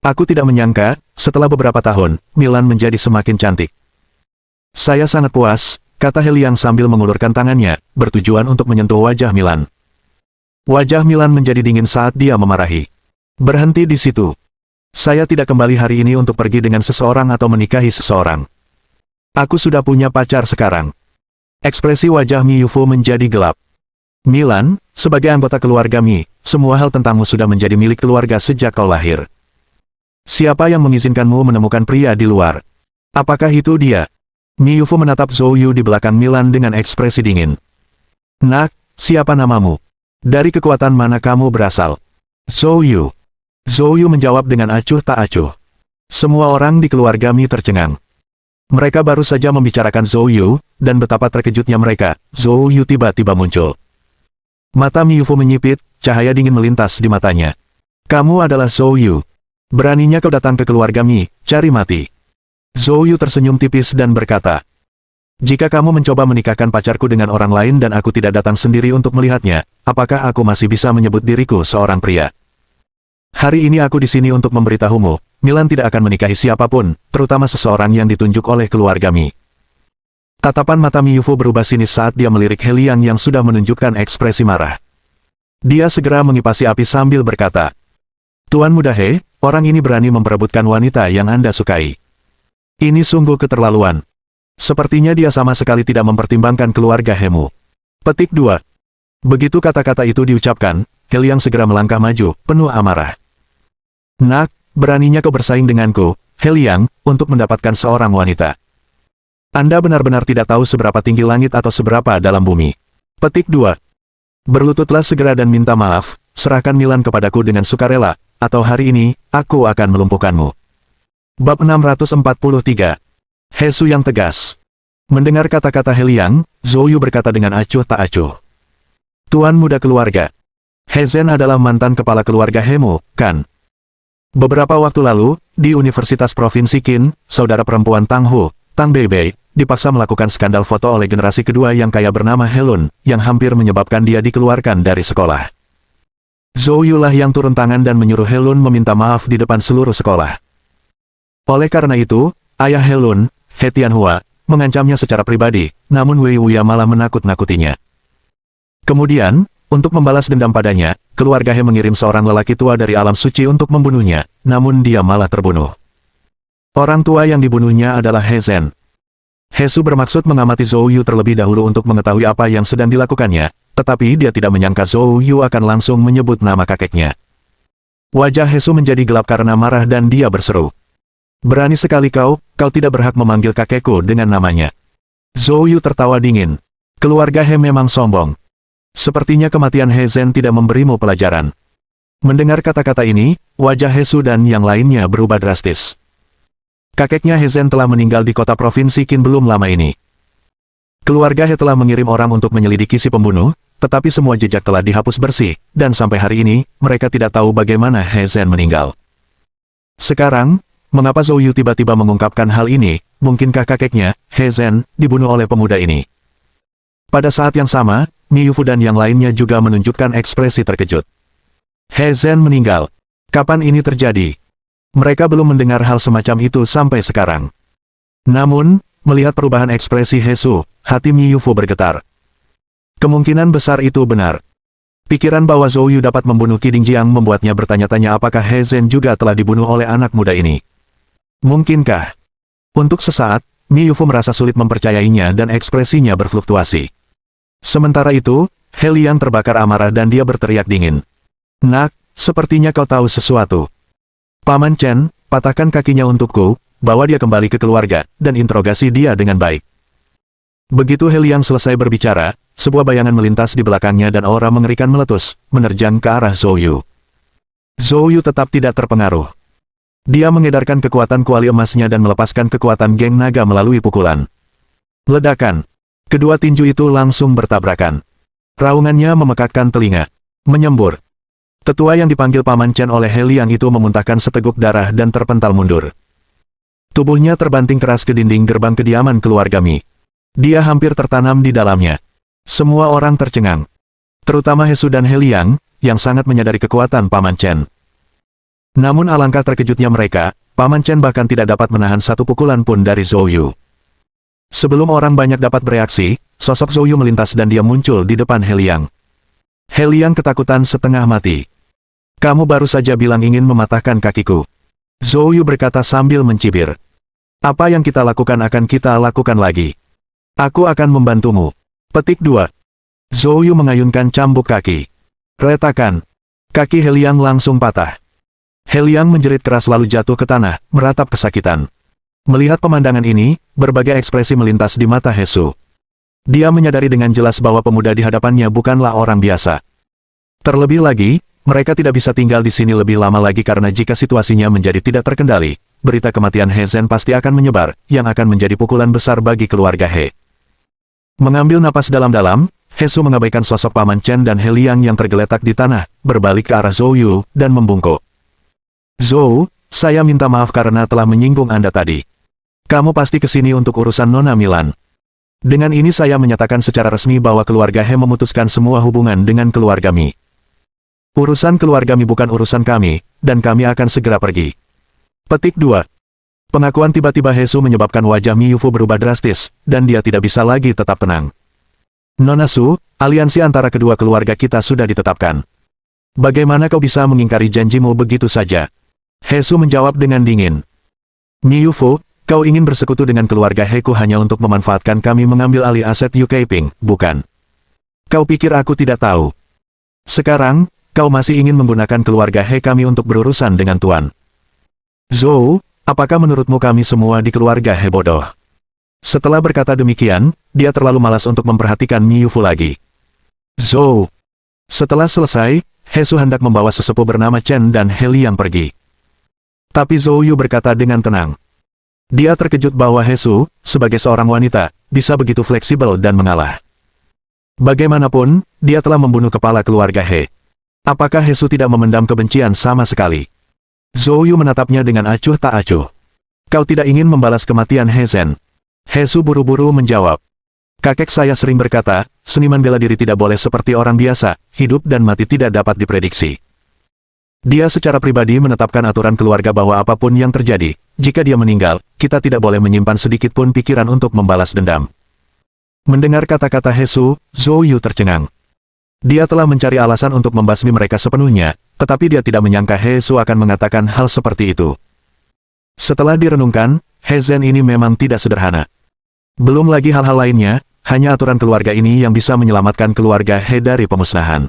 Aku tidak menyangka, setelah beberapa tahun, Milan menjadi semakin cantik. Saya sangat puas, kata He Liang sambil mengulurkan tangannya, bertujuan untuk menyentuh wajah Milan. Wajah Milan menjadi dingin saat dia memarahi. Berhenti di situ. Saya tidak kembali hari ini untuk pergi dengan seseorang atau menikahi seseorang. Aku sudah punya pacar sekarang. Ekspresi wajah Mi Yufu menjadi gelap. Milan, sebagai anggota keluarga Mi, semua hal tentangmu sudah menjadi milik keluarga sejak kau lahir. Siapa yang mengizinkanmu menemukan pria di luar? Apakah itu dia? Mi Yufu menatap Zhou Yu di belakang Milan dengan ekspresi dingin. Nak, siapa namamu? Dari kekuatan mana kamu berasal? Zhou Yu. Zhou Yu menjawab dengan acuh tak acuh. Semua orang di keluarga Mi tercengang. Mereka baru saja membicarakan Zhou Yu, dan betapa terkejutnya mereka, Zhou Yu tiba-tiba muncul. Mata Mi Yufu menyipit, cahaya dingin melintas di matanya. Kamu adalah Zhou Yu. Beraninya kau datang ke keluarga Mi, cari mati. Zhou Yu tersenyum tipis dan berkata, jika kamu mencoba menikahkan pacarku dengan orang lain dan aku tidak datang sendiri untuk melihatnya, apakah aku masih bisa menyebut diriku seorang pria? Hari ini aku di sini untuk memberitahumu, Milan tidak akan menikahi siapapun, terutama seseorang yang ditunjuk oleh keluarga Mi. Tatapan mata Mi Yufu berubah sinis saat dia melirik He Liang yang sudah menunjukkan ekspresi marah. Dia segera mengipasi api sambil berkata, Tuan muda He, orang ini berani memperebutkan wanita yang Anda sukai. Ini sungguh keterlaluan. Sepertinya dia sama sekali tidak mempertimbangkan keluarga Hemu. Petik 2. Begitu kata-kata itu diucapkan, He Liang segera melangkah maju, penuh amarah. Nak, beraninya kau bersaing denganku, He Liang, untuk mendapatkan seorang wanita. Anda benar-benar tidak tahu seberapa tinggi langit atau seberapa dalam bumi. Petik 2. Berlututlah segera dan minta maaf, serahkan Milan kepadaku dengan sukarela, atau hari ini, aku akan melumpuhkanmu. Bab 643. Hesu yang tegas. Mendengar kata-kata He Liang, Zhou Yu berkata dengan acuh tak acuh. Tuan muda keluarga. He Zhen adalah mantan kepala keluarga Hemu, kan? Beberapa waktu lalu, di Universitas Provinsi Qin, saudara perempuan Tang Hu, Tang Beibei, dipaksa melakukan skandal foto oleh generasi kedua yang kaya bernama Helun, yang hampir menyebabkan dia dikeluarkan dari sekolah. Zhou Yu lah yang turun tangan dan menyuruh Helun meminta maaf di depan seluruh sekolah. Oleh karena itu, ayah Helun, He Tianhua, mengancamnya secara pribadi, namun Wei Wuya malah menakut-nakutinya. Kemudian, untuk membalas dendam padanya, keluarga He mengirim seorang lelaki tua dari alam suci untuk membunuhnya, namun dia malah terbunuh. Orang tua yang dibunuhnya adalah He Zhen. Hesu bermaksud mengamati Zhou Yu terlebih dahulu untuk mengetahui apa yang sedang dilakukannya, tetapi dia tidak menyangka Zhou Yu akan langsung menyebut nama kakeknya. Wajah Hesu menjadi gelap karena marah dan dia berseru. Berani sekali kau tidak berhak memanggil kakekku dengan namanya. Zhou Yu tertawa dingin. Keluarga He memang sombong. Sepertinya kematian He Zhen tidak memberimu pelajaran. Mendengar kata-kata ini, wajah Hesu dan yang lainnya berubah drastis. Kakeknya He Zhen telah meninggal di kota provinsi Qin belum lama ini. Keluarga He telah mengirim orang untuk menyelidiki si pembunuh, tetapi semua jejak telah dihapus bersih, dan sampai hari ini, mereka tidak tahu bagaimana He Zhen meninggal. Sekarang, mengapa Zhou Yu tiba-tiba mengungkapkan hal ini, mungkinkah kakeknya, He Zhen, dibunuh oleh pemuda ini? Pada saat yang sama, Mi Yufu dan yang lainnya juga menunjukkan ekspresi terkejut. He Zhen meninggal. Kapan ini terjadi? Mereka belum mendengar hal semacam itu sampai sekarang. Namun, melihat perubahan ekspresi Hesu, hati Mi Yufu bergetar. Kemungkinan besar itu benar. Pikiran bahwa Zhou Yu dapat membunuh Qi Dingjiang membuatnya bertanya-tanya apakah He Zhen juga telah dibunuh oleh anak muda ini. Mungkinkah? Untuk sesaat, Mi Yufu merasa sulit mempercayainya dan ekspresinya berfluktuasi. Sementara itu, He Liang terbakar amarah dan dia berteriak dingin. Nak, sepertinya kau tahu sesuatu. Paman Chen, patahkan kakinya untukku, bawa dia kembali ke keluarga, dan interogasi dia dengan baik. Begitu He Liang selesai berbicara, sebuah bayangan melintas di belakangnya dan aura mengerikan meletus, menerjang ke arah Zhou Yu. Zhou Yu tetap tidak terpengaruh. Dia mengedarkan kekuatan kuali emasnya dan melepaskan kekuatan geng naga melalui pukulan. Ledakan. Kedua tinju itu langsung bertabrakan. Raungannya memekakkan telinga. Menyembur. Tetua yang dipanggil Paman Chen oleh He Liang itu memuntahkan seteguk darah dan terpental mundur. Tubuhnya terbanting keras ke dinding gerbang kediaman keluarga Mi. Dia hampir tertanam di dalamnya. Semua orang tercengang. Terutama He Su dan He Liang, yang sangat menyadari kekuatan Paman Chen. Namun alangkah terkejutnya mereka, Paman Chen bahkan tidak dapat menahan satu pukulan pun dari Zhou Yu. Sebelum orang banyak dapat bereaksi, sosok Zhou Yu melintas dan dia muncul di depan He Liang. He Liang ketakutan setengah mati. Kamu baru saja bilang ingin mematahkan kakiku. Zhou Yu berkata sambil mencibir. Apa yang kita lakukan akan kita lakukan lagi. Aku akan membantumu. Petik 2. Zhou Yu mengayunkan cambuk kaki. Retakan. Kaki He Liang langsung patah. He Liang menjerit keras lalu jatuh ke tanah, meratap kesakitan. Melihat pemandangan ini, berbagai ekspresi melintas di mata He Su. Dia menyadari dengan jelas bahwa pemuda di hadapannya bukanlah orang biasa. Terlebih lagi, mereka tidak bisa tinggal di sini lebih lama lagi karena jika situasinya menjadi tidak terkendali, berita kematian He Zhen pasti akan menyebar, yang akan menjadi pukulan besar bagi keluarga He. Mengambil napas dalam-dalam, He Su mengabaikan sosok Paman Chen dan He Liang yang tergeletak di tanah, berbalik ke arah Zhou Yu, dan membungkuk. Zhou, saya minta maaf karena telah menyinggung Anda tadi. Kamu pasti kesini untuk urusan Nona Milan. Dengan ini saya menyatakan secara resmi bahwa keluarga He memutuskan semua hubungan dengan keluarga Mi. Urusan keluarga Mi bukan urusan kami, dan kami akan segera pergi. Petik 2. Pengakuan tiba-tiba He Su menyebabkan wajah Mi Yufu berubah drastis, dan dia tidak bisa lagi tetap tenang. Nona Su, aliansi antara kedua keluarga kita sudah ditetapkan. Bagaimana kau bisa mengingkari janjimu begitu saja? He Su menjawab dengan dingin. Mi Yufu, kau ingin bersekutu dengan keluarga He Ku hanya untuk memanfaatkan kami mengambil alih aset Yu Keiping, bukan? Kau pikir aku tidak tahu? Sekarang, kau masih ingin menggunakan keluarga He kami untuk berurusan dengan Tuan. Zhou, apakah menurutmu kami semua di keluarga He bodoh? Setelah berkata demikian, dia terlalu malas untuk memperhatikan Mi Yufu lagi. Zhou. Setelah selesai, He Su hendak membawa sesepuh bernama Chen dan He Liang pergi. Tapi Zhou Yu berkata dengan tenang. Dia terkejut bahwa He Su, sebagai seorang wanita, bisa begitu fleksibel dan mengalah. Bagaimanapun, dia telah membunuh kepala keluarga He. Apakah He Su tidak memendam kebencian sama sekali? Zhou Yu menatapnya dengan acuh tak acuh. Kau tidak ingin membalas kematian He Zhen? He Su buru-buru menjawab. Kakek saya sering berkata, seniman bela diri tidak boleh seperti orang biasa, hidup dan mati tidak dapat diprediksi. Dia secara pribadi menetapkan aturan keluarga bahwa apapun yang terjadi, jika dia meninggal, kita tidak boleh menyimpan sedikit pun pikiran untuk membalas dendam. Mendengar kata-kata He Su, Zhou Yu tercengang. Dia telah mencari alasan untuk membasmi mereka sepenuhnya, tetapi dia tidak menyangka He Su akan mengatakan hal seperti itu. Setelah direnungkan, He Zhen ini memang tidak sederhana. Belum lagi hal-hal lainnya, hanya aturan keluarga ini yang bisa menyelamatkan keluarga He dari pemusnahan.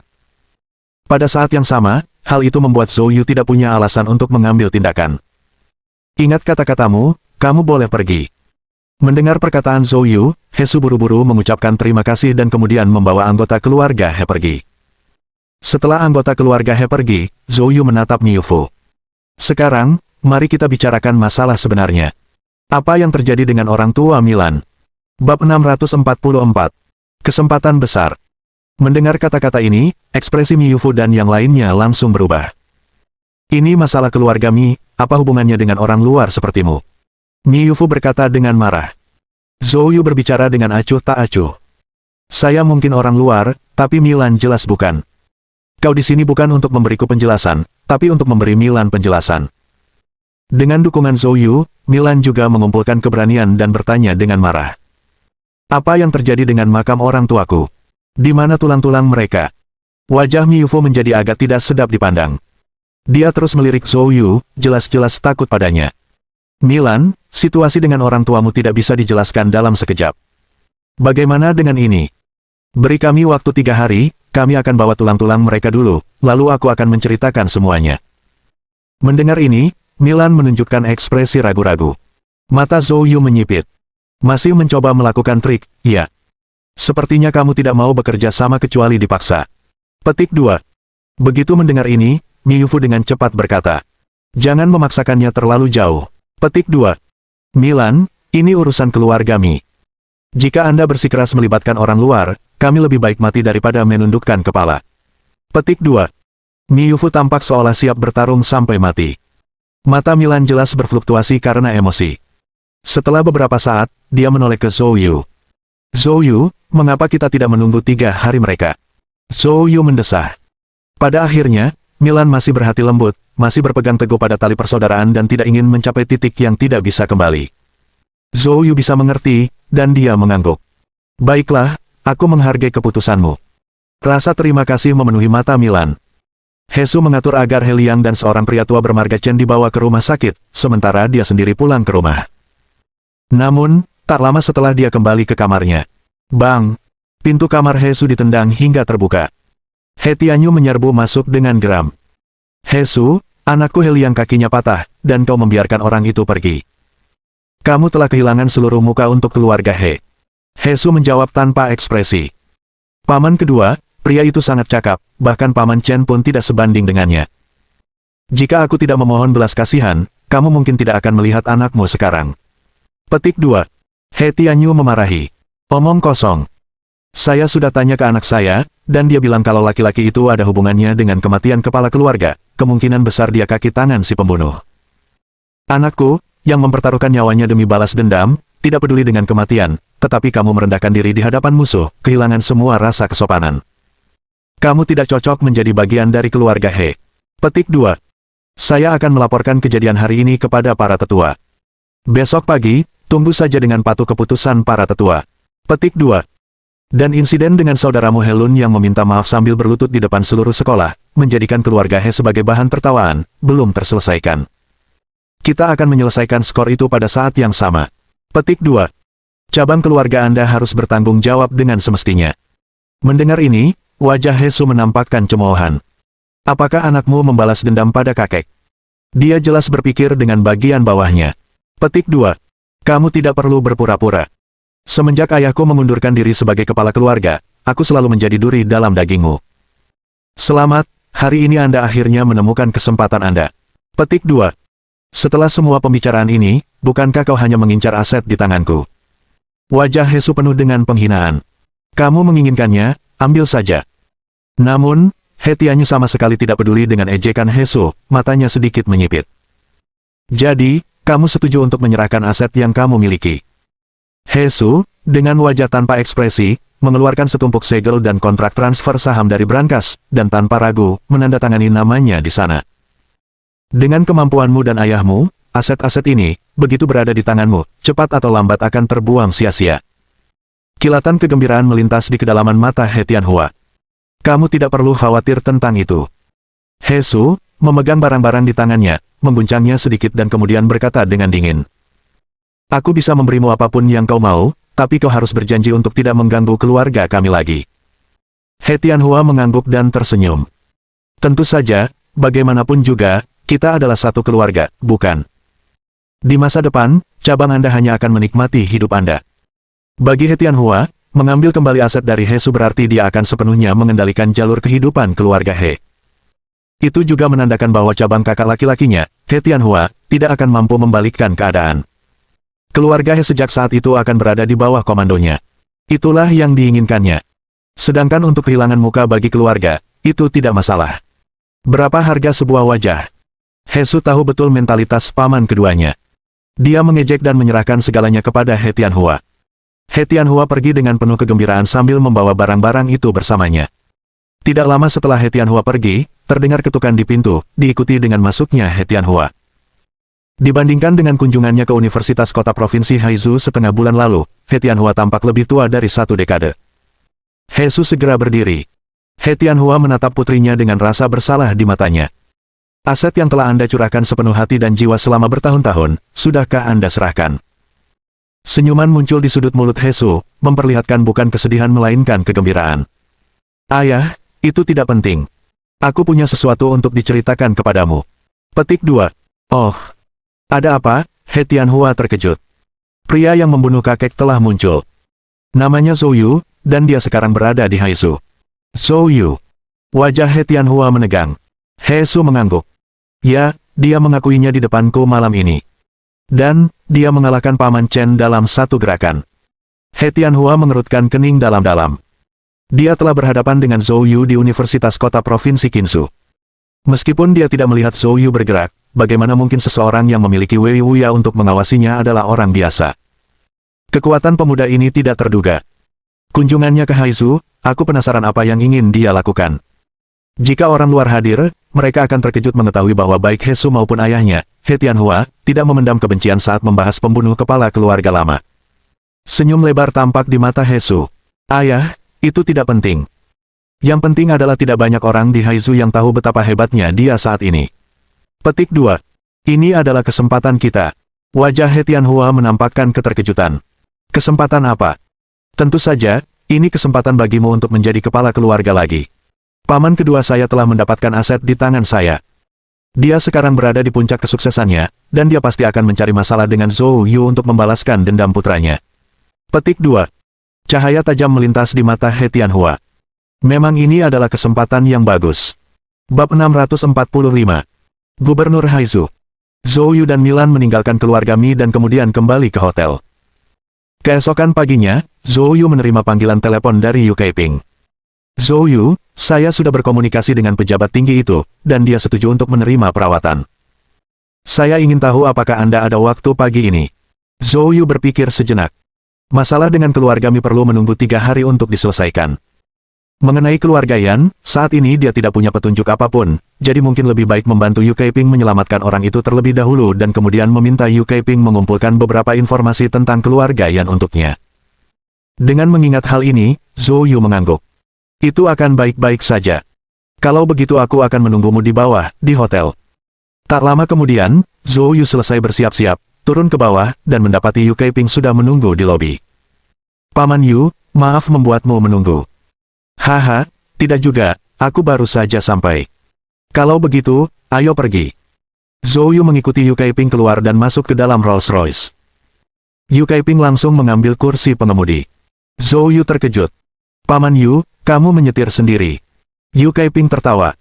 Pada saat yang sama, hal itu membuat Zhou Yu tidak punya alasan untuk mengambil tindakan. Ingat kata-katamu, kamu boleh pergi. Mendengar perkataan Zhou Yu, He Su buru-buru mengucapkan terima kasih dan kemudian membawa anggota keluarga He pergi. Setelah anggota keluarga He pergi, Zhou Yu menatap Mi Yufu. Sekarang, mari kita bicarakan masalah sebenarnya. Apa yang terjadi dengan orang tua Milan? Bab 644. Kesempatan besar. Mendengar kata-kata ini, ekspresi Mi Yufu dan yang lainnya langsung berubah. Ini masalah keluarga Mi, apa hubungannya dengan orang luar sepertimu? Mi Yufu berkata dengan marah. Zhou Yu berbicara dengan acuh tak acuh. Saya mungkin orang luar, tapi Milan jelas bukan. Kau di sini bukan untuk memberiku penjelasan, tapi untuk memberi Milan penjelasan. Dengan dukungan Zhou Yu, Milan juga mengumpulkan keberanian dan bertanya dengan marah. Apa yang terjadi dengan makam orang tuaku? Di mana tulang-tulang mereka? Wajah Miyufu menjadi agak tidak sedap dipandang. Dia terus melirik Zhou Yu, jelas-jelas takut padanya. Milan, situasi dengan orang tuamu tidak bisa dijelaskan dalam sekejap. Bagaimana dengan ini? Beri kami waktu 3 hari, kami akan bawa tulang-tulang mereka dulu, lalu aku akan menceritakan semuanya. Mendengar ini, Milan menunjukkan ekspresi ragu-ragu. Mata Zhou Yu menyipit. Masih mencoba melakukan trik, iya. Sepertinya kamu tidak mau bekerja sama kecuali dipaksa. Petik 2. Begitu mendengar ini, Miyufu dengan cepat berkata. Jangan memaksakannya terlalu jauh. Petik 2. Milan, ini urusan keluarga Mi. Jika Anda bersikeras melibatkan orang luar, kami lebih baik mati daripada menundukkan kepala. Petik 2. Miyufu tampak seolah siap bertarung sampai mati. Mata Milan jelas berfluktuasi karena emosi. Setelah beberapa saat, dia menoleh ke Zhou Yu. Zhou Yu, mengapa kita tidak menunggu 3 hari mereka? Zhou Yu mendesah. Pada akhirnya, Milan masih berhati lembut, masih berpegang teguh pada tali persaudaraan dan tidak ingin mencapai titik yang tidak bisa kembali. Zhou Yu bisa mengerti, dan dia mengangguk. Baiklah, aku menghargai keputusanmu. Rasa terima kasih memenuhi mata Milan. Hesu mengatur agar He Liang dan seorang pria tua bermarga Chen dibawa ke rumah sakit, sementara dia sendiri pulang ke rumah. Namun, tak lama setelah dia kembali ke kamarnya. Bang! Pintu kamar Hesu ditendang hingga terbuka. He Tianyu menyerbu masuk dengan geram. Hesu, anakku He Liang kakinya patah, dan kau membiarkan orang itu pergi. Kamu telah kehilangan seluruh muka untuk keluarga He. Hesu menjawab tanpa ekspresi. Paman kedua, pria itu sangat cakap, bahkan Paman Chen pun tidak sebanding dengannya. Jika aku tidak memohon belas kasihan, kamu mungkin tidak akan melihat anakmu sekarang. Petik 2. He Tianyu memarahi. Omong kosong. Saya sudah tanya ke anak saya, dan dia bilang kalau laki-laki itu ada hubungannya dengan kematian kepala keluarga, kemungkinan besar dia kaki tangan si pembunuh. Anakku, yang mempertaruhkan nyawanya demi balas dendam, tidak peduli dengan kematian, tetapi kamu merendahkan diri di hadapan musuh, kehilangan semua rasa kesopanan. Kamu tidak cocok menjadi bagian dari keluarga He. Petik 2. Saya akan melaporkan kejadian hari ini kepada para tetua. Besok pagi, tunggu saja dengan patuh keputusan para tetua. Petik 2. Dan insiden dengan saudaramu Helun yang meminta maaf sambil berlutut di depan seluruh sekolah, menjadikan keluarga He sebagai bahan tertawaan, belum terselesaikan. Kita akan menyelesaikan skor itu pada saat yang sama. Petik 2. Cabang keluarga Anda harus bertanggung jawab dengan semestinya. Mendengar ini, wajah Hesu menampakkan cemoohan. Apakah anakmu membalas dendam pada kakek? Dia jelas berpikir dengan bagian bawahnya. Petik 2. Kamu tidak perlu berpura-pura. Semenjak ayahku mengundurkan diri sebagai kepala keluarga, aku selalu menjadi duri dalam dagingmu. Selamat, hari ini Anda akhirnya menemukan kesempatan Anda. Petik 2. Setelah semua pembicaraan ini, bukankah kau hanya mengincar aset di tanganku? Wajah Hesu penuh dengan penghinaan. Kamu menginginkannya, ambil saja. Namun, He Tianyu sama sekali tidak peduli dengan ejekan Hesu, matanya sedikit menyipit. Jadi, kamu setuju untuk menyerahkan aset yang kamu miliki? Hesu, dengan wajah tanpa ekspresi, mengeluarkan setumpuk segel dan kontrak transfer saham dari brankas, dan tanpa ragu, menandatangani namanya di sana. Dengan kemampuanmu dan ayahmu, aset-aset ini, begitu berada di tanganmu, cepat atau lambat akan terbuang sia-sia. Kilatan kegembiraan melintas di kedalaman mata He Tianhua. Kamu tidak perlu khawatir tentang itu. Hesu, memegang barang-barang di tangannya, mengguncangnya sedikit dan kemudian berkata dengan dingin. Aku bisa memberimu apapun yang kau mau, tapi kau harus berjanji untuk tidak mengganggu keluarga kami lagi. He Tianhua mengangguk dan tersenyum. Tentu saja, bagaimanapun juga, kita adalah satu keluarga, bukan? Di masa depan, cabang Anda hanya akan menikmati hidup Anda. Bagi He Tianhua, mengambil kembali aset dari Hesu berarti dia akan sepenuhnya mengendalikan jalur kehidupan keluarga He. Itu juga menandakan bahwa cabang kakak laki-lakinya, He Tianhua, tidak akan mampu membalikkan keadaan. Keluarga He sejak saat itu akan berada di bawah komandonya. Itulah yang diinginkannya. Sedangkan untuk kehilangan muka bagi keluarga, itu tidak masalah. Berapa harga sebuah wajah? Hesu tahu betul mentalitas paman keduanya. Dia mengejek dan menyerahkan segalanya kepada He Tianhua. He Tianhua pergi dengan penuh kegembiraan sambil membawa barang-barang itu bersamanya. Tidak lama setelah He Tianhua pergi, terdengar ketukan di pintu, diikuti dengan masuknya He Tianhua. Dibandingkan dengan kunjungannya ke Universitas Kota Provinsi Haizu setengah bulan lalu, He Tianhua tampak lebih tua dari 1 dekade. Hesu segera berdiri. He Tianhua menatap putrinya dengan rasa bersalah di matanya. Aset yang telah Anda curahkan sepenuh hati dan jiwa selama bertahun-tahun, sudahkah Anda serahkan? Senyuman muncul di sudut mulut Hesu, memperlihatkan bukan kesedihan melainkan kegembiraan. Ayah, itu tidak penting. Aku punya sesuatu untuk diceritakan kepadamu. Petik 2. Oh, ada apa? He Tianhua terkejut. Pria yang membunuh kakek telah muncul. Namanya Zhou Yu, dan dia sekarang berada di Haizu. Zhou Yu. Wajah He Tianhua menegang. Hesu mengangguk. Ya, dia mengakuinya di depanku malam ini. Dan, dia mengalahkan Paman Chen dalam satu gerakan. He Tianhua mengerutkan kening dalam-dalam. Dia telah berhadapan dengan Zhou Yu di Universitas Kota Provinsi Qinsu. Meskipun dia tidak melihat Zhou Yu bergerak, bagaimana mungkin seseorang yang memiliki Wei Wuya untuk mengawasinya adalah orang biasa? Kekuatan pemuda ini tidak terduga. Kunjungannya ke Haizu, aku penasaran apa yang ingin dia lakukan. Jika orang luar hadir, mereka akan terkejut mengetahui bahwa baik Hesu maupun ayahnya, He Tianhua, tidak memendam kebencian saat membahas pembunuh kepala keluarga lama. Senyum lebar tampak di mata Hesu. Ayah, itu tidak penting. Yang penting adalah tidak banyak orang di Haizu yang tahu betapa hebatnya dia saat ini. Petik 2. Ini adalah kesempatan kita. Wajah He Tianhua menampakkan keterkejutan. Kesempatan apa? Tentu saja, ini kesempatan bagimu untuk menjadi kepala keluarga lagi. Paman kedua saya telah mendapatkan aset di tangan saya. Dia sekarang berada di puncak kesuksesannya, dan dia pasti akan mencari masalah dengan Zhou Yu untuk membalaskan dendam putranya. Petik 2. Cahaya tajam melintas di mata He Tianhua. Memang ini adalah kesempatan yang bagus. Bab 645. Gubernur Haizu. Zhou Yu dan Milan meninggalkan keluarga Mi dan kemudian kembali ke hotel. Keesokan paginya, Zhou Yu menerima panggilan telepon dari Yu Kaiping. Zhou Yu, saya sudah berkomunikasi dengan pejabat tinggi itu, dan dia setuju untuk menerima perawatan. Saya ingin tahu apakah Anda ada waktu pagi ini. Zhou Yu berpikir sejenak. Masalah dengan keluarga Mi perlu menunggu 3 hari untuk diselesaikan. Mengenai keluarga Yan, saat ini dia tidak punya petunjuk apapun, jadi mungkin lebih baik membantu Yu Kaiping menyelamatkan orang itu terlebih dahulu dan kemudian meminta Yu Kaiping mengumpulkan beberapa informasi tentang keluarga Yan untuknya. Dengan mengingat hal ini, Zhou Yu mengangguk. Itu akan baik-baik saja. Kalau begitu aku akan menunggumu di bawah, di hotel. Tak lama kemudian, Zhou Yu selesai bersiap-siap, turun ke bawah, dan mendapati Yu Kaiping sudah menunggu di lobi. Paman Yu, maaf membuatmu menunggu. Haha, tidak juga, aku baru saja sampai. Kalau begitu, ayo pergi. Zhou Yu mengikuti Yu Kaiping keluar dan masuk ke dalam Rolls-Royce. Yu Kaiping langsung mengambil kursi pengemudi. Zhou Yu terkejut. Paman Yu, kamu menyetir sendiri. Yu Kaiping tertawa.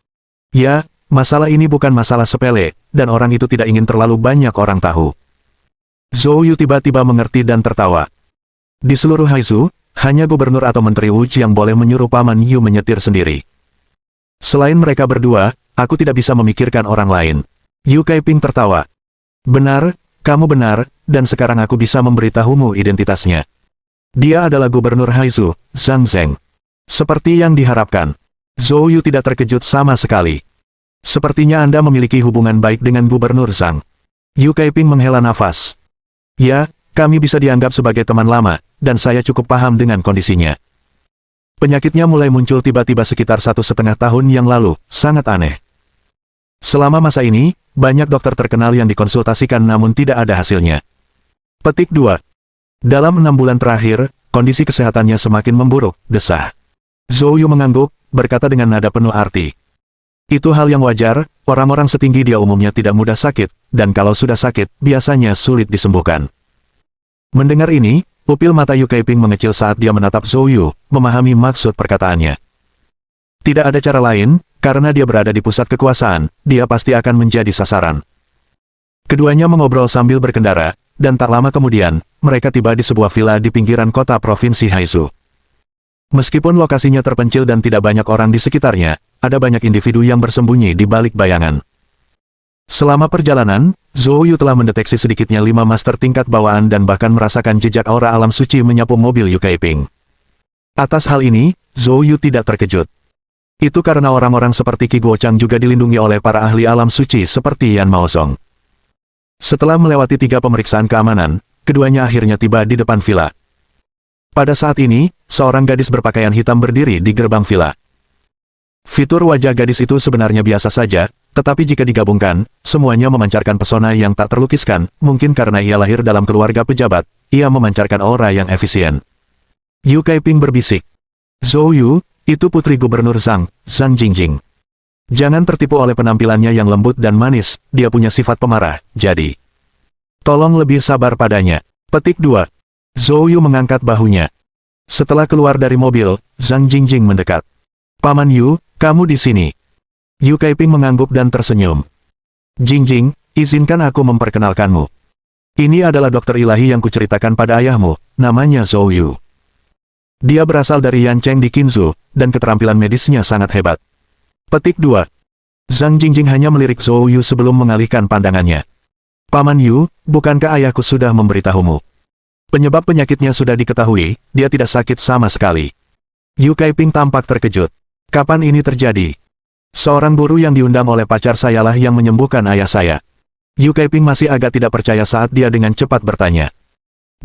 Ya, masalah ini bukan masalah sepele, dan orang itu tidak ingin terlalu banyak orang tahu. Zhou Yu tiba-tiba mengerti dan tertawa. Di seluruh Haizu, hanya gubernur atau menteri Wuji yang boleh menyuruh Paman Yu menyetir sendiri. Selain mereka berdua, aku tidak bisa memikirkan orang lain. Yu Kaiping tertawa. Benar, kamu benar, dan sekarang aku bisa memberitahumu identitasnya. Dia adalah gubernur Haizu, Zhang Zheng. Seperti yang diharapkan. Zhou Yu tidak terkejut sama sekali. Sepertinya Anda memiliki hubungan baik dengan gubernur Zhang. Yu Kaiping menghela nafas. Ya, kami bisa dianggap sebagai teman lama, dan saya cukup paham dengan kondisinya. Penyakitnya mulai muncul tiba-tiba sekitar 1,5 tahun yang lalu, sangat aneh. Selama masa ini, banyak dokter terkenal yang dikonsultasikan namun tidak ada hasilnya. Petik 2. Dalam 6 bulan terakhir, kondisi kesehatannya semakin memburuk, desah. Zhou Yu mengangguk, berkata dengan nada penuh arti. Itu hal yang wajar, orang-orang setinggi dia umumnya tidak mudah sakit, dan kalau sudah sakit, biasanya sulit disembuhkan. Mendengar ini, pupil mata Yu Kaiping mengecil saat dia menatap Zhou Yu, memahami maksud perkataannya. Tidak ada cara lain, karena dia berada di pusat kekuasaan, dia pasti akan menjadi sasaran. Keduanya mengobrol sambil berkendara, dan tak lama kemudian, mereka tiba di sebuah villa di pinggiran kota provinsi Haizu. Meskipun lokasinya terpencil dan tidak banyak orang di sekitarnya, ada banyak individu yang bersembunyi di balik bayangan. Selama perjalanan, Zhou Yu telah mendeteksi sedikitnya 5 master tingkat bawaan dan bahkan merasakan jejak aura alam suci menyapu mobil Yu Kaiping. Atas hal ini, Zhou Yu tidak terkejut. Itu karena orang-orang seperti Qi Guochang juga dilindungi oleh para ahli alam suci seperti Yan Maozong. Setelah melewati 3 pemeriksaan keamanan, keduanya akhirnya tiba di depan villa. Pada saat ini, seorang gadis berpakaian hitam berdiri di gerbang villa. Fitur wajah gadis itu sebenarnya biasa saja, tetapi jika digabungkan, semuanya memancarkan pesona yang tak terlukiskan, mungkin karena ia lahir dalam keluarga pejabat, ia memancarkan aura yang efisien. Yu Kaiping berbisik. Zhou Yu, itu putri gubernur Zhang Jingjing. Jangan tertipu oleh penampilannya yang lembut dan manis, dia punya sifat pemarah, jadi tolong lebih sabar padanya. Petik 2. Zhou Yu mengangkat bahunya. Setelah keluar dari mobil, Zhang Jingjing mendekat. Paman Yu, kamu di sini. Yu Kaiping mengangguk dan tersenyum. Jingjing, izinkan aku memperkenalkanmu. Ini adalah dokter ilahi yang kuceritakan pada ayahmu, namanya Zhou Yu. Dia berasal dari Yancheng di Qinzhou, dan keterampilan medisnya sangat hebat. Petik 2. Zhang Jingjing hanya melirik Zhou Yu sebelum mengalihkan pandangannya. Paman Yu, bukankah ayahku sudah memberitahumu? Penyebab penyakitnya sudah diketahui, dia tidak sakit sama sekali. Yu Kaiping tampak terkejut. Kapan ini terjadi? Seorang guru yang diundang oleh pacar sayalah yang menyembuhkan ayah saya. Yu Kaiping masih agak tidak percaya saat dia dengan cepat bertanya.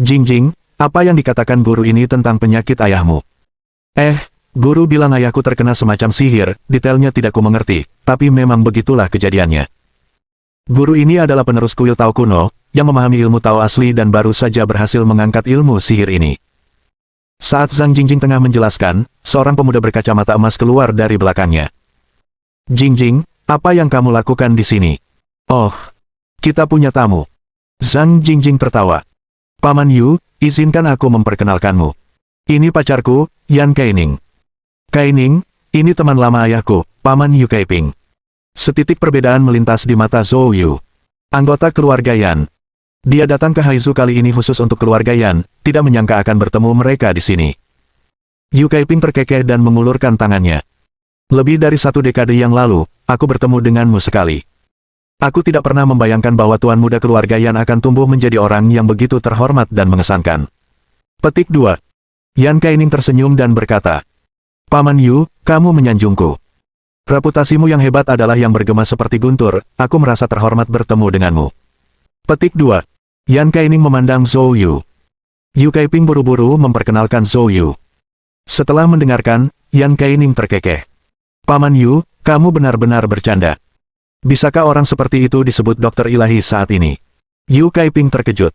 Jingjing, apa yang dikatakan guru ini tentang penyakit ayahmu? Guru bilang ayahku terkena semacam sihir, detailnya tidak ku mengerti, tapi memang begitulah kejadiannya. Guru ini adalah penerus kuil Tao kuno, yang memahami ilmu Tao asli dan baru saja berhasil mengangkat ilmu sihir ini. Saat Zhang Jingjing tengah menjelaskan, seorang pemuda berkacamata emas keluar dari belakangnya. Jingjing, apa yang kamu lakukan di sini? Oh, kita punya tamu. Zhang Jingjing tertawa. Paman Yu, izinkan aku memperkenalkanmu. Ini pacarku, Yan Kaining. Kaining, ini teman lama ayahku, Paman Yu Kaiping. Setitik perbedaan melintas di mata Zhou Yu. Anggota keluarga Yan. Dia datang ke Haizu kali ini khusus untuk keluarga Yan, tidak menyangka akan bertemu mereka di sini. Yu Kaiping terkekeh dan mengulurkan tangannya. Lebih dari 1 dekade yang lalu, aku bertemu denganmu sekali. Aku tidak pernah membayangkan bahwa tuan muda keluarga Yan akan tumbuh menjadi orang yang begitu terhormat dan mengesankan. Petik 2. Yan Kaining tersenyum dan berkata, Paman Yu, kamu menyanjungku. Reputasimu yang hebat adalah yang bergema seperti guntur, aku merasa terhormat bertemu denganmu. Petik 2. Yan Kaining memandang Zhou Yu. Yu Kaiping buru-buru memperkenalkan Zhou Yu. Setelah mendengarkan, Yan Kaining terkekeh. Paman Yu, kamu benar-benar bercanda. Bisakah orang seperti itu disebut dokter ilahi saat ini? Yu Kaiping terkejut.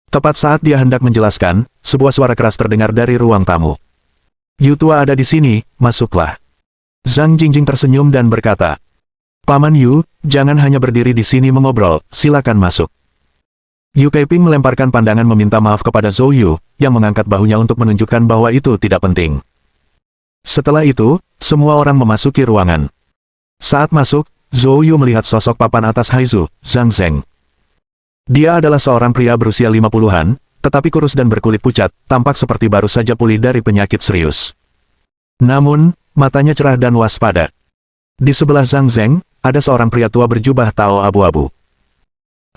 Tepat saat dia hendak menjelaskan, sebuah suara keras terdengar dari ruang tamu. Yu tua ada di sini, masuklah. Zhang Jingjing tersenyum dan berkata, Paman Yu, jangan hanya berdiri di sini mengobrol, silakan masuk. Yu Kaiping melemparkan pandangan meminta maaf kepada Zhou Yu, yang mengangkat bahunya untuk menunjukkan bahwa itu tidak penting. Setelah itu, semua orang memasuki ruangan. Saat masuk, Zhou Yu melihat sosok papan atas Haizu, Zhang Zeng. Dia adalah seorang pria berusia 50-an, tetapi kurus dan berkulit pucat, tampak seperti baru saja pulih dari penyakit serius. Namun, matanya cerah dan waspada. Di sebelah Zhang Zeng, ada seorang pria tua berjubah Tao abu-abu.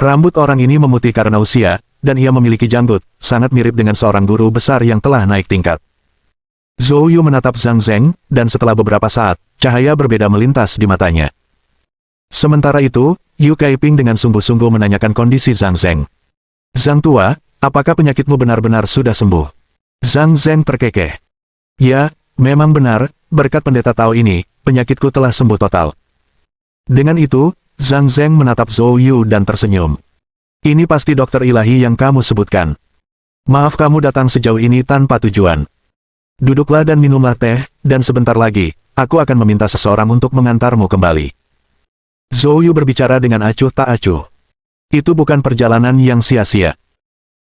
Rambut orang ini memutih karena usia, dan ia memiliki janggut, sangat mirip dengan seorang guru besar yang telah naik tingkat. Zhou Yu menatap Zhang Zeng, dan setelah beberapa saat, cahaya berbeda melintas di matanya. Sementara itu, Yu Kaiping dengan sungguh-sungguh menanyakan kondisi Zhang Zeng. Zhang tua, apakah penyakitmu benar-benar sudah sembuh? Zhang Zeng terkekeh. Ya, memang benar, berkat pendeta Tao ini, penyakitku telah sembuh total. Dengan itu, Zhang Zeng menatap Zhou Yu dan tersenyum. Ini pasti dokter ilahi yang kamu sebutkan. Maaf kamu datang sejauh ini tanpa tujuan. Duduklah dan minumlah teh, dan sebentar lagi, aku akan meminta seseorang untuk mengantarmu kembali. Zhou Yu berbicara dengan acuh tak acuh. Itu bukan perjalanan yang sia-sia.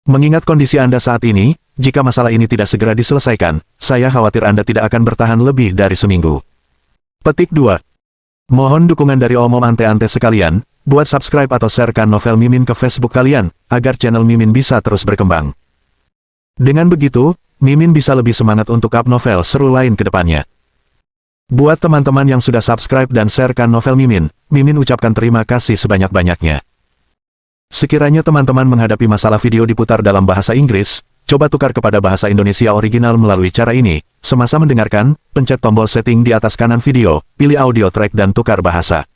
Mengingat kondisi Anda saat ini, jika masalah ini tidak segera diselesaikan, saya khawatir Anda tidak akan bertahan lebih dari seminggu. Petik 2. Mohon dukungan dari omom ante-ante sekalian, buat subscribe atau sharekan novel Mimin ke Facebook kalian, agar channel Mimin bisa terus berkembang. Dengan begitu, Mimin bisa lebih semangat untuk up novel seru lain ke depannya. Buat teman-teman yang sudah subscribe dan sharekan novel Mimin, Mimin ucapkan terima kasih sebanyak-banyaknya. Sekiranya teman-teman menghadapi masalah video diputar dalam bahasa Inggris, coba tukar kepada bahasa Indonesia original melalui cara ini. Semasa mendengarkan, pencet tombol setting di atas kanan video, pilih audio track dan tukar bahasa.